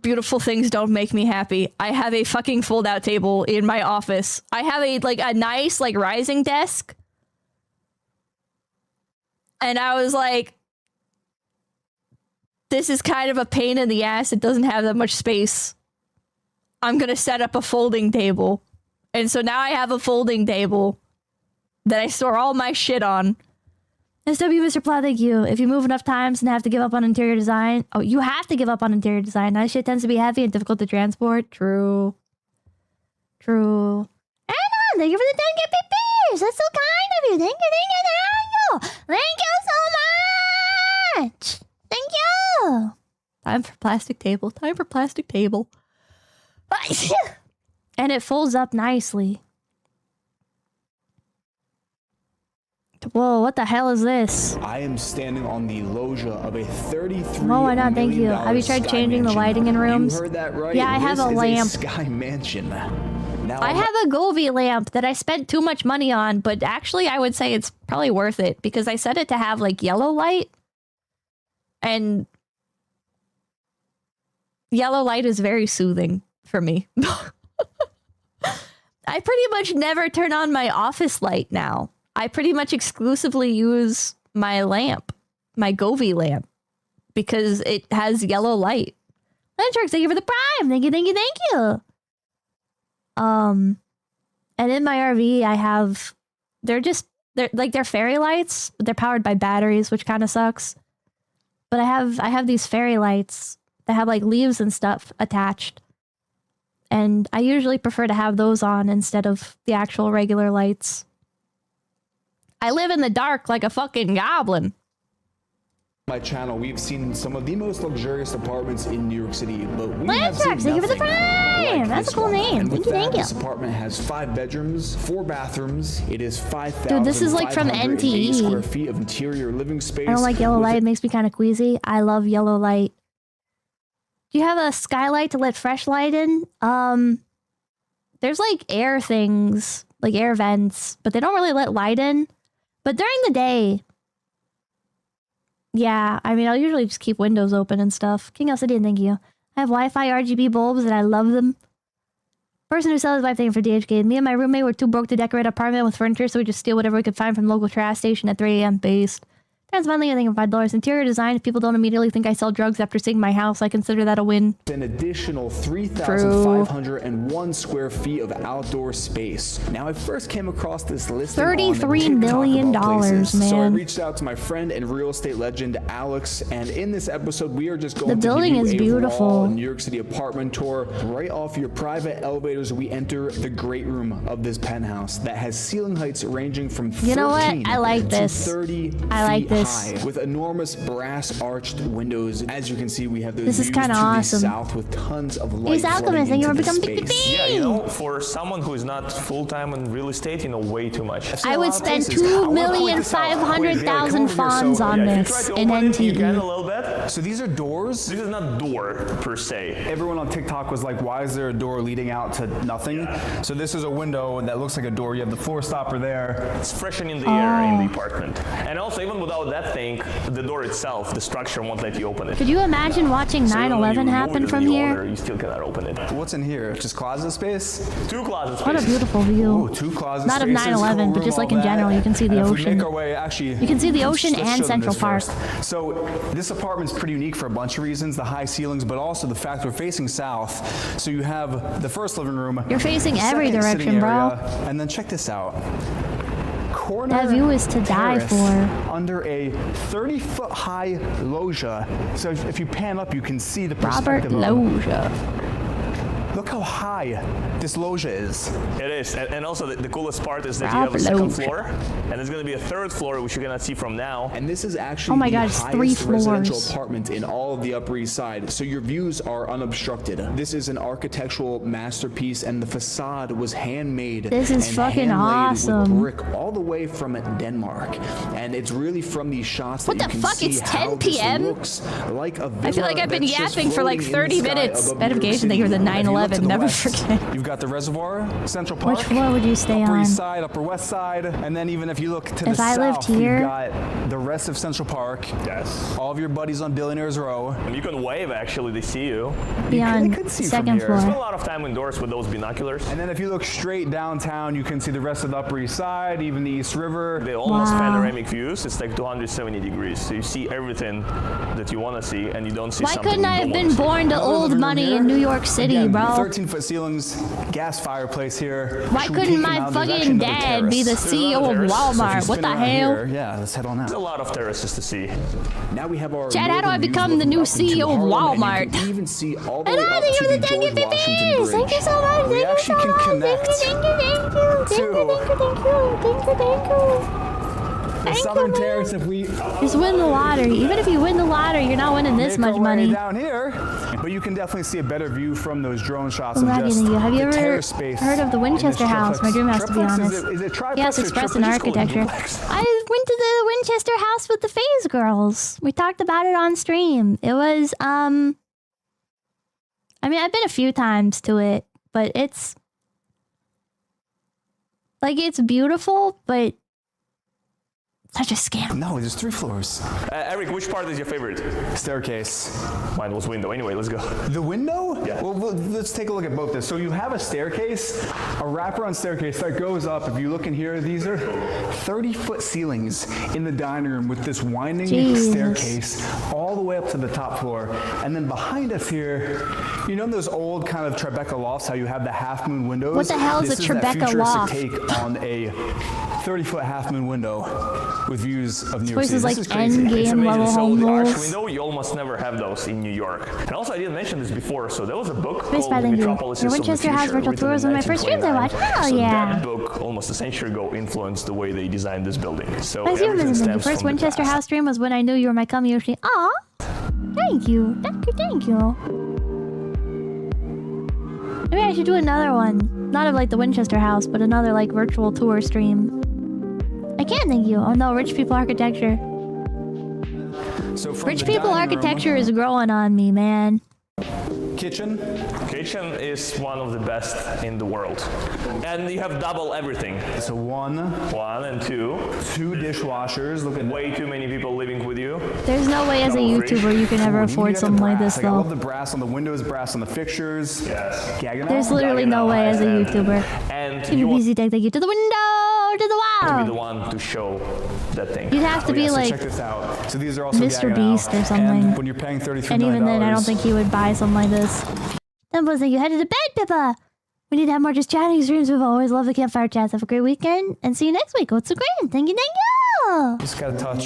beautiful things don't make me happy. I have a fucking fold-out table in my office. I have a nice rising desk. And I was like, this is kind of a pain in the ass. It doesn't have that much space. I'm going to set up a folding table. And so now I have a folding table that I store all my shit on. SW Mr. Plow, thank you. If you move enough times and have to give up on interior design. Oh, you have to give up on interior design. That shit tends to be heavy and difficult to transport. True. True. Anna, thank you for the 10 beers. That's so kind of you. Thank you. Thank you so much. Thank you. Time for plastic table. Time for plastic table. And it folds up nicely. Whoa, what the hell is this? I am standing on the loggia of a $33 Oh, why not? Thank you. million Have you tried sky changing the mansion. lighting in rooms? You heard that right. Yeah, I have a lamp. Sky mansion. Now I have a 𝐒𝐲𝐻𝐿 lamp that I spent too much money on, but actually I would say it's probably worth it because I set it to have like yellow light. And yellow light is very soothing for me. I pretty much never turn on my office light now. I pretty much exclusively use my lamp, my 𝐒𝐲𝐻𝐿 lamp, because it has yellow light. Landshark, thank you for the prime. Thank you, thank you, thank you. And in my RV, I have, they're fairy lights, but they're powered by batteries, which kind of sucks. But I have these fairy lights that have like leaves and stuff attached. And I usually prefer to have those on instead of the actual regular lights. I live in the dark like a fucking goblin. my channel, we've seen some of the most luxurious apartments in New York City, but we have Landshark, seen thank you for the nothing prime! like That's this a cool one. name. And Thank with you, that, thank you. This apartment has 5 bedrooms, 4 bathrooms. It is 5,000 Dude, this is like from NTE. square feet of interior living space. I don't like yellow with light. It makes me kind of queasy. I love yellow light. Do you have a skylight to let fresh light in? There's like air things, like air vents, but they don't really let light in. But during the day, yeah, I mean, I'll usually just keep windows open and stuff. King Obsidian, thank you. I have Wi-Fi RGB bulbs and I love them. Person who sells his wife, thank you for DHK. Me and my roommate were too broke to decorate our apartment with furniture, so we just steal whatever we could find from the local trash station at 3 a.m. based. That's finally, I think, $5. Interior design. If people don't immediately think I sell drugs after seeing my house, I consider that a win. an additional 3,501 square feet of outdoor space. Now, I first came across this listing on $33 million, man. So I reached out to my friend and real estate legend, Alex, and in this episode, we are just going The building to is give you a beautiful. raw New York City apartment tour. Right off your private elevators, we enter the great room of this penthouse that has ceiling heights ranging from 13 You know what? I like to this. 30 I like feet this. high, with enormous brass arched windows. As you can see, we have those This is views kinda to awesome. the south with tons of light He's flooding Alchemist, thank you into for the becoming space. Yeah, you know, for someone who is not full-time in real estate, you know, way too much. I would spend 2,500,000 funds on this in NTE. So these are doors? This is not door per se. Everyone on TikTok was like, why is there a door leading out to nothing? So this is a window that looks like a door. You have the floor stopper there. It's freshening the air in the apartment. And also, even without that thing, the door itself, the structure won't let you open it. Could you imagine watching 9/11 happen from here? You still cannot open it. What's in here? Just closet space? 2 closet spaces. What a beautiful view. Ooh, 2 closet Not of spaces, 9/11, cool but just room, like all in general, that. you can see the And if we ocean. make our way, actually, You can see the ocean let's and show them Central this Park. first. So this apartment's pretty unique for a bunch of reasons, the high ceilings, but also the fact we're facing south. So you have the first living room. You're facing the every second direction, sitting bro. area, and then check this out. Corner That view is to die terrace for. under a 30-foot high loggia. So if you pan up, you can see the Robert perspective of Loggia. Look how high this loggia is. It is, and also the coolest part is that you have a second floor, and there's going to be a third floor, which you cannot see from now. And this is actually Oh my the God, it's 3 highest residential floors. apartment in all of the Upper East Side, so your views are unobstructed. This is an architectural masterpiece, and the facade was handmade. This is and fucking hand-laid awesome. with brick all the way from Denmark, and it's really from these shots What that the you can fuck? see It's how 10 this p.m.? looks like a I feel like villa I've been that's just yapping for like floating in 30 the sky minutes. above New York Notification that you're the City. If you look to 9/11. the Never west, forget. You've got the reservoir, Central Park. Which floor would you stay Upper on? East Side, Upper West Side, and then even if you look to the If I lived south, here- you've got the rest of Central Park. Yes. All of your buddies on Billionaires Row. And you can wave, actually, they see you. Be on could see from second here. floor. Spend a lot of time indoors with those binoculars. And then if you look straight downtown, you can see the rest of the Upper East Side, even the East River. They almost Wow. panoramic views. It's like 270 degrees. So you see everything that you want to see, and you don't see Why something couldn't you I have don't been wanna see. born to Another old living room money here. in New York City, Again, bro? 13-foot ceilings, gas fireplace here. Why Should we couldn't peek my around? There's fucking actually another dad be the terrace. CEO of terrace. So if you Walmart? What Spin the around hell? here. Yeah, let's head on out. There's a lot of terraces to see. Now we have our Chad, how do I northern views become the looking new up into CEO of Harlem, and Walmart? you can even see all the And way I up think to you're the the thank you, George Washington Thank you Bridge. so much. We Thank you so actually can much. connect Thank you, thank you, thank you. Thank you, the Southern Terrace. If we Just win the lottery. Even if you win the lottery, you're not winning this make much our way money. down here, but but you can definitely see a better view from those drone shots I'm of just you. Have you the ever terrace space heard of the Winchester in this House? My dream house, to be triplex. honest. Is it triplex Yes, or expressed in triplex? architecture. I went to the Winchester House with the Phase Girls. We talked about it on stream. It was, I mean, I've been a few times to it, but it's, like, it's beautiful, but such a scam. No, there's 3 floors. Eric, which part is your favorite? Staircase. Mine was window. Anyway, let's go. The window? Yeah. Well, let's take a look at both this. So you have a staircase, a wraparound staircase that goes up. If you look in here, these are 30-foot ceilings in the dining room with this winding staircase all the way up to the top floor. And then behind us here, you know those old kind of Tribeca lofts, how you have the half-moon windows? What the hell is this a Tribeca loft? This is that futuristic take on a 30-foot half-moon window with views of New York This City. is like This is crazy. endgame level So home the arch rules. window, you almost never have those in New York. And also, I didn't mention this before, so there was a book Space called Bilingual. Metropolis Your of the Winchester House Future, virtual written tours in one of my first streams I watched. 1929. Hell So yeah. that book, almost a century ago, influenced the way they designed this building. So My everything the stems first from the Winchester past. House stream was when I knew you were my community. Aw, thank you, thank you. Maybe I should do another one, not of like the Winchester House, but another like virtual tour stream. I can't thank you. Oh no, rich people architecture. So from Rich the people dining room- architecture is growing on me, man. Kitchen? Kitchen is one of the best in the world. And you have double everything. So one and two. 2 dishwashers. Look at way too many people living with you. There's no way as a Double fridge. YouTuber you can ever afford something like this I though. love the brass on the windows, brass on the fixtures. Yes. There's literally no way as a YouTuber. And Give you me want busy thank you to the window, to the to be the wall. one to show that thing. You'd have to be so like check this out. So these are also Mr. gagging Beast out. or something. And when you're paying $33 And million, even then, I don't think he would buy something like this. Then was like, you headed to bed, Pippa. We need to have more just chatting streams. We've always loved the campfire chats. Have a great weekend and see you next week. What's the grand? Thank you, thank you. Just gotta touch.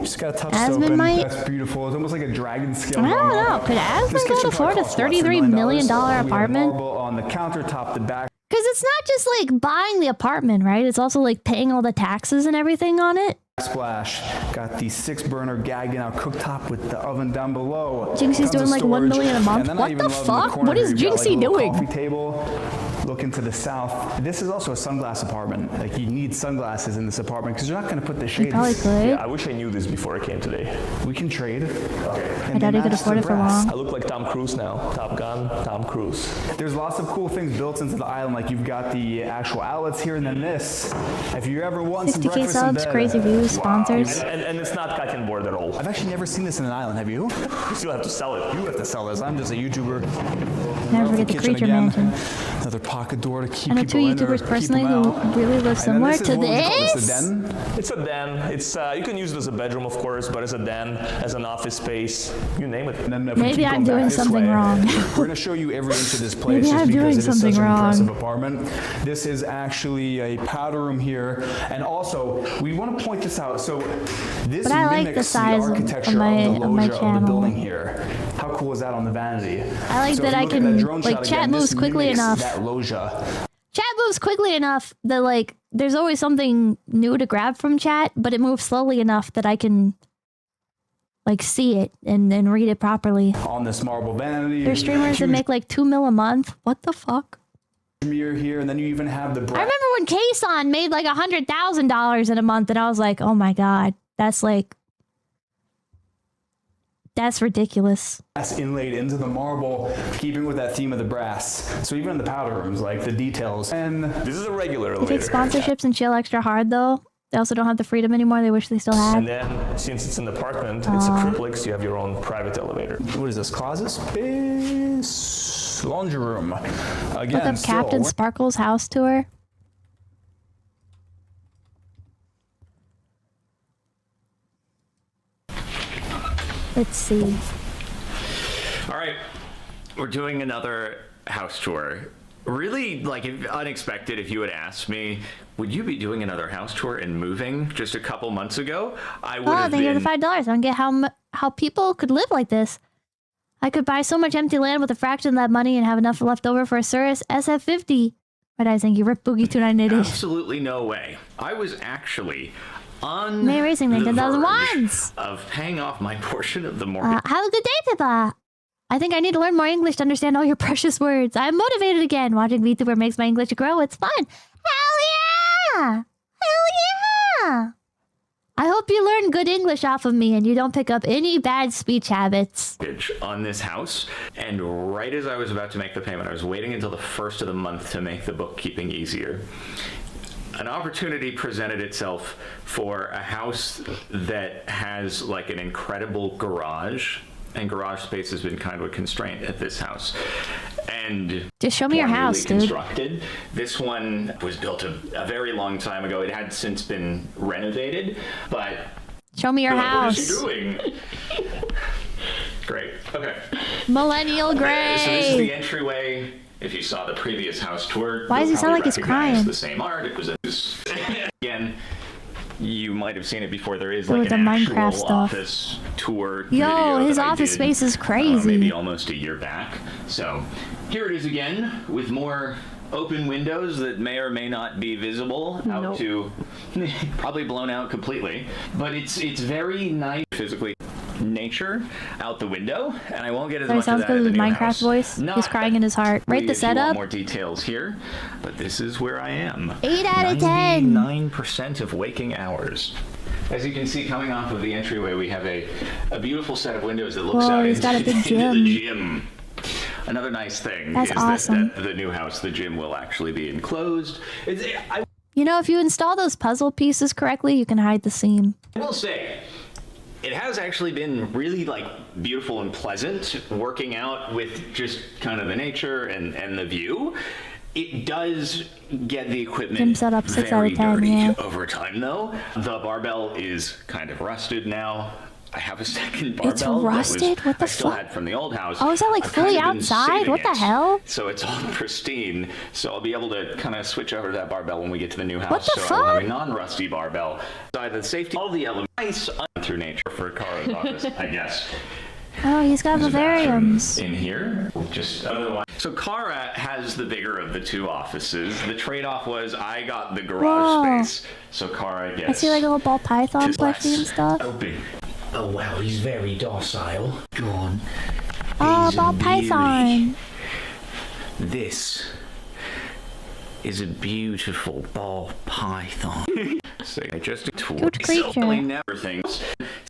Just gotta touch Aspen this open. might- That's beautiful. It's almost like a dragon scale. I don't going know. up. Could Aspen This go kitchen to probably afford a costs what, $33 million We have apartment? marble on the countertop, the back. Because it's not just like buying the apartment, right? It's also like paying all the taxes and everything on it. Splash. Got the 6-burner gagging out cooktop with the oven down below. Jinxie's Tons of doing like $1 storage. million a month. And then I What even the love in the fuck? corner What is here, you've got, like, a Jinxie little doing? Coffee table. Looking to the south. This is also a sunglass apartment. Like you need sunglasses in this apartment because you're not going to put the shades. probably could. Yeah, I wish I knew this before I came today. We can trade. Okay. I doubt he could afford it for long. I look like Tom Cruise now. Top Gun, Tom Cruise. There's lots of cool things built into the island. Like you've got the actual outlets here, and then this. If you ever want some 60K breakfast in subs, bed. crazy views, sponsors. And it's not cutting board at all. I've actually never seen this in an island. Have you? You still have to sell it. You have to sell this. I'm just a YouTuber. Never forget the Kitchen creature again. mansion. Another pocket door to keep I know people two in or YouTubers keep personally them who out. really live And then similar this is to what we call this. a den. It's a den. It's you can use it as a bedroom, of course, but as a den, as an office space, you name it. And then if we Maybe keep I'm going back doing this something way, wrong. We're going to show you every inch of this place Maybe just I'm because doing it is something such an wrong. impressive apartment. This is actually a powder room here. And also, we want to point this out. So this But I like the mimics size of architecture my of the loggia of the channel. building here. How cool is that on the vanity? I like So that if you I look at can, that drone like, shot chat again, moves this quickly mimics enough. that loggia. Chat moves quickly enough that like there's always something new to grab from chat, but it moves slowly enough that I can like see it and read it properly. On this marble vanity. There's streamers that huge make like $2 million a month. What the fuck? mirror here, and then you even have the I remember when Kson made like $100,000 in a month, and I was like, oh my god, that's ridiculous. brass inlaid into the marble, keeping with that theme of the brass. So even in the powder rooms, like the details. And this is a regular They take sponsorships and chill extra hard though. They also don't have the freedom anymore they wish they still had. And then, since it's an apartment, it's a triplex, you have your own private elevator. What is this? Closet space? Laundry room. Again, Look up Captain Sparkle's house tour. Let's see. All right, we're doing another house tour. Really, like, unexpected. If you had asked me, would you be doing another house tour and moving just a couple months ago, I would have Thank you been. for the $5. I don't get how people could live like this. I could buy so much empty land with a fraction of that money and have enough left over for a Cirrus SF50. But I think you rip Boogie 298. Absolutely no way. I was actually on May Racing Man the 10,000 verge ones. of paying off my portion of the mortgage. Have a good day, Pippa. I think I need to learn more English to understand all your precious words. I'm motivated again. Watching VTuber makes my English grow. It's fun. Hell yeah! Hell yeah! I hope you learn good English off of me and you don't pick up any bad speech habits. On this house, and right as I was about to make the payment, I was waiting until the first of the month to make the bookkeeping easier. An opportunity presented itself for a house that has like an incredible garage, and garage space has been kind of a constraint at this house. And just show me your house, dude. Constructed. This one was built a very long time ago. It had since been renovated, but show me your house. What is you doing? Great. Okay. Millennial gray. So this is the entryway. If you saw the previous house tour, why does he sound like he's crying? The same art. It was again. You might have seen it before. There is Ooh, like the an Minecraft actual stuff. office tour. Yo, video his that I office did, space is crazy. Maybe almost a year back. So here it is again with more open windows that may or may not be visible out to probably blown out completely. But it's very nice physically. Nature out the window, and I won't get as much sounds of that good in the with new Minecraft house. voice. He's crying in his heart. Rate the If you want setup. more details here, but this is where I am. 8 out of 10. 99% of waking hours. As you can see, coming off of the entryway, we have a beautiful set of windows that looks out he's got a big into gym. the gym. Another nice thing That's is awesome. that the new house, the gym, will actually be enclosed. You know, if you install those puzzle pieces correctly, you can hide the seam. I will say, it has actually been really like beautiful and pleasant working out with just kind of the nature and the view. It does get the equipment Gym setup 6 out very of 10, dirty yeah. over time though. The barbell is kind of rusted now. I have a second barbell. It's rusted? What the I still fuck? had from the old house. Oh, is that like I've fully kind of been outside? saving What the it, hell? So it's all pristine. So I'll be able to kind of switch over to that barbell when we get to the new house. What the so I'll have fuck? a non-rusty barbell. Side the safety, all the elements, nice through nature for Kara's office, I guess. Oh, he's got There's a bathroom vivariums. in here. Just otherwise. So Kara has the bigger of the two offices. The trade-off was I got the garage Whoa. space, so Kara gets. I see like a little ball python just plushie and less stuff. open. Oh wow, he's very docile. Go on. Oh, He's ball a python. This is a beautiful ball python. So I just Cute creature. So never things.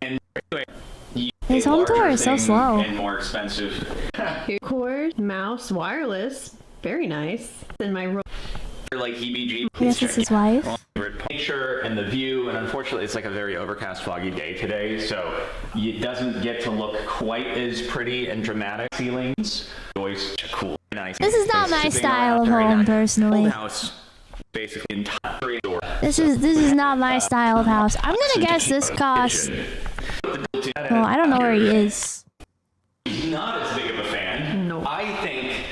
And anyway, His home tour is so slow. and more expensive. Cord, mouse, wireless. Very nice. In my room. Like EBG. I guess it's his wife. Picture and the view, and unfortunately it's like a very overcast, foggy day today, so it doesn't get to look quite as pretty and dramatic. Ceilings, always cool, nice. This is not my Sitting style of around very home, nice. personally. Old house, basically entire door. This is not my style of house. I'm gonna guess this costs. Well, I don't know where he is. He's not as big of a fan. No. I think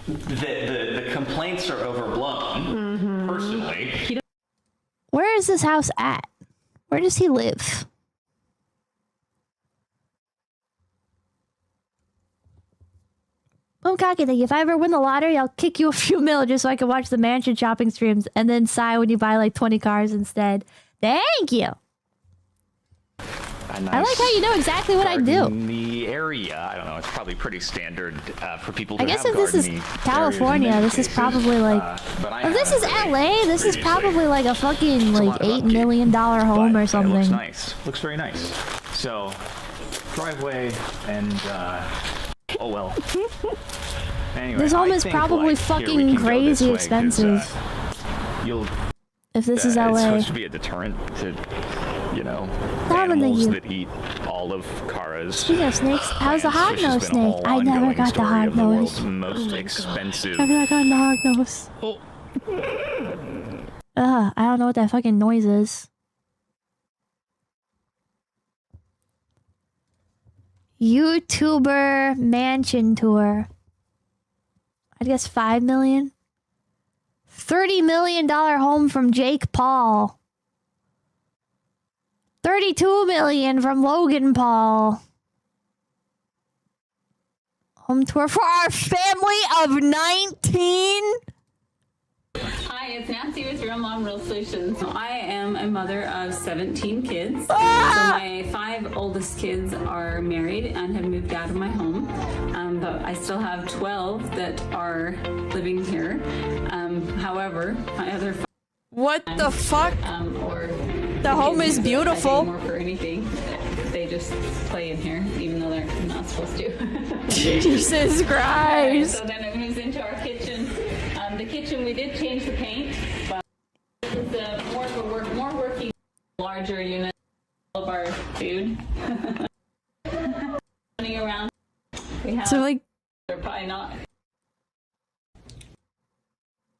that the complaints are overblown, personally. Where is this house at? Where does he live? Oh, cocky thing. If I ever win the lottery, I'll kick you a few mil just so I can watch the mansion shopping streams and then sigh when you buy like 20 cars instead. Thank you. I like how you know exactly what I do. In the area, I don't know, it's probably pretty standard for people to I guess have if this is gardening California, areas in this is many probably like... cases, but I If this is haven't LA, this is previously. probably like a fucking like $8 million home or It looks something. nice. Looks very nice. So, driveway and, oh well. Anyway, This home I is think, probably like, here, we fucking can go this crazy way 'cause, expensive. You'll If this is It's LA. supposed to be a deterrent to, you know, That one animals that that eat all of Kara's. Speaking of snakes, how's the plants, which has hog-nosed been a snake? whole I never ongoing got the story of the hog-nosed. world's most expensive. I've never gotten the hog-nose. Ugh, I don't know what that fucking noise is. YouTuber mansion tour. I'd guess 5 million. $30 million home from Jake Paul. 32 million from Logan Paul. Home tour for our family of 19. I Hi, it's Nancy with Real Mom Real Solutions. So I am a mother of 17 kids. So my 5 oldest kids are married and have moved out of my home. But I still have 12 that are living here. However, my other 5 What the fuck? Or the home is beautiful. More for anything. They just play in here, even though they're not supposed to. Jesus Christ. So then it moves into our kitchen. The kitchen, we did change the paint, but it's more of a more working, larger unit of our food. Running around. We have. So like, they're probably not.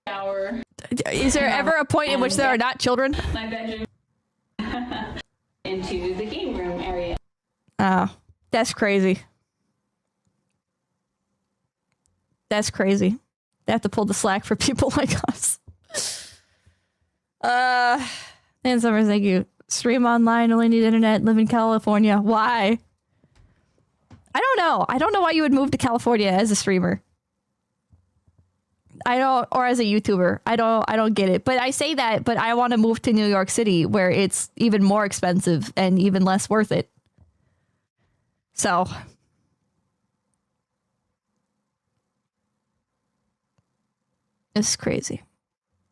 Shower. Is there ever a point in which there are not children? My bedroom. Into the game room area. Oh, that's crazy. That's crazy. They have to pull the slack for people like us. And Summer, thank you. Stream online, only need internet, live in California. Why? I don't know. I don't know why you would move to California as a streamer. I don't, or as a YouTuber. I don't get it. But I say that, but I want to move to New York City where it's even more expensive and even less worth it. So it's crazy.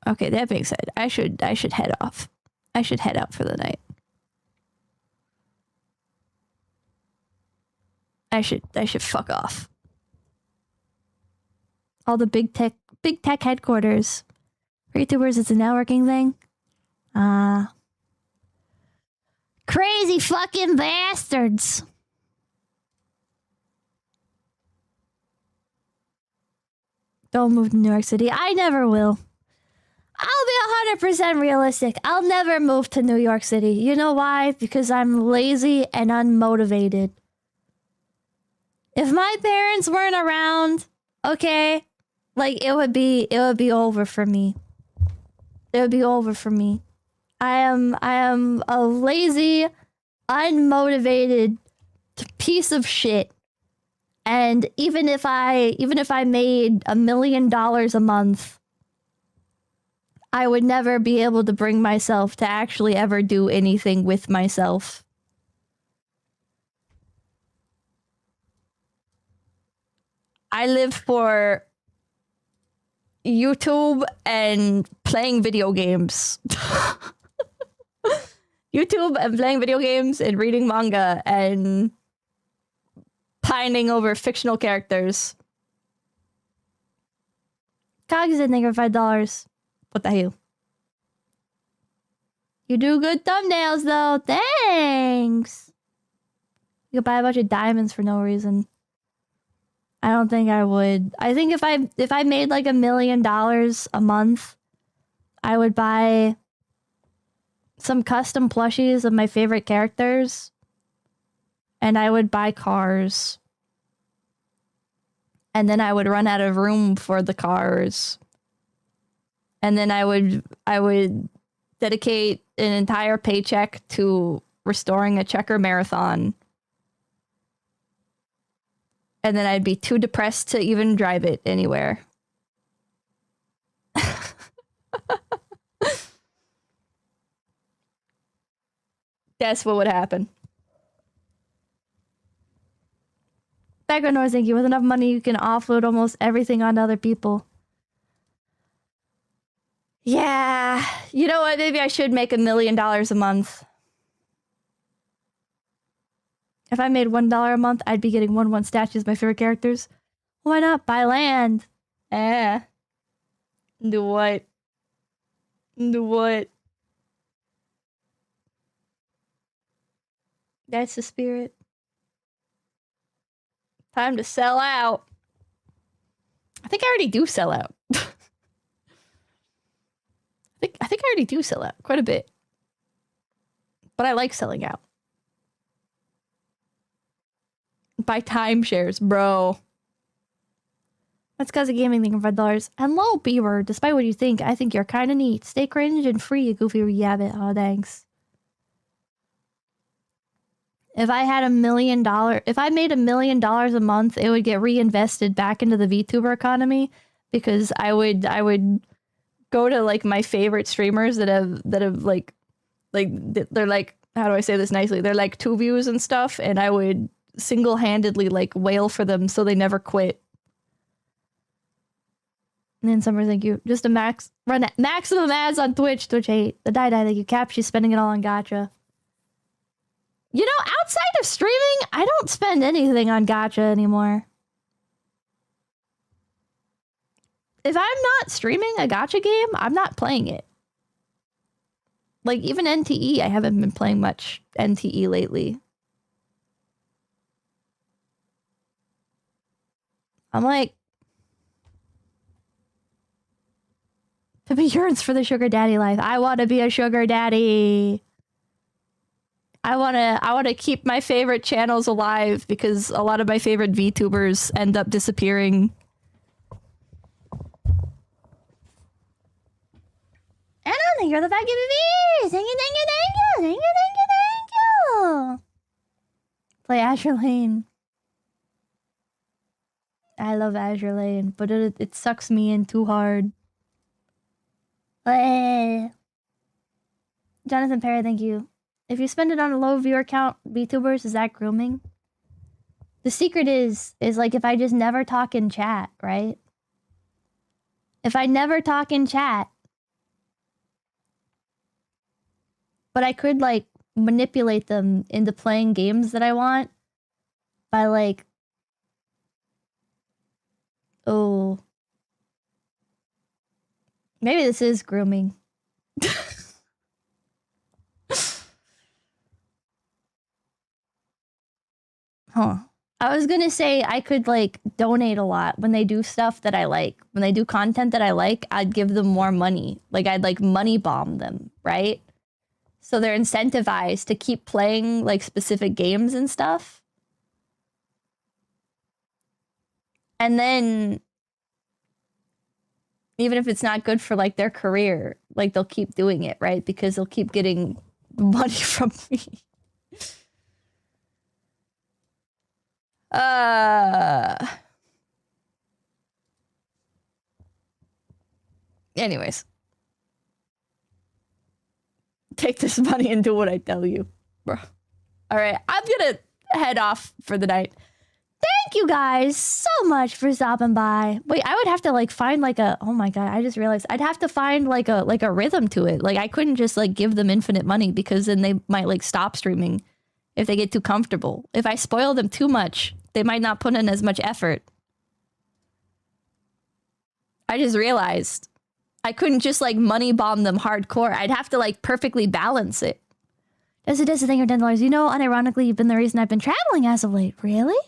Okay, that being said, I should head off. I should head out for the night. I should fuck off. All the big tech headquarters. For YouTubers, it's a networking thing. Crazy fucking bastards. Don't move to New York City. I never will. I'll be 100% realistic. I'll never move to New York City. You know why? Because I'm lazy and unmotivated. If my parents weren't around, okay, like it would be over for me. It would be over for me. I am a lazy, unmotivated piece of shit. And even if I made $1 million a month, I would never be able to bring myself to actually ever do anything with myself. I live for YouTube and playing video games. YouTube and playing video games and reading manga and pining over fictional characters. Cogs said thank you for $5. What the hell? You do good thumbnails though. Thanks. You could buy a bunch of diamonds for no reason. I don't think I would. I think if I made like $1 million a month, I would buy some custom plushies of my favorite characters. And I would buy cars. And then I would run out of room for the cars. And then I would dedicate an entire paycheck to restoring a checker marathon. And then I'd be too depressed to even drive it anywhere. That's what would happen. Background noise, thank you. With enough money, you can offload almost everything onto other people. Yeah. You know what? Maybe I should make $1 million a month. If I made $1 a month, I'd be getting 1/1 statues of my favorite characters. Why not buy land? Do what? Do what? That's the spirit. Time to sell out. I think I already do sell out. I think I already do sell out quite a bit. But I like selling out. Buy timeshares, bro. That's 𝐒𝐶𝐬𝐿 Gaming thing for $5. Hello, Beaver. Despite what you think, I think you're kind of neat. Stay cringe and free, you goofy rabbit. Oh, thanks. If I had $1 million, if I made $1 million a month, it would get reinvested back into the VTuber economy because I would go to like my favorite streamers that have like they're like, how do I say this nicely? They're like 2 views and stuff, and I would single-handedly like wail for them so they never quit. And then Summer, thank you. Just a maximum ads on Twitch. Twitch 8. The die, thank you. Cap, she's spending it all on gacha. You know, outside of streaming, I don't spend anything on gacha anymore. If I'm not streaming a gacha game, I'm not playing it. Like, even NTE, I haven't been playing much NTE lately. I'm like, Pippa yearns for the sugar daddy life. I want to be a sugar daddy. I want to keep my favorite channels alive because a lot of my favorite VTubers end up disappearing. And I think you're the back BBB. Thank you, thank you, thank you, thank you, thank you, thank you. Play Azure Lane. I love Azure Lane, but it sucks me in too hard. Jonathan Perry, thank you. If you spend it on a low viewer count VTubers, is that grooming? The secret is like if I just never talk in chat, right? If I never talk in chat, but I could like manipulate them into playing games that I want by like, oh, maybe this is grooming. Huh. I was gonna say I could like donate a lot when they do stuff that I like. When they do content that I like, I'd give them more money. Like I'd like money bomb them, right? So they're incentivized to keep playing like specific games and stuff. And then even if it's not good for like their career, like they'll keep doing it, right? Because they'll keep getting money from me. Anyways. Take this money and do what I tell you. Bro. Alright, I'm gonna head off for the night. Thank you guys so much for stopping by. Wait, I would have to like find like a, oh my god, I just realized I'd have to find like a rhythm to it. Like I couldn't just like give them infinite money because then they might like stop streaming if they get too comfortable. If I spoil them too much, they might not put in as much effort. I just realized I couldn't just like money bomb them hardcore. I'd have to like perfectly balance it. That's a thing for $10. You know, unironically, you've been the reason I've been traveling as of late. Really?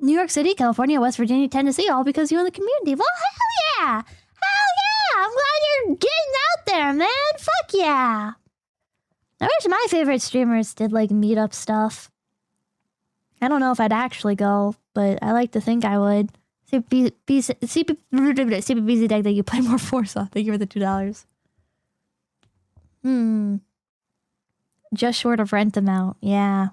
New York City, California, West Virginia, Tennessee, all because you're in the community. Well, hell yeah! Hell yeah! I'm glad you're getting out there, man. Fuck yeah! I wish my favorite streamers did like meetup stuff. I don't know if I'd actually go, but I like to think I would. CPBZ deck that you play more Forza. Thank you for the $2. Just short of rent amount. Yeah.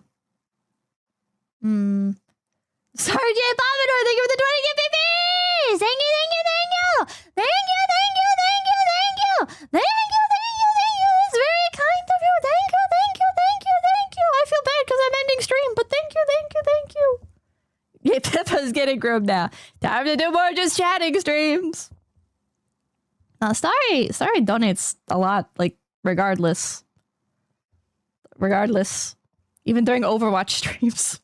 Sorry, Jay Bobbador. Thank you for the 20 BBs. Thank you, thank you, thank you. Thank you, thank you, thank you, thank you. Thank you, thank you, thank you. That's very kind of you. Thank you, thank you, thank you, thank you. I feel bad because I'm ending stream, but thank you, thank you, thank you. Yeah, Pippa's getting groomed now. Time to do more just chatting streams. Sorry donates a lot, like, regardless. Even during Overwatch streams.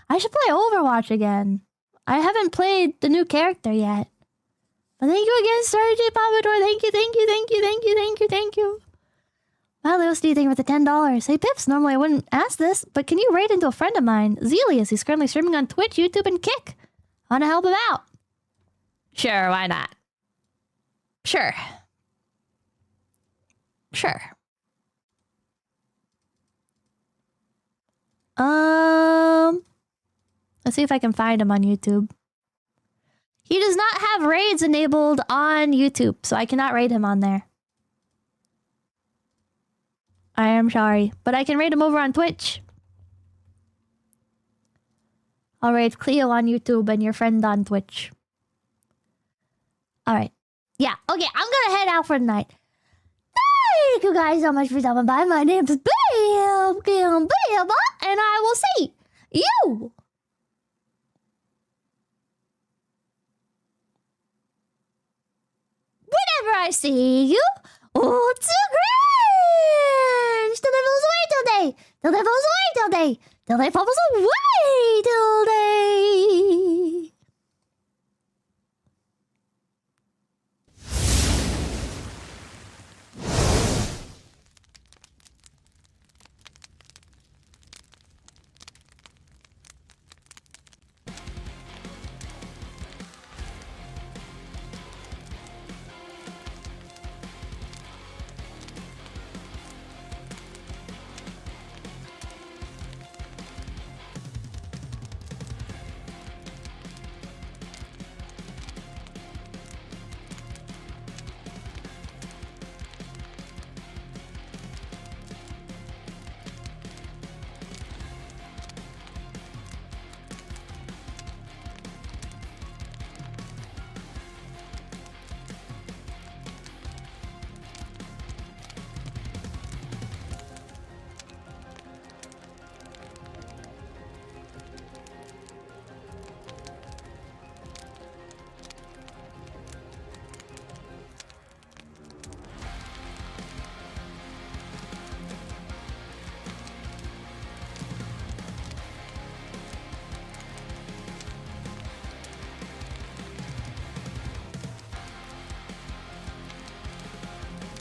I should play Overwatch again. I haven't played the new character yet. But thank you again, Sorry J Pompadour. Thank you, thank you, thank you, thank you, thank you, thank you. Wow, Leo Steve, thank you for the $10. Hey, Pips, normally I wouldn't ask this, but can you raid into a friend of mine, Zelius? He's currently streaming on Twitch, YouTube, and Kick. I want to help him out. Sure, why not? Sure. Let's see if I can find him on YouTube. He does not have raids enabled on YouTube, so I cannot raid him on there. I am sorry, but I can raid him over on Twitch. I'll raid Cleo on YouTube and your friend on Twitch. Alright. Yeah, okay, I'm gonna head out for the night. Thank you guys so much for stopping by. My name is Bam, and I will see you whenever I see you. Oh, it's a Grinch! Till they falls away till day. Till they falls away till day. Till they falls away till day.